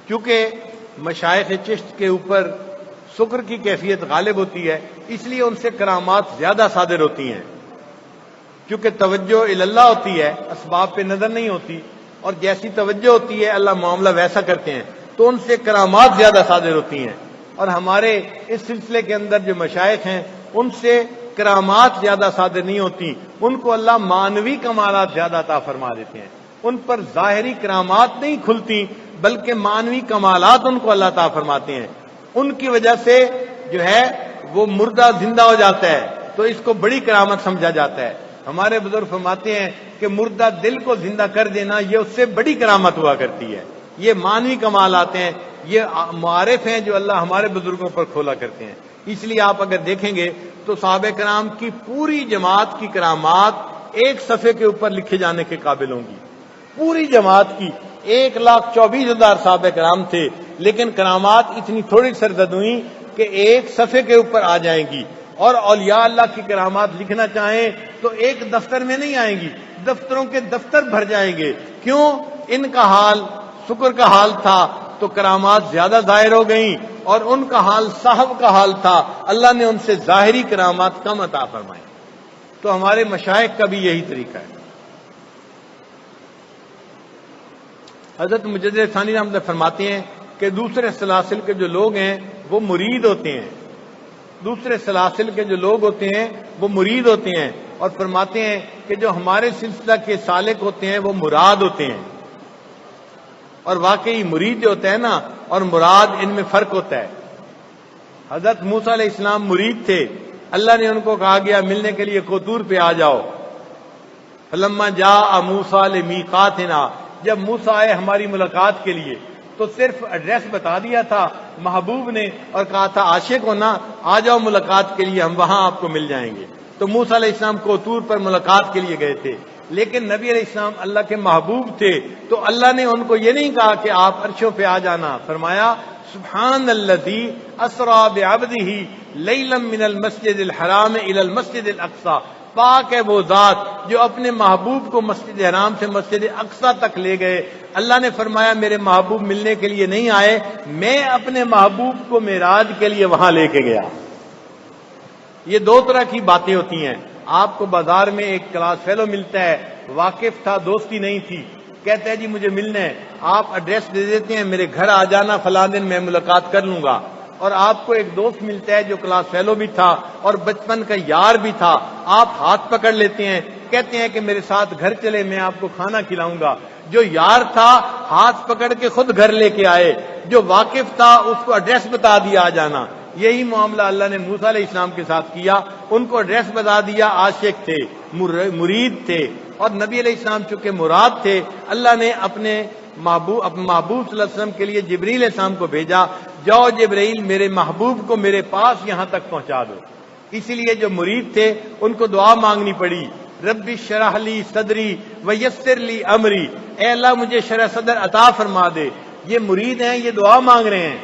کیونکہ مشائخ چشت کے اوپر سکر کی کیفیت غالب ہوتی ہے، اس لیے ان سے کرامات زیادہ صادر ہوتی ہیں، کیونکہ توجہ اللہ ہوتی ہے، اسباب پہ نظر نہیں ہوتی، اور جیسی توجہ ہوتی ہے اللہ معاملہ ویسا کرتے ہیں، تو ان سے کرامات زیادہ صادر ہوتی ہیں۔ اور ہمارے اس سلسلے کے اندر جو مشائخ ہیں ان سے کرامات زیادہ صادر نہیں ہوتی، ان کو اللہ معنوی کمالات زیادہ عطا فرما دیتے ہیں، ان پر ظاہری کرامات نہیں کھلتی بلکہ معنوی کمالات ان کو اللہ عطا فرماتے ہیں۔ ان کی وجہ سے جو ہے وہ مردہ زندہ ہو جاتا ہے، تو اس کو بڑی کرامت سمجھا جاتا ہے۔ ہمارے بزرگ فرماتے ہیں کہ مردہ دل کو زندہ کر دینا یہ اس سے بڑی کرامت ہوا کرتی ہے۔ یہ معنوی کمالات ہیں، یہ معارف ہیں جو اللہ ہمارے بزرگوں پر کھولا کرتے ہیں۔ اس لیے آپ اگر دیکھیں گے تو صحابہ کرام کی پوری جماعت کی کرامات ایک صفحے کے اوپر لکھے جانے کے قابل ہوں گی۔ پوری جماعت کی 1,24,000 صحابہ کرام تھے، لیکن کرامات اتنی تھوڑی سرزد ہوئی کہ ایک صفحے کے اوپر آ جائیں گی، اور اولیاء اللہ کی کرامات لکھنا چاہیں تو ایک دفتر میں نہیں آئیں گی، دفتروں کے دفتر بھر جائیں گے۔ کیوں؟ ان کا حال شکر کا حال تھا تو کرامات زیادہ ظاہر ہو گئیں، اور ان کا حال صاحب کا حال تھا، اللہ نے ان سے ظاہری کرامات کم عطا فرمائے۔ تو ہمارے مشائخ کا بھی یہی طریقہ ہے۔ حضرت مجدد ثانی رحمۃ اللہ فرماتے ہیں کہ دوسرے سلاسل کے جو لوگ ہیں وہ مرید ہوتے ہیں، دوسرے سلاسل کے جو لوگ ہوتے ہیں وہ مرید ہوتے ہیں، اور فرماتے ہیں کہ جو ہمارے سلسلہ کے سالک ہوتے ہیں وہ مراد ہوتے ہیں۔ اور واقعی مرید جو ہوتا ہے نا اور مراد، ان میں فرق ہوتا ہے۔ حضرت موسیٰ علیہ السلام مرید تھے، اللہ نے ان کو کہا گیا ملنے کے لیے کوطور پہ آ جاؤ. فلما جاء موسیٰ لمیقاتنا، جب موسیٰ آئے ہماری ملاقات کے لیے تو صرف ایڈریس بتا دیا تھا محبوب نے اور کہا تھا عاشق ہونا آ جاؤ ملاقات کے لیے، ہم وہاں آپ کو مل جائیں گے. تو موسیٰ علیہ السلام کوطور پر ملاقات کے لیے گئے تھے، لیکن نبی علیہ السلام اللہ کے محبوب تھے تو اللہ نے ان کو یہ نہیں کہا کہ آپ عرشوں پہ آ جانا. فرمایا سبحان الذی اسری بعبدہ لیلا من المسجد الحرام الی المسجد الاقصی، پاک ہے وہ ذات جو اپنے محبوب کو مسجد حرام سے مسجد اقصی تک لے گئے. اللہ نے فرمایا میرے محبوب ملنے کے لیے نہیں آئے، میں اپنے محبوب کو معراج کے لیے وہاں لے کے گیا. یہ دو طرح کی باتیں ہوتی ہیں. آپ کو بازار میں ایک کلاس فیلو ملتا ہے، واقف تھا، دوستی نہیں تھی، کہتا ہے جی مجھے ملنا ہے، آپ ایڈریس دے دیتے ہیں میرے گھر آ جانا فلاں دن میں ملاقات کر لوں گا. اور آپ کو ایک دوست ملتا ہے جو کلاس فیلو بھی تھا اور بچپن کا یار بھی تھا، آپ ہاتھ پکڑ لیتے ہیں، کہتے ہیں کہ میرے ساتھ گھر چلے میں آپ کو کھانا کھلاؤں گا. جو یار تھا ہاتھ پکڑ کے خود گھر لے کے آئے، جو واقف تھا اس کو ایڈریس بتا دیا آ جانا. یہی معاملہ اللہ نے موسیٰ علیہ السلام کے ساتھ کیا، ان کو ایڈریس بتا دیا، عاشق تھے، مرید تھے، اور نبی علیہ السلام چونکہ مراد تھے اللہ نے اپنے محبوب صلی اللہ علیہ وسلم کے لیے جبریل علیہ السلام کو بھیجا، جاؤ جبرائیل میرے محبوب کو میرے پاس یہاں تک پہنچا دو. اسی لیے جو مرید تھے ان کو دعا مانگنی پڑی، رب اشرح لی صدری ویسر لی امری، اے اللہ مجھے شرح صدر عطا فرما دے. یہ مرید ہیں، یہ دعا مانگ رہے ہیں.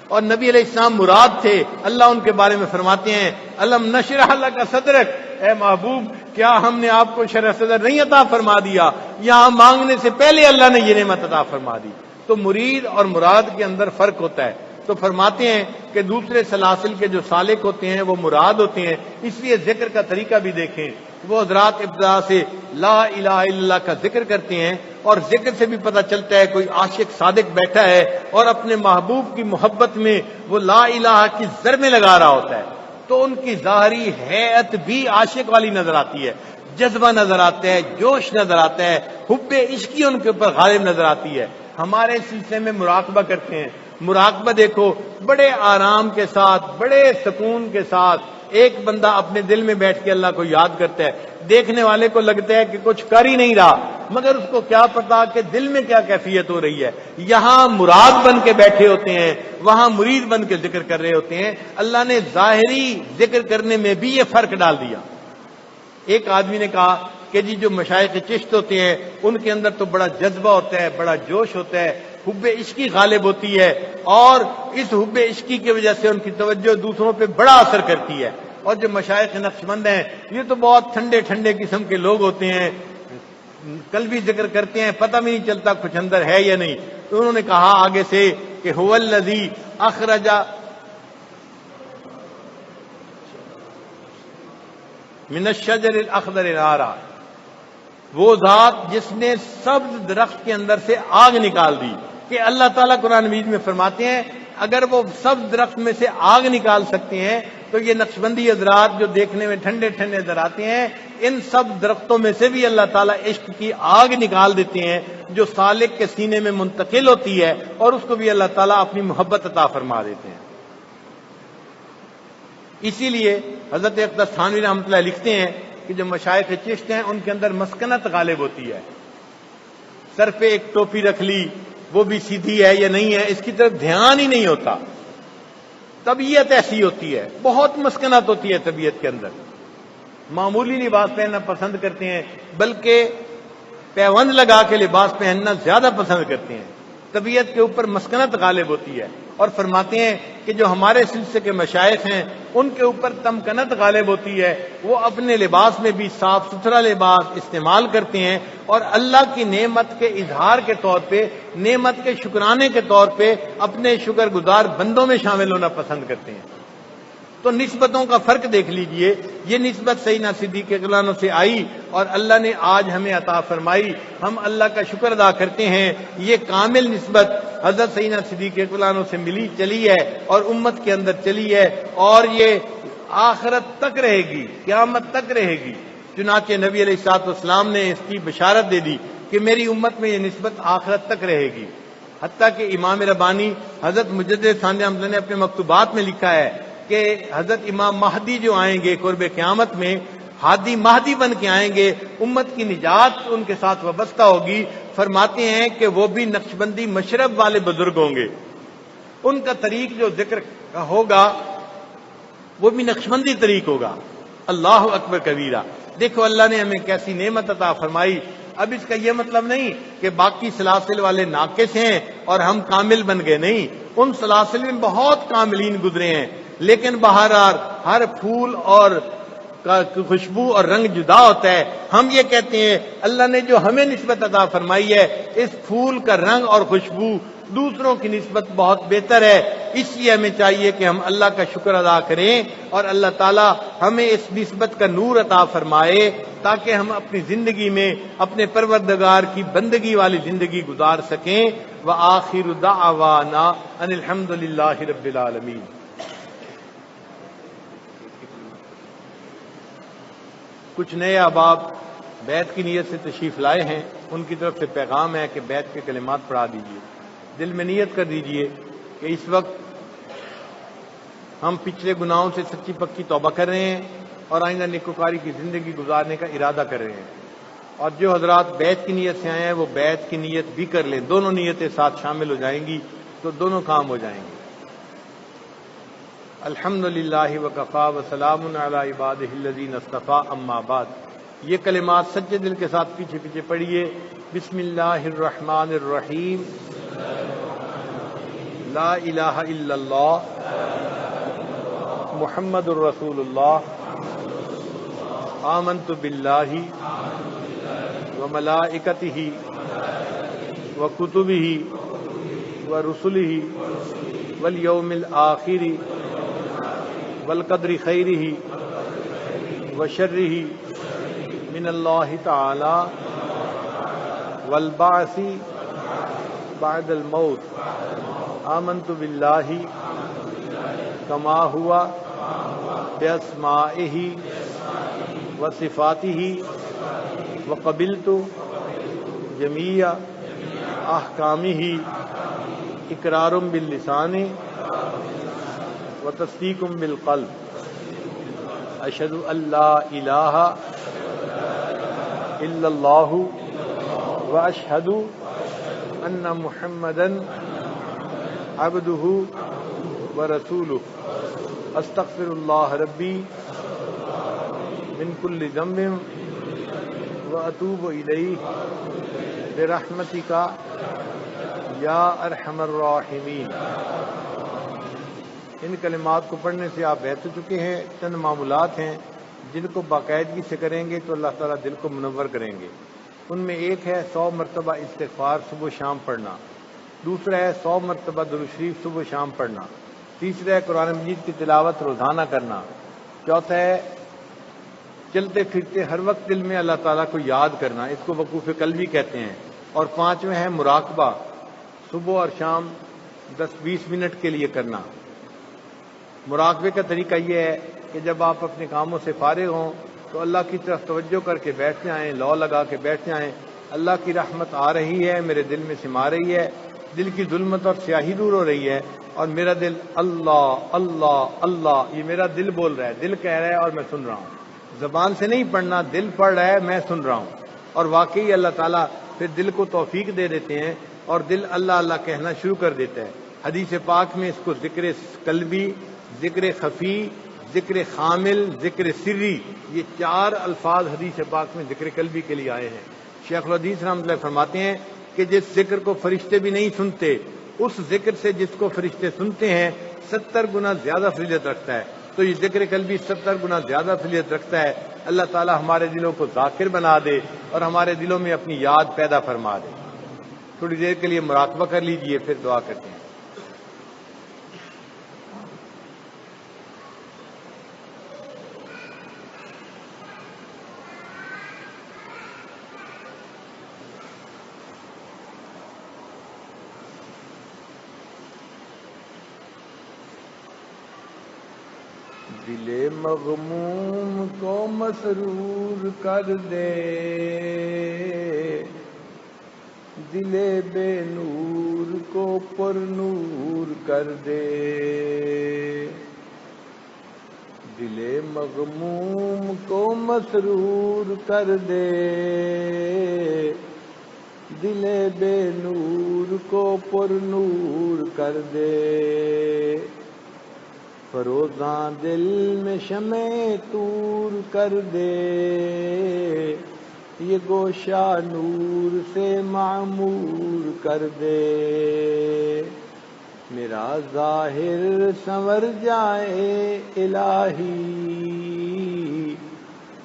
اور نبی علیہ السلام مراد تھے، اللہ ان کے بارے میں فرماتے ہیں الم نشرح لک صدرک، اے محبوب کیا ہم نے آپ کو شرح صدر نہیں عطا فرما دیا؟ یہاں مانگنے سے پہلے اللہ نے یہ نعمت عطا فرما دی. تو مرید اور مراد کے اندر فرق ہوتا ہے. تو فرماتے ہیں کہ دوسرے سلاسل کے جو سالک ہوتے ہیں وہ مراد ہوتے ہیں. اس لیے ذکر کا طریقہ بھی دیکھیں، وہ حضرات ابتدا سے لا الہ الا اللہ کا ذکر کرتے ہیں، اور ذکر سے بھی پتہ چلتا ہے کوئی عاشق صادق بیٹھا ہے اور اپنے محبوب کی محبت میں وہ لا الہ کی ضربیں لگا رہا ہوتا ہے، تو ان کی ظاہری حیت بھی عاشق والی نظر آتی ہے، جذبہ نظر آتا ہے، جوش نظر آتا ہے، حب عشقی ان کے اوپر غالب نظر آتی ہے. ہمارے سلسلے میں مراقبہ کرتے ہیں، مراقبہ دیکھو بڑے آرام کے ساتھ، بڑے سکون کے ساتھ ایک بندہ اپنے دل میں بیٹھ کے اللہ کو یاد کرتا ہے. دیکھنے والے کو لگتا ہے کہ کچھ کر ہی نہیں رہا، مگر اس کو کیا پتا کہ دل میں کیا کیفیت ہو رہی ہے. یہاں مراد بن کے بیٹھے ہوتے ہیں، وہاں مرید بن کے ذکر کر رہے ہوتے ہیں. اللہ نے ظاہری ذکر کرنے میں بھی یہ فرق ڈال دیا. ایک آدمی نے کہا کہ جی جو مشائخ چشت ہوتے ہیں ان کے اندر تو بڑا جذبہ ہوتا ہے، بڑا جوش ہوتا ہے، حب عشقی غالب ہوتی ہے، اور اس حب عشقی کی وجہ سے ان کی توجہ دوسروں پہ بڑا اثر کرتی ہے. اور جو مشائخ نقشبند ہیں یہ تو بہت ٹھنڈے ٹھنڈے قسم کے لوگ ہوتے ہیں، کل بھی ذکر کرتے ہیں، پتہ بھی نہیں چلتا کچھ اندر ہے یا نہیں. تو انہوں نے کہا آگے سے کہ هو الذی اخرج من الشجر الاخضر نارا، وہ ذات جس نے سبز درخت کے اندر سے آگ نکال دی. کہ اللہ تعالیٰ قرآن مجید میں فرماتے ہیں اگر وہ سبز درخت میں سے آگ نکال سکتے ہیں تو یہ نقشبندی حضرات جو دیکھنے میں ٹھنڈے ٹھنڈے نظر آتے ہیں، ان سب درختوں میں سے بھی اللہ تعالیٰ عشق کی آگ نکال دیتے ہیں جو سالک کے سینے میں منتقل ہوتی ہے، اور اس کو بھی اللہ تعالیٰ اپنی محبت عطا فرما دیتے ہیں. اسی لیے حضرت اقدس تھانوی رحمۃ اللہ لکھتے ہیں کہ جو مشائخ چشت ہیں ان کے اندر مسکنت غالب ہوتی ہے. سر پہ ایک ٹوپی رکھ لی، وہ بھی سیدھی ہے یا نہیں ہے اس کی طرف دھیان ہی نہیں ہوتا. طبیعت ایسی ہوتی ہے، بہت مسکنت ہوتی ہے طبیعت کے اندر. معمولی لباس پہننا پسند کرتے ہیں، بلکہ پیوند لگا کے لباس پہننا زیادہ پسند کرتے ہیں. طبیعت کے اوپر مسکنت غالب ہوتی ہے. اور فرماتے ہیں کہ جو ہمارے سلسلے کے مشائخ ہیں ان کے اوپر تمکنت غالب ہوتی ہے، وہ اپنے لباس میں بھی صاف ستھرا لباس استعمال کرتے ہیں، اور اللہ کی نعمت کے اظہار کے طور پہ، نعمت کے شکرانے کے طور پہ اپنے شکر گزار بندوں میں شامل ہونا پسند کرتے ہیں. تو نسبتوں کا فرق دیکھ لیجئے، یہ نسبت سیدنا صدیق اکبر سے آئی اور اللہ نے آج ہمیں عطا فرمائی، ہم اللہ کا شکر ادا کرتے ہیں. یہ کامل نسبت حضرت سیدنا صدیق اکبر سے ملی چلی ہے اور امت کے اندر چلی ہے، اور یہ آخرت تک رہے گی، قیامت تک رہے گی. چنانچہ نبی علیہ الصلوۃ والسلام نے اس کی بشارت دے دی کہ میری امت میں یہ نسبت آخرت تک رہے گی. حتیٰ کہ امام ربانی حضرت مجدد ثانی احمد نے اپنے مکتوبات میں لکھا ہے کہ حضرت امام مہدی جو آئیں گے قرب قیامت میں، ہادی مہدی بن کے آئیں گے، امت کی نجات ان کے ساتھ وابستہ ہوگی۔ فرماتے ہیں کہ وہ بھی نقشبندی مشرب والے بزرگ ہوں گے، ان کا طریق جو ذکر ہوگا وہ بھی نقشبندی طریق ہوگا۔ اللہ اکبر کبیرہ۔ دیکھو اللہ نے ہمیں کیسی نعمت عطا فرمائی۔ اب اس کا یہ مطلب نہیں کہ باقی سلاسل والے ناقص ہیں اور ہم کامل بن گئے، نہیں، ان سلاسل میں بہت کاملین گزرے ہیں، لیکن بہرحال ہر پھول اور کا خوشبو اور رنگ جدا ہوتا ہے۔ ہم یہ کہتے ہیں اللہ نے جو ہمیں نسبت عطا فرمائی ہے، اس پھول کا رنگ اور خوشبو دوسروں کی نسبت بہت بہتر ہے، اس لیے ہمیں چاہیے کہ ہم اللہ کا شکر ادا کریں اور اللہ تعالی ہمیں اس نسبت کا نور عطا فرمائے تاکہ ہم اپنی زندگی میں اپنے پروردگار کی بندگی والی زندگی گزار سکیں۔ وآخر دعوانا ان الحمد للہ رب العالمین۔ کچھ نئے احباب بیت کی نیت سے تشریف لائے ہیں، ان کی طرف سے پیغام ہے کہ بیت کے کلمات پڑھا دیجیے، دل میں نیت کر دیجیے کہ اس وقت ہم پچھلے گناہوں سے سچی پکی توبہ کر رہے ہیں اور آئندہ نیکوکاری کی زندگی گزارنے کا ارادہ کر رہے ہیں، اور جو حضرات بیت کی نیت سے آئے ہیں وہ بیت کی نیت بھی کر لیں، دونوں نیتیں ساتھ شامل ہو جائیں گی تو دونوں کام ہو جائیں گے۔ الحمد للہ وکفا وسلام علی عبادہ الذین اصطفیٰ، اما بعد۔ یہ کلمات سچے دل کے ساتھ پیچھے پیچھے پڑھیے۔ بسم اللہ الرحمن الرحیم، لا الہ الا اللہ محمد الرسول اللہ، آمنت باللہ وملائکتہ وکتبہ ورسلہ والیوم الآخر والقدر خیرہ وشرہ من اللہ تعالی والبعث بعد الموت، آمنت باللہ کما ہوا باسمائہ وصفاتہ وقبلت جمیع احکامہ اقرار باللسان وتصدیق بالقلب، اشہد ان لا الہ الا اللہ واشہد ان محمدا عبدہ ورسولہ، استغفر اللہ ربی من کل ذنب واتوب الیہ برحمتک یا ارحم الراحمین۔ ان کلمات کو پڑھنے سے آپ بیت ہو چکے ہیں۔ چند معمولات ہیں جن کو باقاعدگی سے کریں گے تو اللہ تعالیٰ دل کو منور کریں گے۔ ان میں ایک ہے 100 مرتبہ استغفار صبح و شام پڑھنا، دوسرا ہے 100 مرتبہ درود شریف صبح و شام پڑھنا، تیسرا ہے قرآن مجید کی تلاوت روزانہ کرنا، چوتھا ہے چلتے پھرتے ہر وقت دل میں اللہ تعالیٰ کو یاد کرنا، اس کو وقوف قلبی کہتے ہیں، اور پانچویں ہے مراقبہ، صبح اور شام 10-20 منٹ کے لیے کرنا۔ مراقبے کا طریقہ یہ ہے کہ جب آپ اپنے کاموں سے فارغ ہوں تو اللہ کی طرف توجہ کر کے بیٹھ جائیں، لو لگا کے بیٹھ جائیں، اللہ کی رحمت آ رہی ہے، میرے دل میں سما رہی ہے، دل کی ظلمت اور سیاہی دور ہو رہی ہے، اور میرا دل اللہ اللہ اللہ، یہ میرا دل بول رہا ہے، دل کہہ رہا ہے اور میں سن رہا ہوں، زبان سے نہیں پڑھنا، دل پڑھ رہا ہے، میں سن رہا ہوں، اور واقعی اللہ تعالیٰ پھر دل کو توفیق دے دیتے ہیں اور دل اللہ اللہ کہنا شروع کر دیتا ہے۔ حدیث پاک میں اس کو ذکر قلبی، ذکر خفی، ذکر خامل، ذکر سری، یہ 4 الفاظ حدیث پاک میں ذکر قلبی کے لیے آئے ہیں۔ شیخ الحدیث رحمۃ اللہ فرماتے ہیں کہ جس ذکر کو فرشتے بھی نہیں سنتے، اس ذکر سے جس کو فرشتے سنتے ہیں 70 گنا زیادہ فضیلت رکھتا ہے، تو یہ ذکر قلبی 70 گنا زیادہ فضیلت رکھتا ہے۔ اللہ تعالی ہمارے دلوں کو ذاکر بنا دے اور ہمارے دلوں میں اپنی یاد پیدا فرما دے۔ تھوڑی دیر کے لیے مراقبہ کر لیجئے، پھر دعا کرتے ہیں۔ دل مغموم کو مسرور کر دے، دل بے نور کو پر نور کر دے، دل مغموم کو مسرور کر دے، دل بے نور کو پر نور کر دے، فروزاں دل میں شمع طور کر دے، یہ گوشہ نور سے معمور کر دے، میرا ظاہر سنور جائے الہی،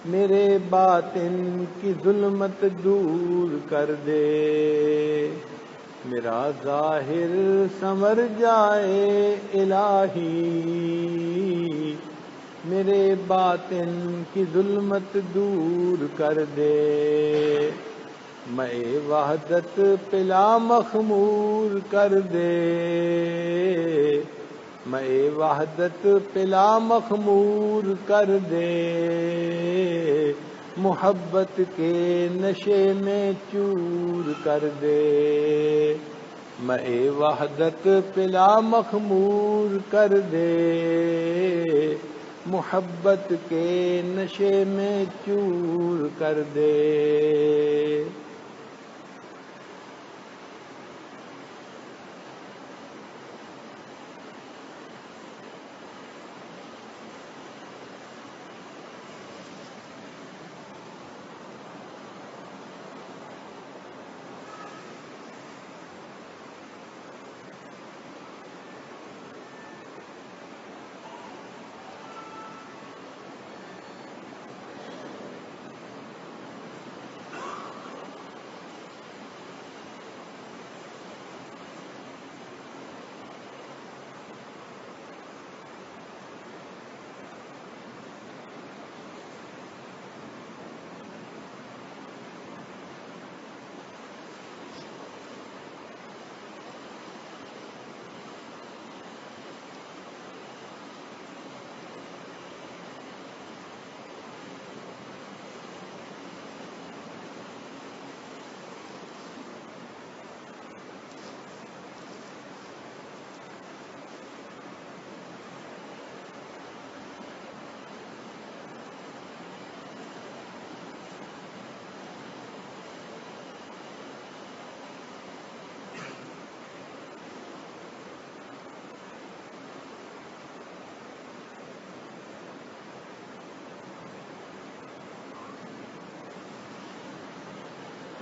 میرے باطن کی ظلمت دور کر دے، میرا ظاہر سنور جائے الہی، میرے باطن کی ظلمت دور کر دے، میں وحدت پلا مخمور کر دے، میں وحدت پلا مخمور کر دے، محبت کے نشے میں چور کر دے، میں وحدت پلا مخمور کر دے، محبت کے نشے میں چور کر دے۔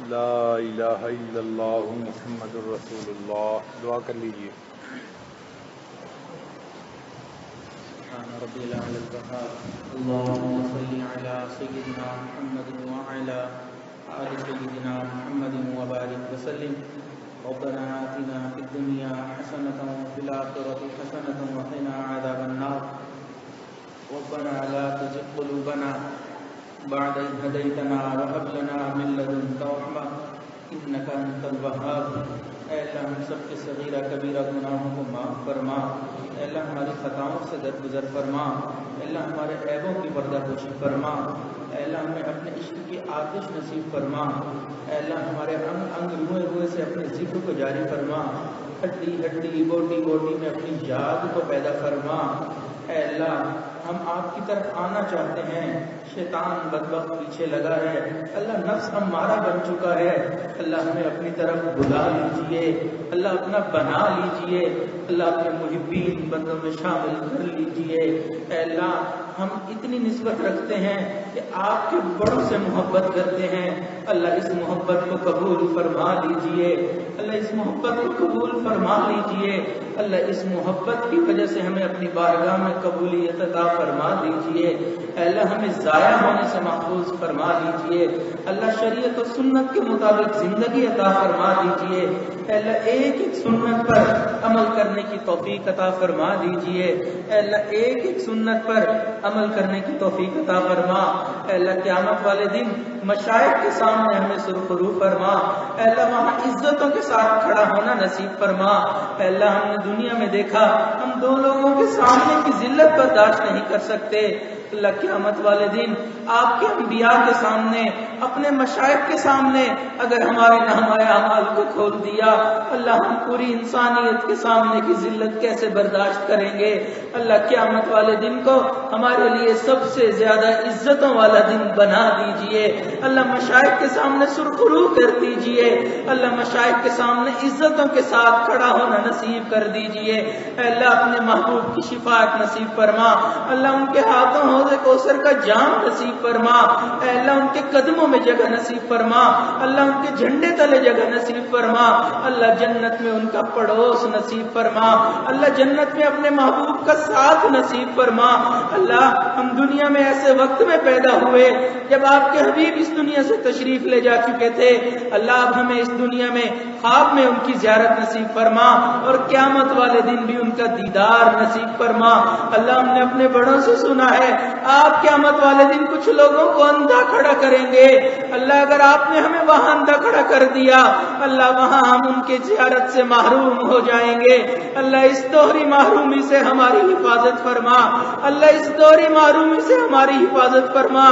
لا الہ الا اللہ محمد الرسول اللہ۔ دعا کر لیجئے۔ سبحان ربی الاعلی الوہاب، اللہم صلی علی سیدنا محمد وعلی آل سیدنا محمد وبارک وسلم۔ ربنا آتنا فی الدنیا حسنۃ وفی الآخرۃ حسنۃ وقنا عذاب النار۔ ربنا لا تزغ قلوبنا بعد إذ هديتنا وهب لنا من لدنك رحمة إنك أنت الوهاب۔ اے اللہ ہم سب کے صغیرہ کبیرہ گناہوں کو معاف فرما، اے اللہ ہماری خطاؤں سے درگزر فرما، اے اللہ ہمارے عیبوں کی پردہ پوشی فرما، اے اللہ ہمیں اپنے عشق کی آتش نصیب فرما، اے اللہ ہمارے انگ انگ روئے ہوئے سے اپنے ذکر کو جاری فرما، ہڈی ہڈی بوٹی بوٹی میں اپنی یاد کو پیدا فرما۔ اے اللہ ہم آپ کی طرف آنا چاہتے ہیں، شیطان بدبخت پیچھے لگا ہے، اللہ نفس ہمارا بن چکا ہے، اللہ ہمیں اپنی طرف بلا لیجئے، اللہ اپنا بنا لیجئے، اللہ اپنے محبین بندوں میں شامل کر لیجئے۔ اے اللہ ہم اتنی نسبت رکھتے ہیں کہ آپ کے بڑوں سے محبت کرتے ہیں، اللہ اس محبت کو قبول فرما لیجئے، اللہ اس محبت کو قبول فرما لیجئے، اللہ اس محبت کی وجہ سے ہمیں اپنی بارگاہ میں قبولیت عطا فرما دیجئے، اے اللہ ہمیں ضائع ہونے سے محفوظ فرما دیجئے، اللہ شریعت و سنت کے مطابق زندگی عطا فرما دیجئے، اے اللہ ایک ایک سنت پر عمل کرنے کی توفیق عطا فرما دیجئے، اے اللہ ایک ایک سنت پر عمل کرنے کی توفیق عطا فرما، اے اللہ قیامت والے دن مشائخ کے سامنے ہمیں سرخرو فرما، اے اللہ وہاں عزتوں کے ساتھ کھڑا ہونا نصیب فرما۔ اے اللہ ہم نے دنیا میں دیکھا ہم دو لوگوں کے سامنے کی ذلت برداشت نہیں کر سکتے، اللہ قیامت والے دن آپ کے انبیاء کے سامنے، اپنے مشائخ کے سامنے اگر ہمارے نامہ اعمال کو کھول دیا، اللہ ہم پوری انسانیت کے سامنے کی ذلت کیسے برداشت کریں گے؟ اللہ قیامت والے دن کو ہمارے لیے سب سے زیادہ عزتوں والا دن بنا دیجئے۔ اللہ مشائخ کے سامنے سرخرو کر دیجئے، اللہ مشائخ کے سامنے عزتوں کے ساتھ کھڑا ہونا نصیب کر دیجئے۔ اے اللہ اپنے محبوب کی شفاعت نصیب فرما، اللہ ان کے ہاتھوں حوض کوثر کا جام نصیب فرما، اے اللہ ان کے قدموں میں جگہ نصیب فرما، اللہ ان کے جھنڈے تلے جگہ نصیب فرما، اللہ جنت میں ان کا پڑوس نصیب فرما، اللہ جنت میں اپنے محبوب کا ساتھ نصیب فرما۔ اللہ ہم دنیا میں ایسے وقت میں پیدا ہوئے جب آپ کے حبیب اس دنیا سے تشریف لے جا چکے تھے، اللہ اب ہمیں اس دنیا میں خواب میں ان کی زیارت نصیب فرما اور قیامت والے دن بھی ان کا دیدار نصیب فرما۔ اللہ ہم نے اپنے بڑوں سے سنا ہے آپ قیامت والے دن کچھ لوگوں کو اندھا کھڑا کریں گے، اللہ اگر آپ نے ہمیں وہاں اندھا کھڑا کر دیا، اللہ وہاں ہم ان کی زیارت سے محروم ہو جائیں گے۔ اللہ اس دوہری محرومی سے ہماری حفاظت فرما، اللہ اس دوہری محرومی سے ہماری حفاظت فرما۔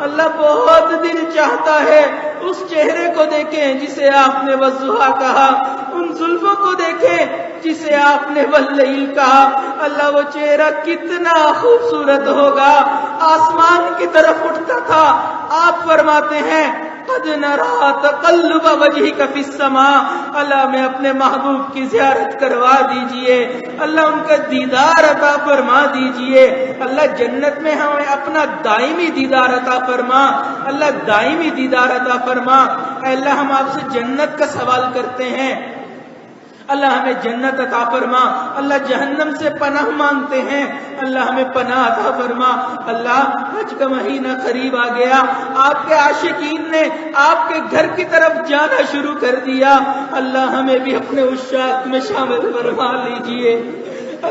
اللہ بہت دل چاہتا ہے اس چہرے کو دیکھیں جسے آپ نے والضحیٰ کہا، ان زلفوں کو دیکھیں جسے آپ نے واللیل کہا۔ اللہ وہ چہرہ کتنا خوبصورت ہوگا، آسمان کی طرف اٹھتا تھا۔ آپ فرماتے ہیں قد نرى تقلب وجهك في السماء، اللہ میں اپنے محبوب کی زیارت کروا دیجئے، اللہ ان کا دیدار عطا فرما دیجئے۔ اللہ جنت میں ہمیں اپنا دائمی دیدار عطا فرما، اللہ دائمی دیدار عطا فرما۔ اے اللہ ہم آپ سے جنت کا سوال کرتے ہیں، اللہ ہمیں جنت عطا فرما، اللہ جہنم سے پناہ مانگتے ہیں، اللہ ہمیں پناہ عطا فرما۔ اللہ حج کا مہینہ قریب آ گیا، آپ کے عاشقین نے آپ کے گھر کی طرف جانا شروع کر دیا، اللہ ہمیں بھی اپنے عشاق میں شامل فرما لیجئے۔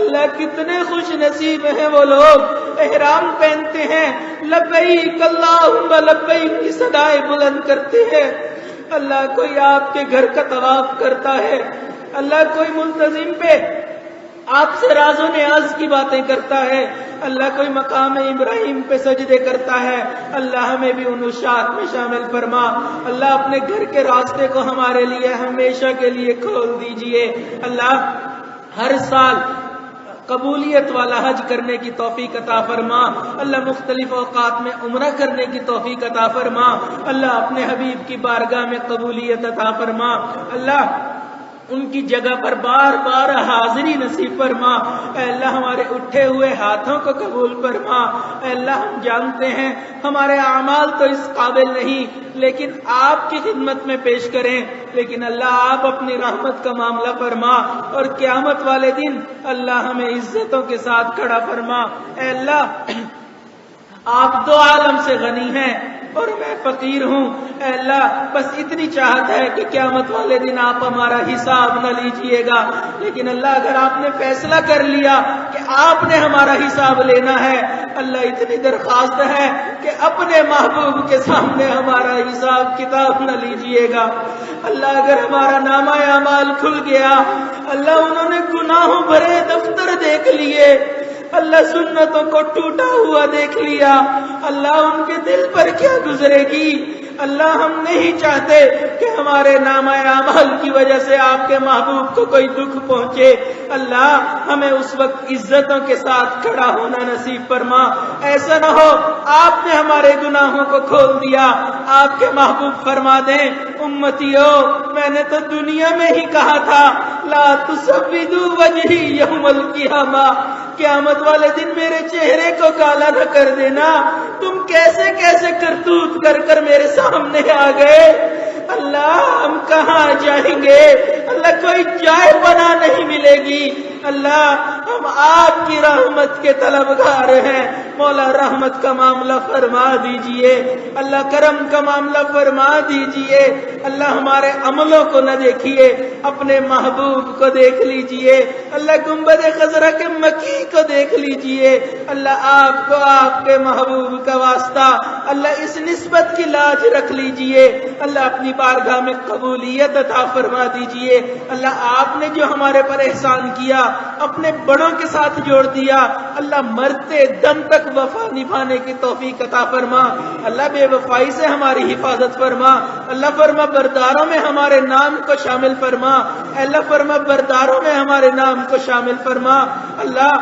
اللہ کتنے خوش نصیب ہیں وہ لوگ احرام پہنتے ہیں، لبیک اللہم لبیک کی صدائیں بلند کرتے ہیں۔ اللہ کوئی آپ کے گھر کا طواف کرتا ہے، اللہ کوئی ملتزم پہ آپ سے راز و نیاز کی باتیں کرتا ہے، اللہ کوئی مقام ابراہیم پہ سجدے کرتا ہے، اللہ ہمیں بھی ان عشاق میں شامل فرما۔ اللہ اپنے گھر کے راستے کو ہمارے لیے ہمیشہ کے لیے کھول دیجئے۔ اللہ ہر سال قبولیت والا حج کرنے کی توفیق عطا فرما، اللہ مختلف اوقات میں عمرہ کرنے کی توفیق عطا فرما، اللہ اپنے حبیب کی بارگاہ میں قبولیت عطا فرما، اللہ ان کی جگہ پر بار بار حاضری نصیب فرما۔ اے اللہ ہمارے اٹھے ہوئے ہاتھوں کو قبول فرما۔ اے اللہ ہم جانتے ہیں ہمارے اعمال تو اس قابل نہیں لیکن آپ کی خدمت میں پیش کریں، لیکن اللہ آپ اپنی رحمت کا معاملہ فرما اور قیامت والے دن اللہ ہمیں عزتوں کے ساتھ کھڑا فرما۔ اے اللہ آپ دو عالم سے غنی ہیں اور میں فقیر ہوں، اے اللہ بس اتنی چاہت ہے کہ قیامت والے دن آپ ہمارا حساب نہ لیجئے گا، لیکن اللہ اگر آپ نے فیصلہ کر لیا کہ آپ نے ہمارا حساب لینا ہے، اللہ اتنی درخواست ہے کہ اپنے محبوب کے سامنے ہمارا حساب کتاب نہ لیجئے گا۔ اللہ اگر ہمارا نامہ اعمال کھل گیا، اللہ انہوں نے گناہوں بھرے دفتر دیکھ لیے، اللہ سنتوں کو ٹوٹا ہوا دیکھ لیا، اللہ ان کے دل پر کیا گزرے گی؟ اللہ ہم نہیں چاہتے کہ ہمارے نامہ اعمال کی وجہ سے آپ کے محبوب کو کوئی دکھ پہنچے، اللہ ہمیں اس وقت عزتوں کے ساتھ کھڑا ہونا نصیب فرما۔ ایسا نہ ہو آپ نے ہمارے گناہوں کو کھول دیا، آپ کے محبوب فرما دیں امتیو میں نے تو دنیا میں ہی کہا تھا لا تسودوا وجہی یوم القیامہ، قیامت والے دن میرے چہرے کو کالا نہ کر دینا، تم کیسے کیسے کرتوت کر کر میرے سامنے آ گئے، اللہ ہم کہاں جائیں گے؟ اللہ کوئی جائے پناہ نہیں ملے گی، اللہ ہم آپ کی رحمت کے طلبگار ہیں، مولا رحمت کا معاملہ فرما دیجئے، اللہ کرم کا معاملہ فرما دیجئے، اللہ ہمارے عملوں کو نہ دیکھیے، اپنے محبوب کو دیکھ لیجئے، اللہ گنبد خضرا کے مکی کو دیکھ لیجئے، اللہ آپ کو آپ کے محبوب کا واسطہ اللہ اس نسبت کی لاج رکھ لیجئے، اللہ اپنی بارگاہ میں قبولیت عطا فرما دیجئے، اللہ آپ نے جو ہمارے پر احسان کیا اپنے بڑوں کے ساتھ جوڑ دیا، اللہ مرتے دم تک وفا نبھانے کی توفیق عطا فرما، اللہ بے وفائی سے ہماری حفاظت فرما، اللہ فرما برداروں میں ہمارے نام کو شامل فرما، اللہ فرما برداروں میں ہمارے نام کو شامل فرما، اللہ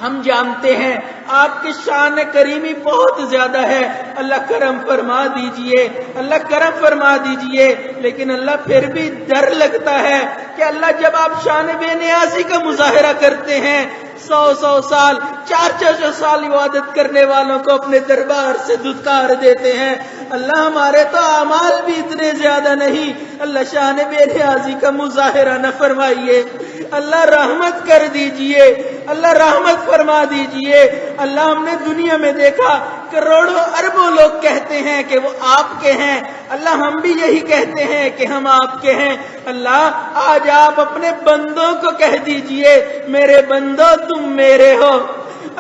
ہم جانتے ہیں آپ کی شان کریمی بہت زیادہ ہے، اللہ کرم فرما دیجئے، اللہ کرم فرما دیجئے، لیکن اللہ پھر بھی ڈر لگتا ہے کہ اللہ جب آپ شان بے نیازی کا مظاہرہ کرتے ہیں، 100 سال 400 سال عبادت کرنے والوں کو اپنے دربار سے دھتکار دیتے ہیں، اللہ ہمارے تو اعمال بھی اتنے زیادہ نہیں، اللہ شان بے نیازی کا مظاہرہ نہ فرمائیے، اللہ رحمت کر دیجئے، اللہ رحمت فرما دیجئے، اللہ ہم نے دنیا میں دیکھا کروڑوں اربوں لوگ کہتے ہیں کہ وہ آپ کے ہیں، اللہ ہم بھی یہی کہتے ہیں کہ ہم آپ کے ہیں، اللہ آج آپ اپنے بندوں کو کہہ دیجئے میرے بندو تم میرے ہو،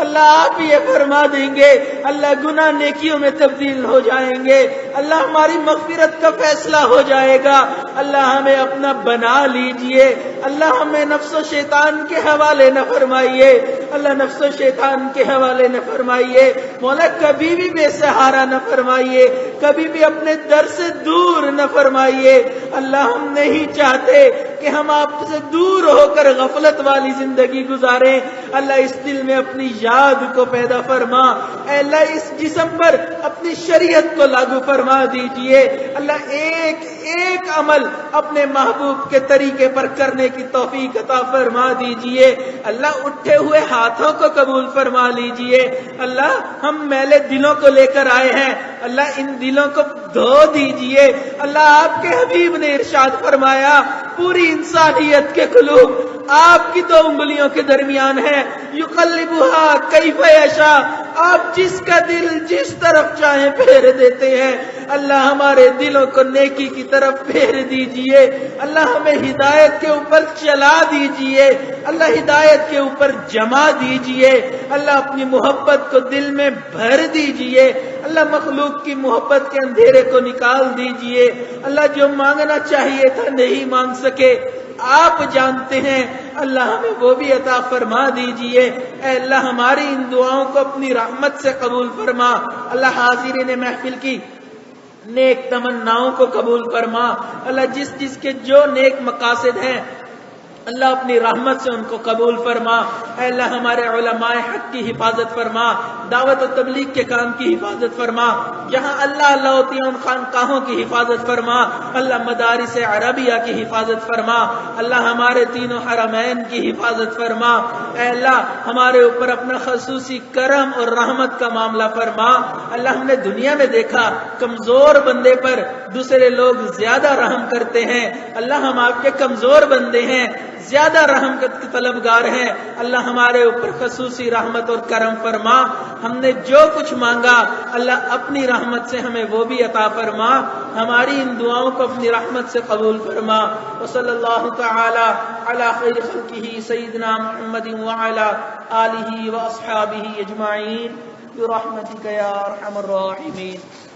اللہ آپ یہ فرما دیں گے، اللہ گناہ نیکیوں میں تبدیل ہو جائیں گے، اللہ ہماری مغفرت کا فیصلہ ہو جائے گا، اللہ ہمیں اپنا بنا لیجئے، اللہ ہمیں نفس و شیطان کے حوالے نہ فرمائیے، اللہ نفس و شیطان کے حوالے نہ فرمائیے، مولا کبھی بھی بے سہارا نہ فرمائیے، کبھی بھی اپنے در سے دور نہ فرمائیے، اللہ ہم نہیں چاہتے کہ ہم آپ سے دور ہو کر غفلت والی زندگی گزاریں، اللہ اس دل میں اپنی یاد کو پیدا فرما، اے اللہ اس جسم پر اپنی شریعت کو لاگو فرما دیجئے، اللہ ایک ایک عمل اپنے محبوب کے طریقے پر کرنے کی توفیق عطا فرما دیجئے، اللہ اٹھے ہوئے ہاتھوں کو قبول فرما لیجئے، اللہ ہم میلے دلوں کو لے کر آئے ہیں، اللہ ان دلوں کو دھو دیجئے، اللہ آپ کے حبیب نے ارشاد فرمایا پوری انسانیت کے قلوب آپ کی 2 انگلیوں کے درمیان ہے، یقلبھا کیف یشاء، آپ جس کا دل جس طرف چاہیں پھیر دیتے ہیں، اللہ ہمارے دلوں کو نیکی کی طرف پھیر دیجئے، اللہ ہمیں ہدایت کے اوپر چلا دیجئے، اللہ ہدایت کے اوپر جما دیجئے، اللہ اپنی محبت کو دل میں بھر دیجئے، اللہ مخلوق کی محبت کے اندھیرے کو نکال دیجئے، اللہ جو مانگنا چاہیے تھا نہیں مانگ سکے آپ جانتے ہیں، اللہ ہمیں وہ بھی عطا فرما دیجئے، اے اللہ ہماری ان دعاؤں کو اپنی رحمت سے قبول فرما، اللہ حاضرین محفل کی نیک تمناؤں کو قبول فرما، اللہ جس جس کے جو نیک مقاصد ہیں اللہ اپنی رحمت سے ان کو قبول فرما، اے اللہ ہمارے علماء حق کی حفاظت فرما، دعوت و تبلیغ کے کام کی حفاظت فرما، جہاں اللہ اللہ ہوتی ہے ان خانقاہوں کی حفاظت فرما، اللہ مدارس عربیہ کی حفاظت فرما، اللہ ہمارے تینوں حرمین کی حفاظت فرما، اے اللہ ہمارے اوپر اپنا خصوصی کرم اور رحمت کا معاملہ فرما، اللہ ہم نے دنیا میں دیکھا کمزور بندے پر دوسرے لوگ زیادہ رحم کرتے ہیں، اللہ ہم آپ کے کمزور بندے ہیں، زیادہ رحم کے طلبگار ہیں، اللہ ہمارے اوپر خصوصی رحمت اور کرم فرما، ہم نے جو کچھ مانگا اللہ اپنی رحمت سے ہمیں وہ بھی عطا فرما، ہماری ان دعاؤں کو اپنی رحمت سے قبول فرما، وصلی اللہ تعالی علی خیر خلقہ سیدنا محمد وعلی آلہ واصحابہ اجمعین برحمتک یا ارحم الراحمین۔